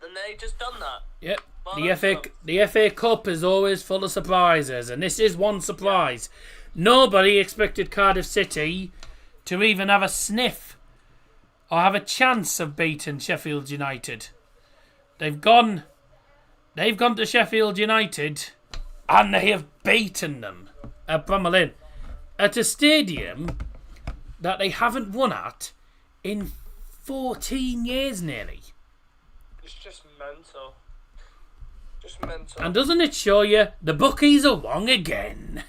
And they just done that. Yep. Well, The FA Cup is always full of surprises, and this is one surprise. Nobody expected Cardiff City to even have a sniff or have a chance of beating Sheffield United. They've gone to Sheffield United and they have beaten them at Bramall Lane at a stadium that they haven't won at in 14 years nearly. It's just mental. Just mental. And doesn't it show you the bookies are wrong again?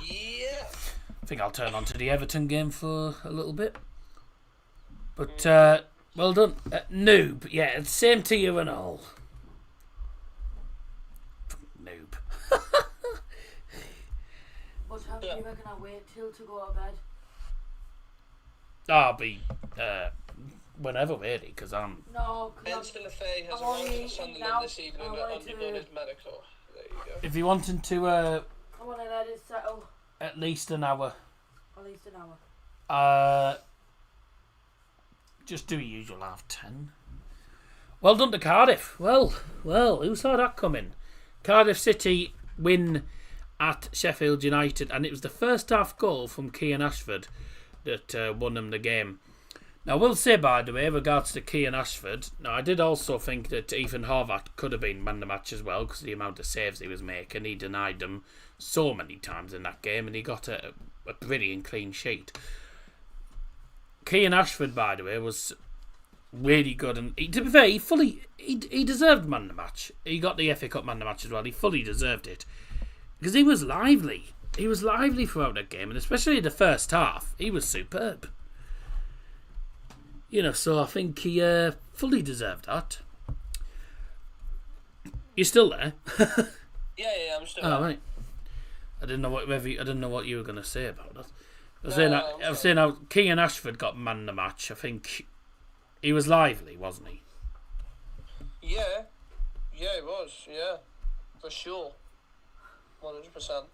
Yeah. I think I'll turn on to the Everton game for a little bit. But, well done. Noob. Yeah, same to you and all. Noob. What time do you reckon I wait till to go to bed? I'll be, whenever really, because I'm... No, Ben because Spinafay has I'm arrived only in Sunderland now. this evening I on wanted your to- brother's medical. There you go. If you're wanting to, I want to let it settle at least an hour, at least an hour. just do your usual 10:30. Well done to Cardiff. Well, who saw that coming? Cardiff City win at Sheffield United, and it was the first half goal from Kean Ashford that won them the game. Now, I will say, by the way, regards to Kean Ashford, now I did also think that Ethan Horvath could have been man of the match as well, because the amount of saves he was making. He denied them so many times in that game, and he got a brilliant clean sheet. Kean Ashford, by the way, was really good, and to be fair, he deserved man of the match. He got the FA Cup man of the match as well. He fully deserved it because he was lively. He was lively throughout that game, and especially the first half, he was superb. So I think he fully deserved that. You still there? Yeah, I'm still Oh, there. right. I didn't know what you were going to say about that. I was saying how Kean Ashford got man of the match. I think he was lively, wasn't he? Yeah, it was. Yeah, for sure. 100%.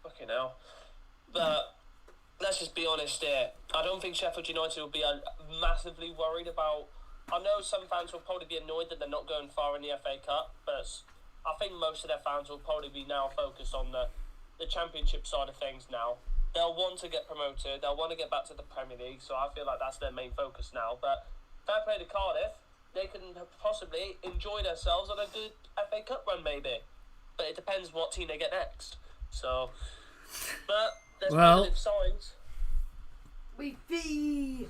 Fucking hell. But let's just be honest here. I don't think Sheffield United will be massively worried about... I know some fans will probably be annoyed that they're not going far in the FA Cup, but I think most of their fans will probably be now focused on the Championship side of things now. They'll want to get promoted. They'll want to get back to the Premier League, so I feel like that's their main focus now. But fair play to Cardiff. They can possibly enjoy themselves on a good FA Cup run, maybe. But it depends what team they get next. So, but there's positive signs. We fee.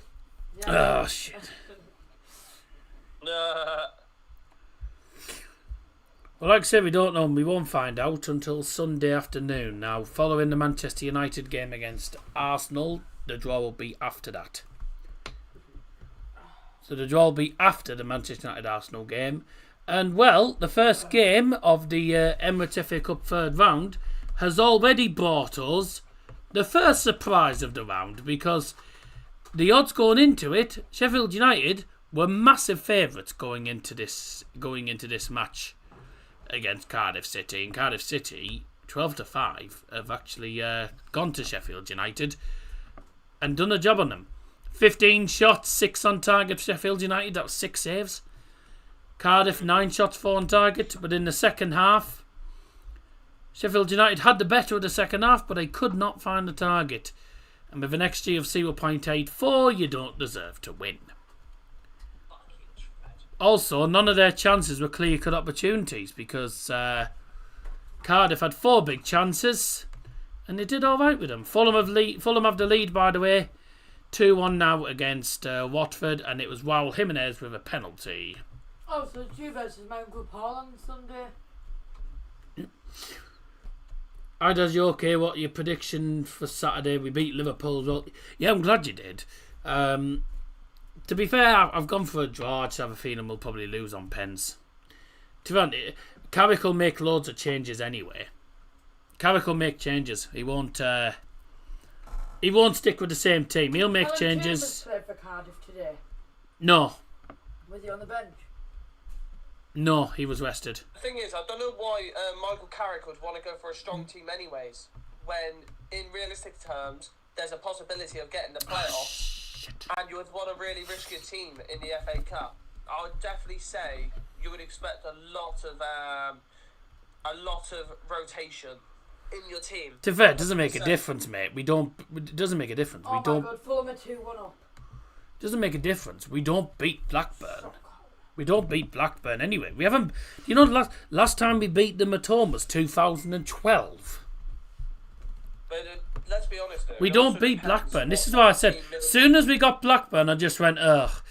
Oh, shit. Well, like I said, we don't know, and we won't find out until Sunday afternoon. Now, following the Manchester United game against Arsenal, the draw will be after that. So the draw will be after the Manchester United-Arsenal game. And, well, the first game of the Emirates FA Cup third round has already brought us the first surprise of the round, because the odds going into it, Sheffield United were massive favourites going into this match against Cardiff City, and Cardiff City 12-5 have actually gone to Sheffield United and done a job on them. 15 shots, 6 on target for Sheffield United. That was 6 saves. Cardiff 9 shots, 4 on target. But in the second half, Sheffield United had the better of the second half, but they could not find the target. And with an XG of 0.84, you don't deserve to win. Also, none of their chances were clear-cut opportunities, because Cardiff had 4 big chances and they did all right with them. Fulham have the lead, by the way, 2-1 now against Watford, and it was Raul Jimenez with a penalty. Oh, so it's you versus Mount Good Paul on Sunday. How does you okay? What your prediction for Saturday? We beat Liverpool. Well, yeah, I'm glad you did. To be fair, I've gone for a draw. I just have a feeling we'll probably lose on pens. To be honest, Carrick will make loads of changes anyway. Carrick will make changes. He won't He won't stick with the same team. He'll make Alan changes. Chambers played for Cardiff today. No. Was he on the bench? No, he was rested. The thing is, I don't know why Michael Carrick would want to go for a strong team anyways, when in realistic terms, there's a possibility of getting the playoffs, and you would want to really risk your team in the FA Cup. I would definitely say you would expect a lot of rotation in your team. To be fair, it doesn't make a difference, mate. It doesn't make a difference. Oh my God, Fulham are 2-1 up. Doesn't make a difference. We don't beat Blackburn. We don't beat Blackburn anyway. We haven't. You know, last time we beat them at home was 2012. But let's be honest, though, We don't beat Blackburn. This is why I said, as soon as we got Blackburn, I just went, ugh,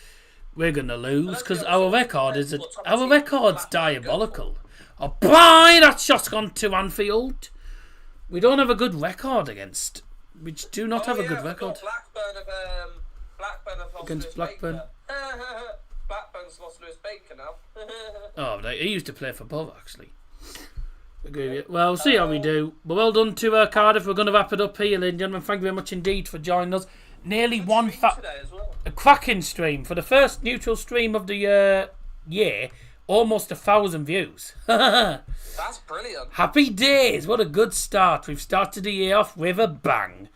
we're gonna lose because our record's diabolical. Oh, bye! That shot's gone to Anfield. We don't have a good record against. We do not have a good record. Blackburn have lost Against Lewis Blackburn. Baker. Blackburn's lost Lewis Baker now. Oh, he used to play for both, actually. Agree with you. Well, we'll see how we do. But well done to Cardiff. We're going to wrap it up here, ladies and gentlemen. Thank you very much indeed for joining us. Nearly a cracking stream. For the first neutral stream of the year, almost 1,000 views. That's brilliant. Happy days. What a good start. We've started the year off with a bang.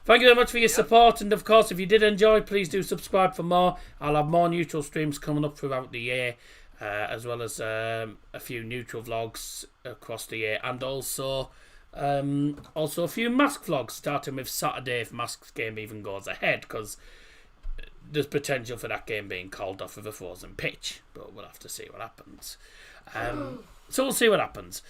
Thank you very much for your support, and of course, if you did enjoy, please do subscribe for more. I'll have more neutral streams coming up throughout the year, as well as a few neutral vlogs across the year, and also a few mask vlogs, starting with Saturday if Mask's game even goes ahead, because there's potential for that game being called off with a frozen pitch, but we'll have to see what happens. So we'll see what happens.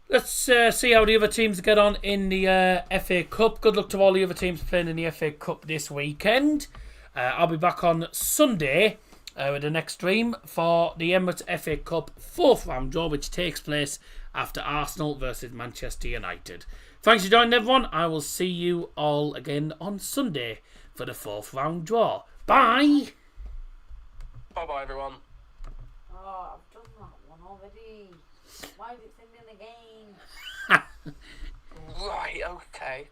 Let's see how the other teams get on in the FA Cup. Good luck to all the other teams playing in the FA Cup this weekend. I'll be back on Sunday with the next stream for the Emirates FA Cup 4th round draw, which takes place after Arsenal versus Manchester United. Thanks for joining, everyone. I will see you all again on Sunday for the 4th round draw. Bye! Bye-bye, everyone. Oh, I've done that one already. Why is it sending again? Right, okay.